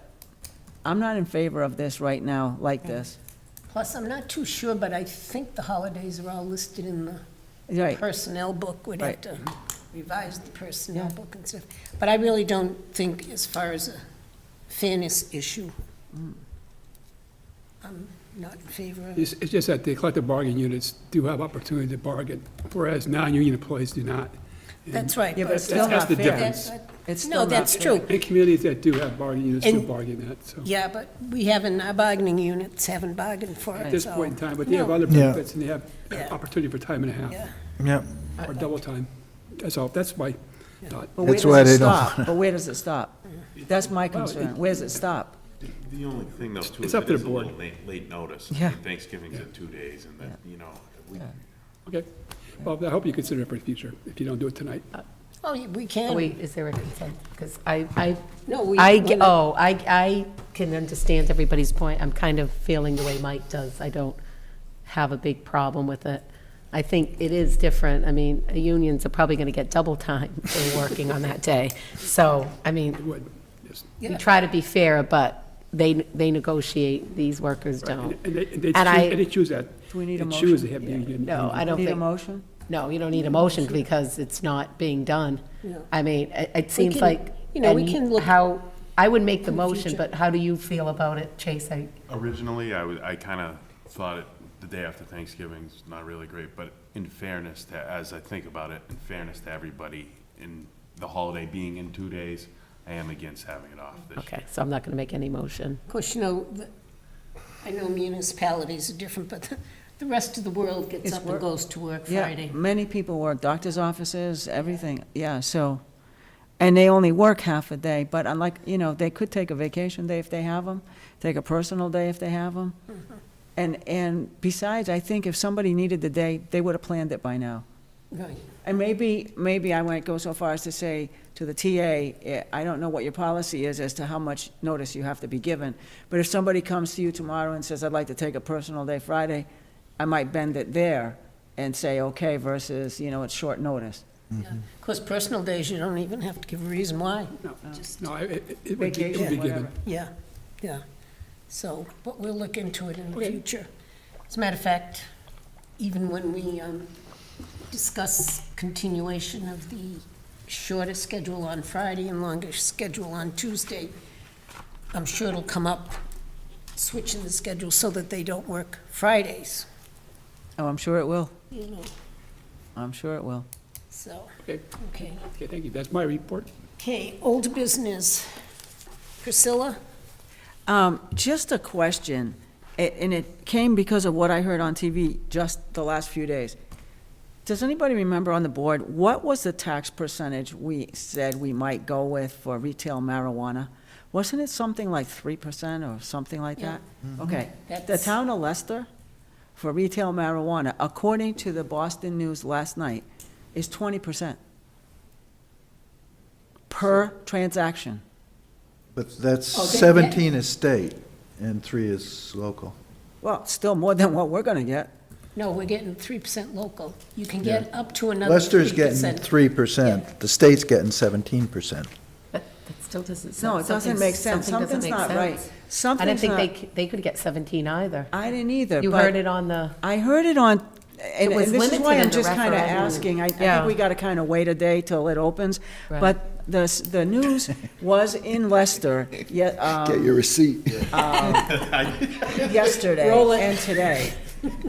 I'm not in favor of this right now like this. Plus, I'm not too sure, but I think the holidays are all listed in the Right. personnel book. We'd have Right. to revise the personnel Yeah. book and stuff. But I really don't think, as far as a fairness issue, I'm not in favor of it. It's just that the collective bargaining units do have opportunity to bargain, whereas non-union employees do not. And That's right. Yeah, but it's but- still That's not the fair. difference. That- It's No, still not that's fair. true. In communities that do have bargaining units, do And- bargain that, so. Yeah, but we haven't, our bargaining units haven't bargained for it, At this so- point in time, but they have No. other Yeah. benefits, and they have Yeah. opportunity for time and a half, Yeah. Yeah, or double time. That's all, that's my thought. But where That's why does it they don't- stop? But where does it stop? That's my concern. Where does it stop? The only thing though, too, It's is up it to is the a board. little late notice. Yeah. Thanksgiving's in 2 days, and then, we, Okay, well, I hope you consider it for the future, if you don't do it tonight. Oh, yeah, we can. Wait, is there a consent? Because I No, we. I can understand everybody's point. I'm kind of feeling the way Mike does. I don't have a big problem with it. I think it is different. I mean, unions are probably going to get double time for working on that day. So, I mean, It would, yes. we try to be fair, but they negotiate, these workers don't. And And I- they choose that. Do we need a They choose motion? to have the union. No, I don't Need a think, motion? no, you don't need a motion because it's not being done. No. I mean, it seems can- like. you know, we and can look How, I would make the in the motion, future. but how do you feel about it, Chase? Originally, I kind of thought it, the day after Thanksgiving's not really great, but in fairness to, as I think about it, in fairness to everybody, in the holiday being in 2 days, I am against having it off this year. Okay, so I'm not going to make any motion. Of course, you know, I know municipalities are different, but the rest of the world gets It's up and work- goes to work Yeah, Friday. many people work, doctor's offices, everything, yeah, so, and they only work half a day, but unlike, you know, they could take a vacation day if they have them, take a personal day if they have them. And besides, I think if somebody needed the day, they would have planned it by now. Right. And maybe I might go so far as to say to the TA, I don't know what your policy is as to how much notice you have to be given, but if somebody comes to you tomorrow and says, I'd like to take a personal day Friday, I might bend it there and say, okay, versus, you know, it's short notice. Of course, personal days, you don't even have to give a reason why. No, Just- no, it would be Vacation, given. whatever. Yeah, yeah. So, but we'll look into it in the future. As a matter of fact, even when we discuss continuation of the shorter schedule on Friday and longer schedule on Tuesday, I'm sure it'll come up, switching the schedule so that they don't work Fridays, Oh, I'm sure it will, you know, I'm sure it will. so, Okay, okay. okay, thank you. That's my report. Okay, old business. Priscilla? Just a question, and it came because of what I heard on TV just the last few days. Does anybody remember on the board, what was the tax percentage we said we might go with for retail marijuana? Wasn't it something like 3% or something like Yeah. that? Okay. The That's- town of Leicester, for retail marijuana, according to the Boston News last night, is 20% per transaction. But that's Oh, 17 is state and 3 is local. Well, still more than what we're gonna get. No, we're getting 3% local. You can get up to another 3%. Lester's getting 3%, the state's getting 17%. But that still doesn't. No, it doesn't make sense. Something doesn't Something's make not right. sense. I didn't Something's think not, they could get 17 either. I didn't either, You but heard it on the, I heard it on, and was and this is limited why in I'm the just kind of referendum. asking. I Yeah. think we got to kind of wait a day till it opens. Right. But the news was in Leicester, yet, Get your receipt. yesterday Roll it. and today.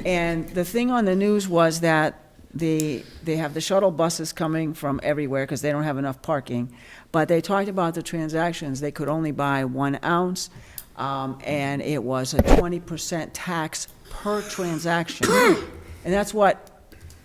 And the thing on the news was that they have the shuttle buses coming from everywhere because they don't have enough parking. But they talked about the transactions, they could only buy 1 ounce, and it was a 20% tax per transaction. And that's what,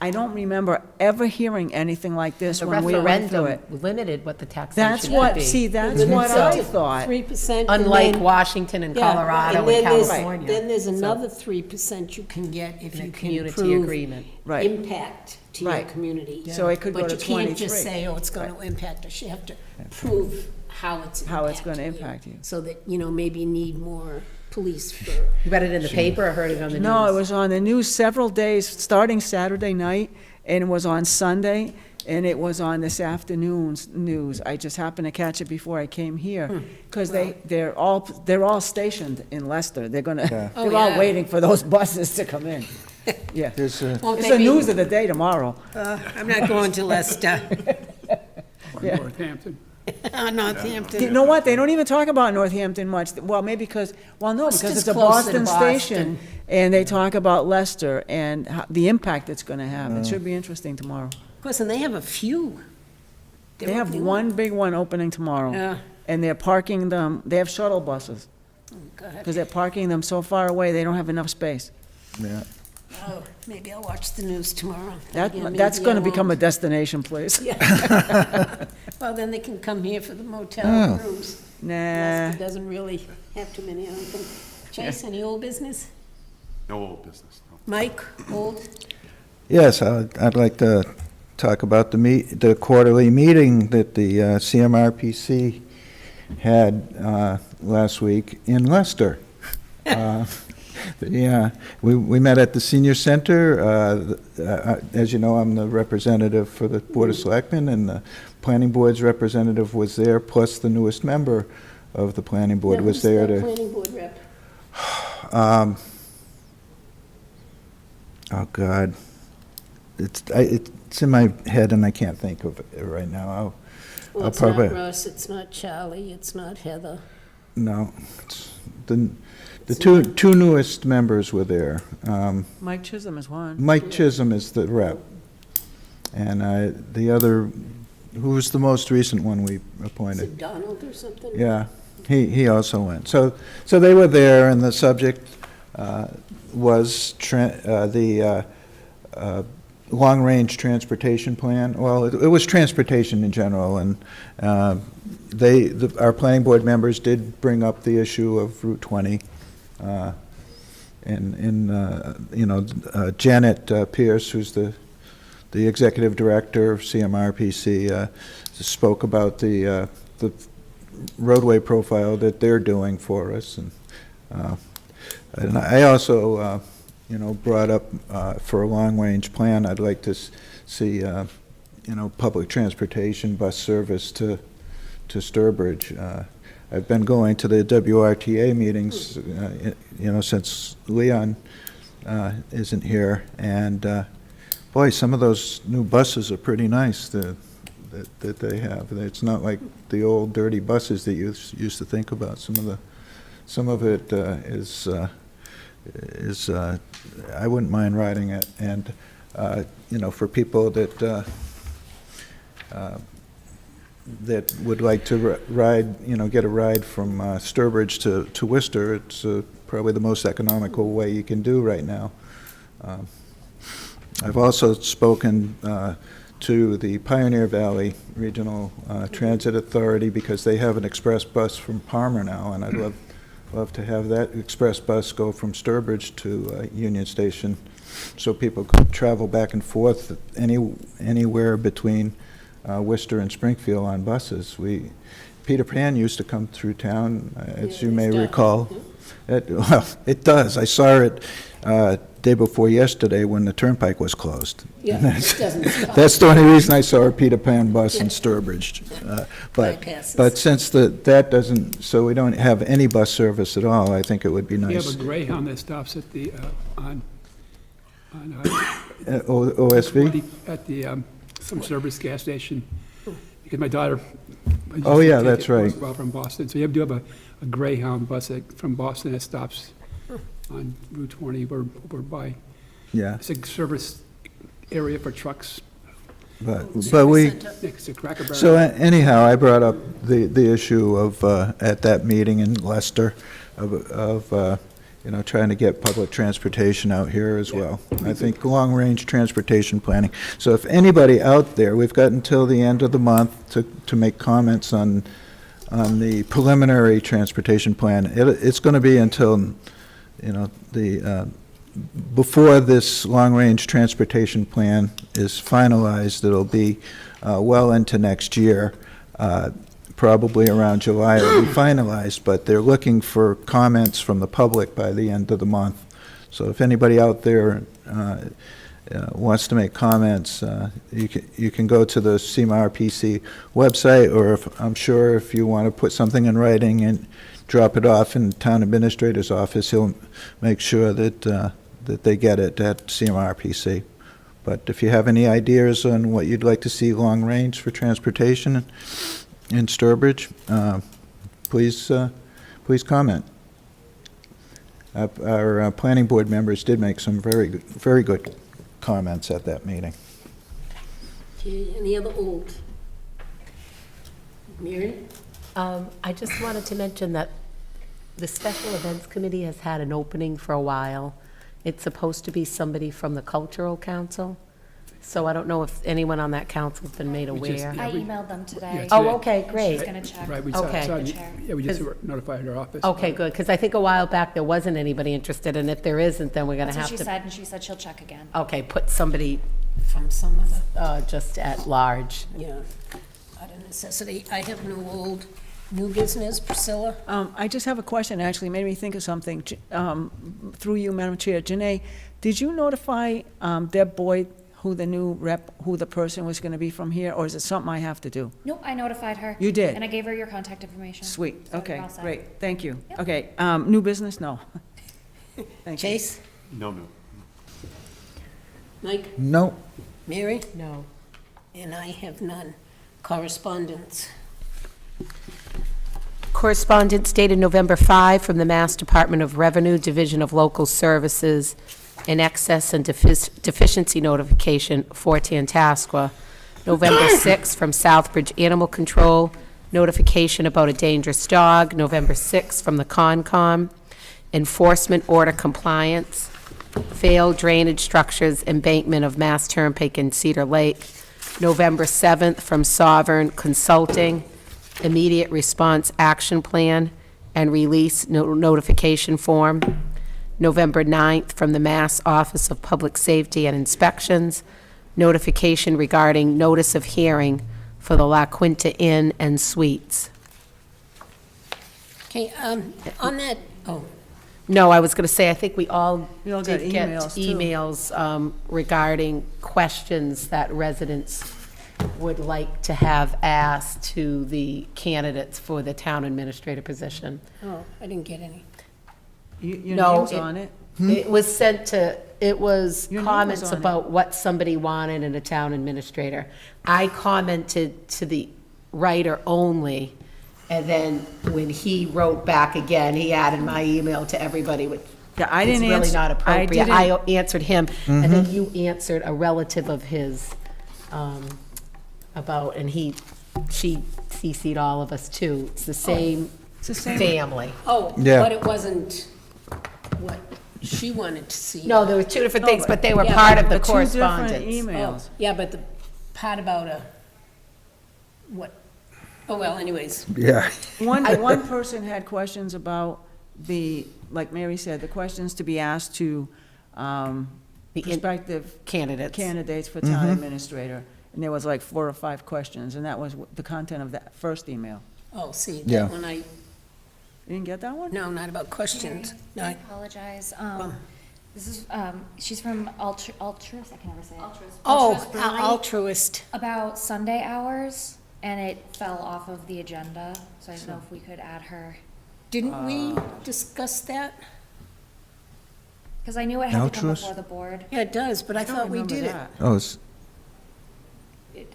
I don't remember ever hearing anything like this the when we went through referendum it. limited what the That's taxation would what, be. see, that's what I thought. 3%. Unlike Washington and Colorado and Then California. there's So- another 3% you can get if In a you can community prove agreement. Right. impact to your Right. community. So it could go to But you can't just 23. say, oh, it's going to impact us. You have to prove how it's impacting How it's gonna impact you. So that, you know, maybe you need more police for, You read it in the paper or heard it on the news? No, it was on the news several days, starting Saturday night, and it was on Sunday, and it was on this afternoon's news. I just happened to catch it before I came here, because they're all stationed in Leicester. They're gonna, Yeah. Oh, they're all yeah. waiting for those buses to come in. Yeah. There's a, won't It's they the be- news of the day tomorrow. I'm not going to Leicester, Yeah. Northampton. Northampton. You know what? They don't even talk about Northampton much. Well, maybe because, well, no, because just it's a closer to Boston station. Boston. And they talk about Leicester and the impact it's gonna have. It should be interesting tomorrow. Of course, and they have a few. They have one big one opening tomorrow. Yeah. And they're parking them, they have shuttle buses, Oh, God. because they're parking them so far away, they don't have enough space. yeah. Oh, maybe I'll watch the news tomorrow. Again, That's maybe I gonna become a won't. destination place. Well, then they can come here for the motel Oh. rooms. Nah, Leicester doesn't really have too many, I don't think. Chase, any old business? No old business, no. Mike, old? Yes, I'd like to talk about the quarterly meeting that the CMRPC had last week in Leicester. Yeah, we met at the senior center. As you know, I'm the representative for the Board of Selectmen, and the planning board's representative was there, plus the newest member of the planning board That was there the to, planning board rep. oh, God. It's in my head and I can't think of it right now. Well, I'll it's not probably, Russ, it's not Charlie, it's not Heather. no. The two newest members were there. Mike Chisholm is one. Mike Chisholm is the rep. And the other, who was the most recent one we Is appointed? it Donald or something? Yeah, he also went. So they were there, and the subject was the long-range transportation plan. Well, it was transportation in general, and our planning board members did bring up the issue of Route 20. Janet Pierce, who's the executive director of CMRPC, spoke about the roadway profile that they're doing for us, and I also, brought up for a long-range plan, I'd like to see, public transportation bus service to Sturbridge. I've been going to the WRTA meetings, since Leon isn't here, and boy, some of those new buses are pretty nice that they have. It's not like the old dirty buses that you used to think about. Some of it is I wouldn't mind riding it, and for people that would like to ride, get a ride from Sturbridge to Worcester, it's probably the most economical way you can do right now. I've also spoken to the Pioneer Valley Regional Transit Authority because they have an express bus from Palmer now, and I'd love to have that express bus go from Sturbridge to Union Station so people could travel back and forth anywhere between Worcester and Springfield on buses. Peter Pan used to come through town, as you may recall. It does. I saw it day before yesterday when the turnpike was closed. Yeah, it doesn't stop. That's the only reason I saw a Peter Pan bus in Sturbridge. Bypasses. But since that doesn't, so we don't have any bus service at all, I think it would be We have nice. a Greyhound that stops at the, on OSV? at the, some service gas station, because my daughter. Oh, yeah, that's right. From Boston, so you do have a Greyhound bus from Boston that stops on Route 20 over by, Yeah, it's a service area for trucks but we, next to Cracker Barrel. so anyhow, I brought up the issue of, at that meeting in Leicester, of trying to get public transportation out here as well. I think long-range transportation planning. So if anybody out there, we've got until the end of the month to make comments on the preliminary transportation plan. It's going to be until, before this long-range transportation plan is finalized, it'll be well into next year. Probably around July it'll be finalized, but they're looking for comments from the public by the end of the month. So if anybody out there wants to make comments, you can go to the CMRPC website, or I'm sure if you want to put something in writing and drop it off in the town administrator's office, he'll make sure that they get it at CMRPC. But if you have any ideas on what you'd like to see long range for transportation in Sturbridge, please comment. Our planning board members did make some very good comments at that meeting. Okay, any other old? Mary? I just wanted to mention that the Special Events Committee has had an opening for a while. It's supposed to be somebody from the Cultural Council, so I don't know if anyone on that council's been made aware. Yeah, I emailed them today. Oh, okay, And great. she's gonna check. Right, we Okay. saw, The chair. yeah, we just notified her office. Okay, good, because I think a while back there wasn't anybody interested, and if there isn't, then we're going That's to what have she to. said, and she said she'll check again. Okay, put somebody From some other, just at large. yeah, out of necessity. I have no old, new business, Priscilla? I just have a question, actually, made me think of something, through you, Madam Chair. Janae, did you notify Deb Boyd who the new rep, who the person was going to be from here, or is it something I have to do? Nope, I notified her. You did? And I gave her your contact information. Sweet, So okay, you're all set. great, thank you. Yep. Okay, new business? No. Thank you. Chase? No, no. Mike? No. Mary? No. And I have none. Correspondence? Correspondence dated November 5 from the Mass Department of Revenue, Division of Local Services, in excess and deficiency notification for Tantascwa. November 6 from Southbridge Animal Control, notification about a dangerous dog. November 6 from the Concom, enforcement order compliance, failed drainage structures, embankment of Mass Turnpike in Cedar Lake. November 7th from Sovereign Consulting, immediate response action plan and release notification form. November 9th from the Mass Office of Public Safety and Inspections, notification regarding notice of hearing for the La Quinta Inn and Suites. Okay, on that, oh, No, I was going to say, I think we all We all did got get emails, too. emails regarding questions that residents would like to have asked to the candidates for the town administrator position. oh, I didn't get any. Your No, name's on it? It was sent to, it was Your name was comments on it. about what somebody wanted in a town administrator. I commented to the writer only, and then when he wrote back again, he added my email to everybody, which Yeah, I is didn't really answer. not appropriate. didn't- I answered him, and then you answered a relative of his about, and she CC'd all of us too. It's the same It's the same. family. Oh, Yeah. but it wasn't what she wanted to see. No, there were two different things, but they were Yeah, part of the But two correspondence. different Oh, emails. yeah, but the part about what, oh, well, anyways, Yeah. One person had questions about the, like Mary said, the questions to be asked to The in- prospective candidates. candidates for town administrator. And there was like 4 or 5 questions, and that was the content of that first email. oh, see, Yeah. that one I, You didn't get that one? no, not about questions. No, I apologize. This is, she's from Altruist, I can never say it. Oh, Altruist Brewery, altruist. about Sunday hours, and it fell off of the agenda, so I don't know if we could add her. Didn't we discuss that? Because I knew it had to come Altruist? before the board. Yeah, it does, but I don't thought we remember did it. that. Oh,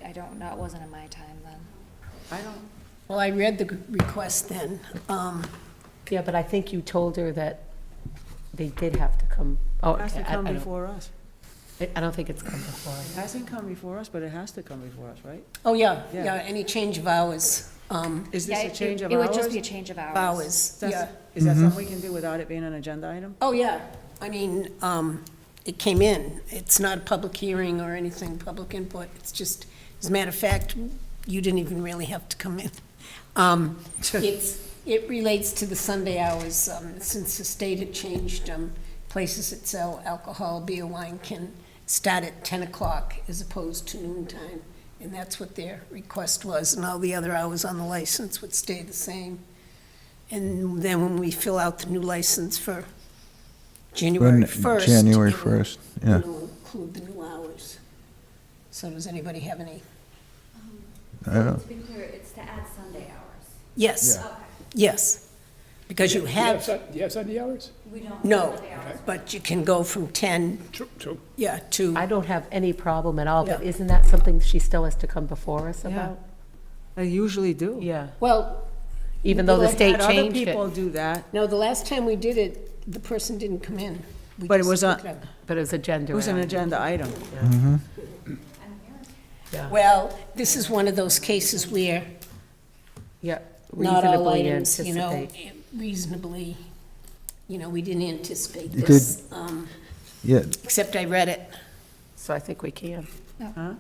I don't know, it wasn't in my time then. I don't, Well, I read the request then. Yeah, but I think you told her that they did have to come. Oh, it has to okay, come I don't- before us. I don't think it's come before. It hasn't come before us, but it has to come before us, right? Oh, yeah, Yeah. yeah, any change of hours, Is Yeah, this a change of It hours? would just be a change of hours. yeah. Is that something we can do without it being an agenda item? Oh, yeah, I mean, it came in. It's not a public hearing or anything, public input. It's just, as a matter of fact, you didn't even really have to come in. It relates to the Sunday hours, since the state had changed, places that sell alcohol, beer, wine can start at 10 o'clock as opposed to noon time. And that's what their request was, and all the other hours on the license would stay the same. And then when we fill out the new license for January 1st. January it will- 1st, yeah. It will include the new hours. So does anybody have any? I don't, To be clear, it's to add Sunday hours. Yes, Okay. yes, because you have, Do you have Sunday hours? We don't. no, Sunday hours. but you can go from 10, True. yeah, to, I don't have any problem at all, but Yeah. isn't that something she still has to come before us about? They usually do. Yeah, well, even though the Like state Had other changed people it, do that. no, the last time we did it, the person didn't come in. We But it just was looked on- up. but it was agenda. It was an item. agenda item. Yeah. Well, this is one of those cases where Yeah, not all reasonably items, anticipate. reasonably, we didn't anticipate You this, yeah, except I read it. So I think we can. Huh?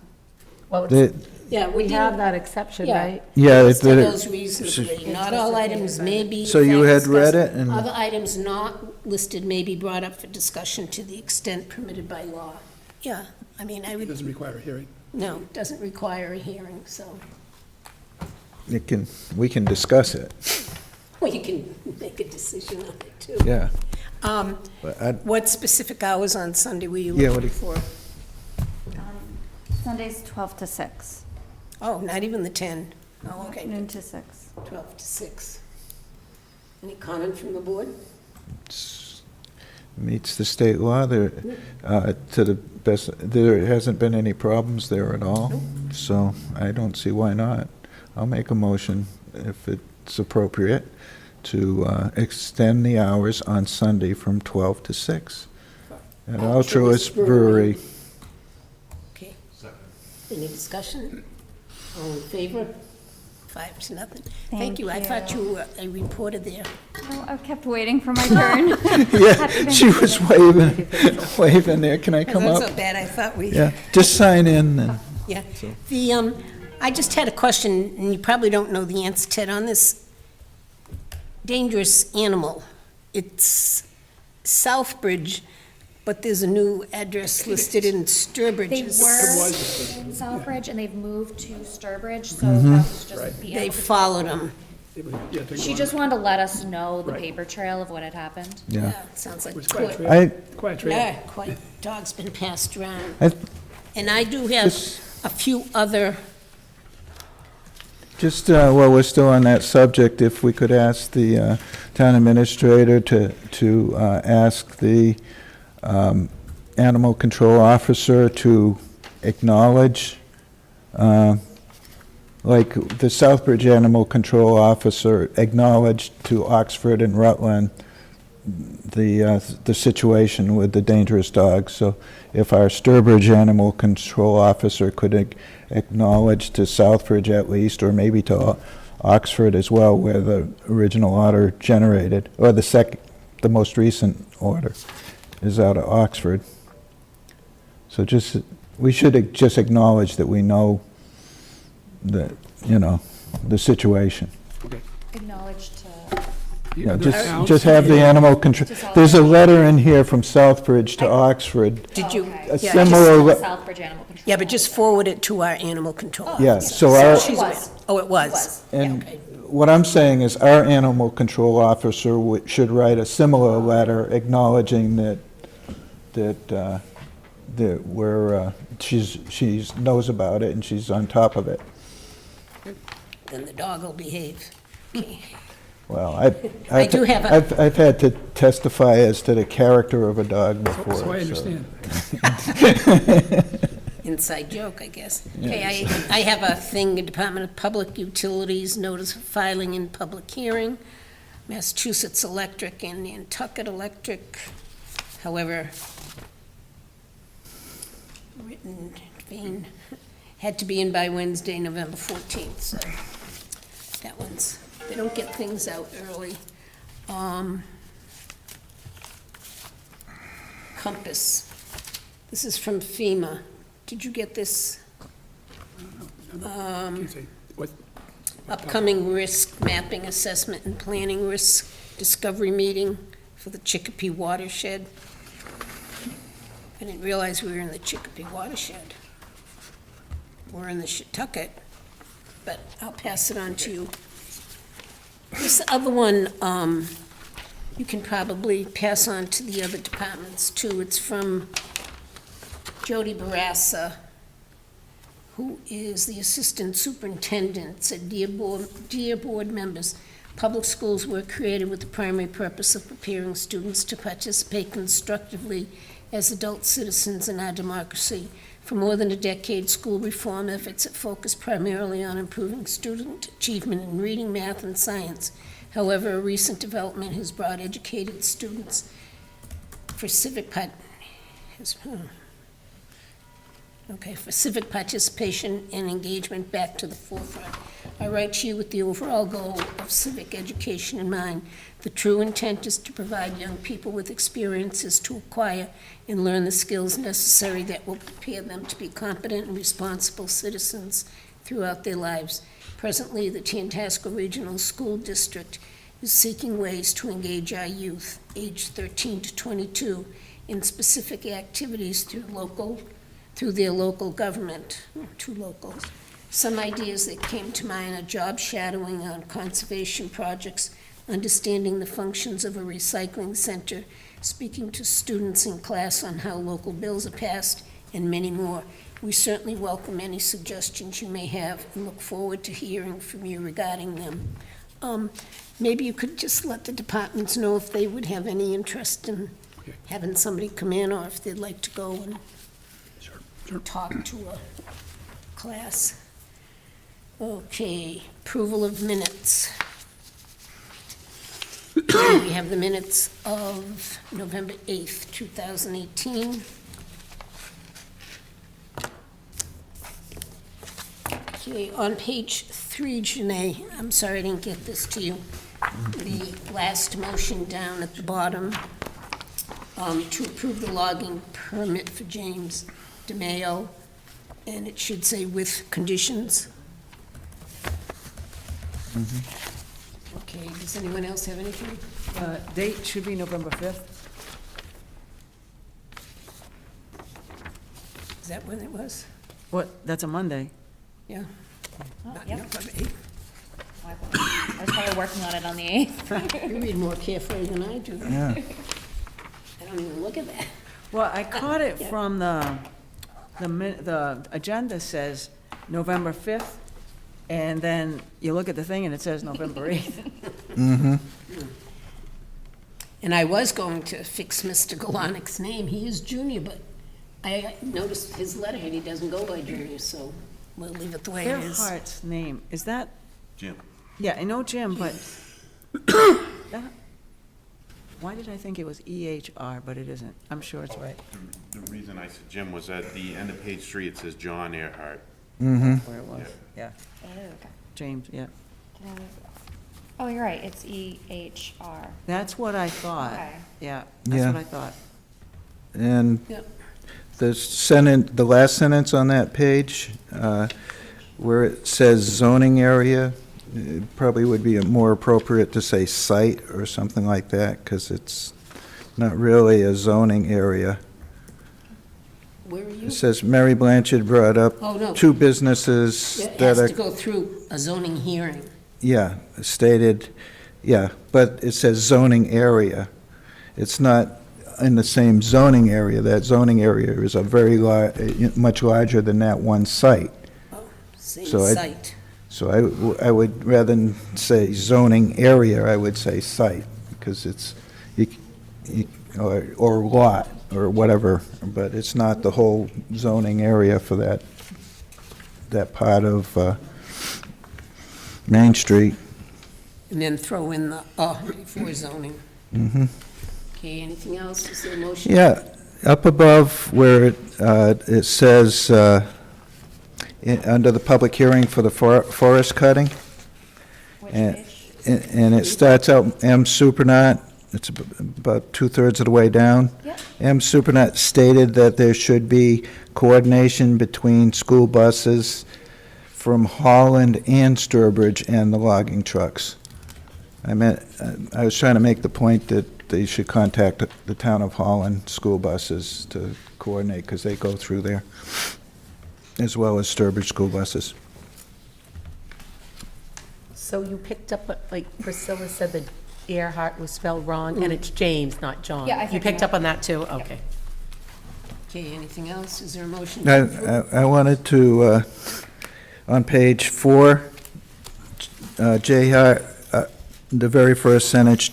Well, the, Yeah, we have that exception, Yeah. right? yeah. List it- those reasonably. Not all items may be. So you in had fact, read discussed. it and- Other items not listed may be brought up for discussion to the extent permitted by law. Yeah, I mean, I It would, doesn't require a hearing. no, it doesn't require a hearing, so, we can discuss it, well, you can make a decision on it, too. yeah. Um, But I, What specific hours on Sunday were you Yeah, looking what for? Sunday's 12 to 6. Oh, not even the 10? Oh, okay. Noon to 6. 12 to 6. Any comment from the board? Meets the state law. There, to the best, there hasn't been any problems there at all, so I don't see why not. I'll make a motion, if it's appropriate, to extend the hours on Sunday from 12 to 6 at Altruist Brewery. Okay. Any discussion? All in favor? 5 to nothing. Thank you. I thought you were a reporter there. No, I kept waiting for my turn. Yeah, she was waving there. Can I come That's up? so bad. I thought we... Yeah, just sign in and. Yeah. I just had a question, and you probably don't know the answer, Ted, on this dangerous animal. It's Southbridge, but there's a new address listed in Sturbridge. They were in Southbridge and they've moved to Sturbridge, so that was just the. They followed them. She just wanted to let us know the paper trail of what had happened. Yeah. Sounds like It was court. quite a trail. Yeah, quite. Dog's been passed around. I- And I do have a few other, Just, while we're still on that subject, if we could ask the town administrator to ask the animal control officer to acknowledge, like the Southbridge Animal Control Officer acknowledged to Oxford and Rutland the situation with the dangerous dogs. So if our Sturbridge Animal Control Officer could acknowledge to Southbridge at least, or maybe to Oxford as well, where the original order generated, or the most recent order is out of Oxford. So we should just acknowledge that we know that, the situation. Acknowledge to. Yeah, just have the animal control. There's a letter in here from Southbridge to Oxford. did you? Okay. A Yeah, similar, Southbridge Animal Control. Yeah, but just forward it to our animal control. yeah, so our, She's aware. Oh, it was? and what I'm saying is our animal control officer should write a similar letter acknowledging that she knows about it and she's on top of it. Then the dog will behave. Okay. Well, I do have I've had to testify as to the character of a dog before. So I understand. Inside joke, I guess. Okay, I have a thing, Department of Public Utilities, notice of filing in public hearing, Massachusetts Electric and Nantucket Electric. However, written vein, had to be in by Wednesday, November 14th, so that one's, they don't get things out early. Compass, this is from FEMA. Did you get this? Can't say what- Upcoming risk mapping assessment and planning risk discovery meeting for the Chicopee watershed. I didn't realize we were in the Chicopee watershed. We're in the Shetucket, but I'll pass it on to you. This other one, you can probably pass on to the other departments too. It's from Jody Barassa, who is the Assistant Superintendent, said, dear board members, public schools were created with the primary purpose of preparing students to participate constructively as adult citizens in our democracy. For more than a decade, school reform efforts have focused primarily on improving student achievement in reading, math, and science. However, a recent development has brought educated students for civic participation and engagement back to the forefront. I write to you with the overall goal of civic education in mind. The true intent is to provide young people with experiences to acquire and learn the skills necessary that will prepare them to be competent and responsible citizens throughout their lives. Presently, the Tantasco Regional School District is seeking ways to engage our youth, aged 13 to 22, in specific activities through their local government, two locals. Some ideas that came to mind are job shadowing on conservation projects, understanding the functions of a recycling center, speaking to students in class on how local bills are passed, and many more. We certainly welcome any suggestions you may have and look forward to hearing from you regarding them. Maybe you could just let the departments know if they would have any interest in having somebody come in, or if they'd like to go and talk to a class. Okay, approval of minutes. We have the minutes of November 8th, 2018. Okay, on page 3, Janae, I'm sorry I didn't get this to you. The last motion down at the bottom, to approve the logging permit for James DeMayo, and it should say with conditions. Okay, does anyone else have anything? Date should be November 5th. Is that when it was? What, that's a Monday. Yeah. Oh, Not yep. November 8th. I was probably working on it on the 8th. You read more carefully than I do. Yeah. I don't even look at that. Well, I caught it Yeah. from the agenda says November 5th, and then you look at the thing and it says November 8th. Mm-hmm. And I was going to fix Mr. Galanik's name. He is Junior, but I noticed his letter and he doesn't go by Junior, so we'll leave it the way it is. Earhart's name, is that, Jim. yeah, I know Jim, but that, why did I think it was EHR, but it isn't? I'm sure it's right. The reason I said Jim was at the end of page 3, it says John Earhart. Mm-hmm. Where it was, yeah, Oh, okay. James, yeah. Can I- Oh, you're right, it's EHR. That's what I thought. Okay. Yeah, that's Yeah. what I thought. And Yep. the last sentence on that page, where it says zoning area, it probably would be more appropriate to say site or something like that, because it's not really a zoning area. Where are you? It says Mary Blanchard brought up Oh, no. 2 businesses It that has are, to go through a zoning hearing. yeah, stated, yeah, but it says zoning area. It's not in the same zoning area. That zoning area is a very much larger than that one site. Same So I- site. So I would, rather than say zoning area, I would say site, because it's, or lot, or whatever, but it's not the whole zoning area for that part of Main Street. And then throw in the before zoning. Mm-hmm. Okay, anything else? Is there a motion? Yeah, up above where it says, under the public hearing for the forest cutting, Which and page? and it starts out M. Supernaut, it's about 2/3 of the way down. Yep. M. Supernaut stated that there should be coordination between school buses from Holland and Sturbridge and the logging trucks. I was trying to make the point that they should contact the town of Holland school buses to coordinate, because they go through there, as well as Sturbridge school buses. So you picked up, like Priscilla said, that Earhart was spelled wrong, and it's James, not John. Yeah, I You think picked that- up on that, too? Okay. Okay, anything else? Is there a motion? to approve? I wanted to, on page 4, J. Hart, the very first sentence,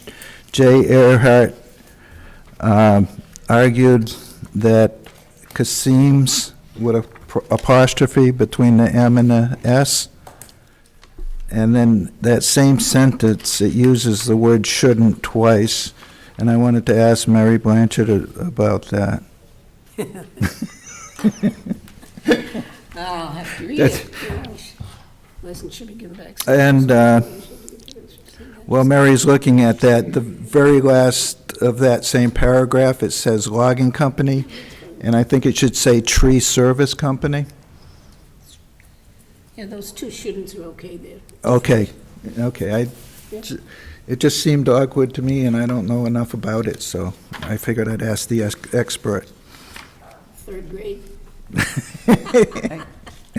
J. Earhart argued that Kasim's, with a apostrophe between the M and the S, and then that same sentence, it uses the word shouldn't twice, and I wanted to ask Mary Blanchard about that. I'll have to read it. License should be given back. And, well, Mary's looking at that, the very last of that same paragraph, it says logging company, and I think it should say tree service company. Yeah, those 2 shouldn'ts are okay there. Okay, it just seemed awkward to me, and I don't know enough about it, so I figured I'd ask the expert. 3rd grade.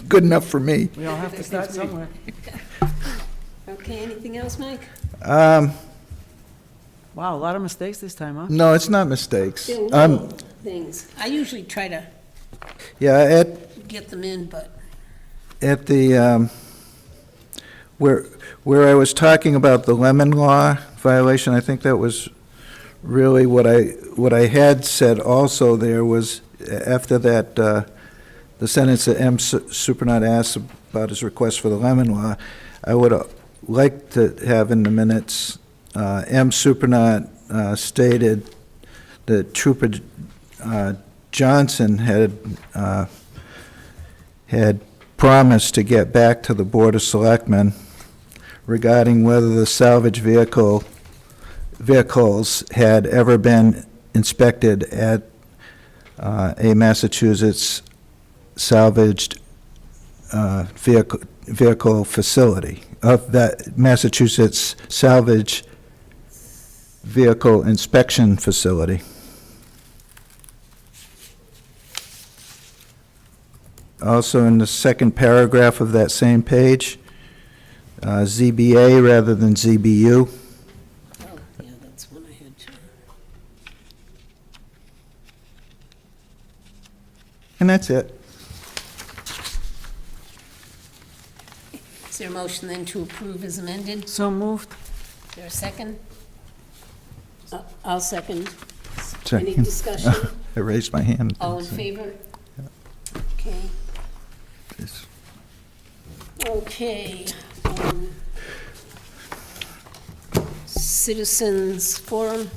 Good enough for me. We all have to start somewhere. Okay, anything else, Mike? Wow, a lot of mistakes this time, huh? No, it's not mistakes. There are little things. I usually try to Yeah, get them in, but At the, where I was talking about the lemon law violation, I think that was really what I had said also there was, after that, the sentence that M. Supranat asked about his request for the lemon law, I would like to have in the minutes, M. Supranat stated that Trooper Johnson had promised to get back to the Board of Selectmen regarding whether the salvage vehicles had ever been inspected at a Massachusetts salvaged vehicle facility, of that Massachusetts salvage vehicle inspection facility. Also, in the second paragraph of that same page, ZBA rather than ZBU. oh, yeah, that's one I had too. And that's it. Is there a motion then to approve as amended? So moved. Is there a second? I'll second. Second. Any discussion? I raised my hand. All in favor? Okay. Yes. Okay. Citizens Forum?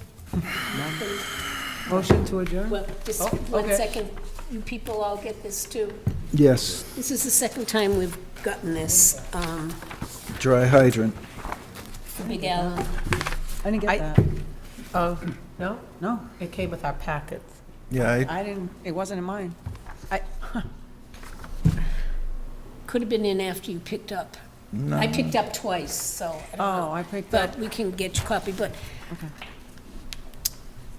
Motion to adjourn? Well, just Oh, one okay. second. You people all get this too. Yes, This is the second time we've gotten this, dry hydrant. for Big Allen. I didn't I- get that. Oh, no? No, It came with our packets. Yeah, I didn't, it wasn't in mine. Could have been in after you picked up. No. I picked up twice, so I don't know. Oh, I picked up. But we can get your copy, but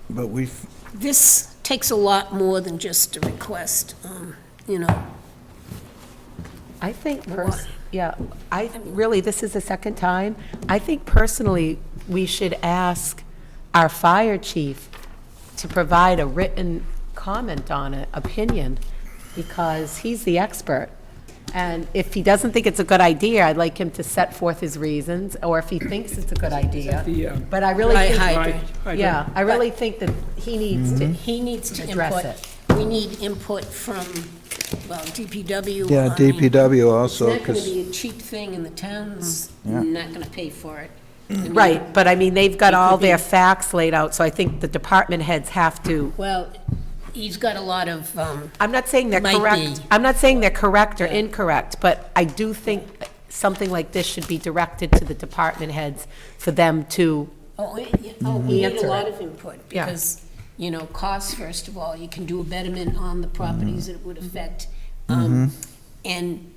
but we've, this takes a lot more than just a request, you know. I think, What? really, this is the second time. I think personally, we should ask our fire chief to provide a written comment on it, opinion, because he's the expert. And if he doesn't think it's a good idea, I'd like him to set forth his reasons, or if he thinks it's a good idea. But I really Dry think, hydrant. yeah, I really think that he needs to, He needs to Address input. We need input from, well, DPW. yeah, I mean, DPW also, It's not going to because, be a cheap thing, and the town's Yeah. not going to pay for it. I mean, right, but I mean, they've got It all could be- their facts laid out, so I think the department heads have to. Well, he's got a lot of, I'm not saying they're Might correct. be. I'm not saying they're correct or Yeah. incorrect, but I do think something like this should be directed to the department heads for them to, we need Answer a lot it. of input, Yeah. because, you know, costs, first of all, you can do a betterment on the properties that it would affect. And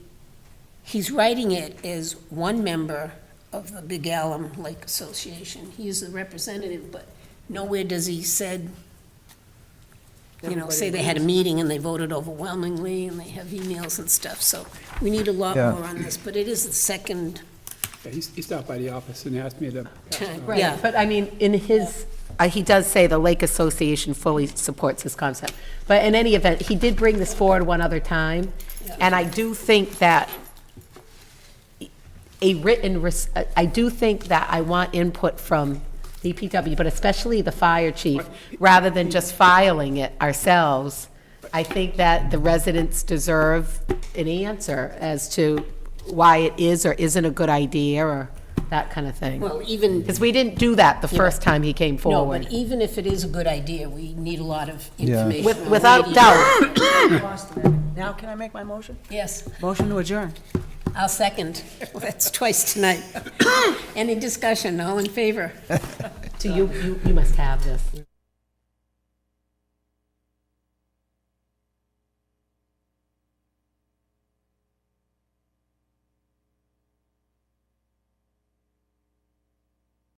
he's writing it as one member of the Big Alum Lake Association. He is the representative, but nowhere does he said, you know, say they had a meeting and they voted overwhelmingly, and they have emails and stuff, so we need a lot Yeah. more on this, but it is the second Yeah, he stopped by the office and asked me to. time. right, Yeah. but I mean, in his, he does say the Lake Association fully supports this concept. But in any event, he did bring this forward one other time, and I do think that I do think that I want input from DPW, but especially the fire chief, rather than just filing it ourselves. I think that the residents deserve an answer as to why it is or isn't a good idea, or that kind of thing. Well, even. Because we didn't do that the first time he came No, forward. but even if it is a good idea, we need a lot of Yeah. information. on Without radio. doubt. Now, can I make my motion? Yes, Motion to adjourn. I'll second. Well, that's twice tonight. Any discussion, all in favor? So you must have this.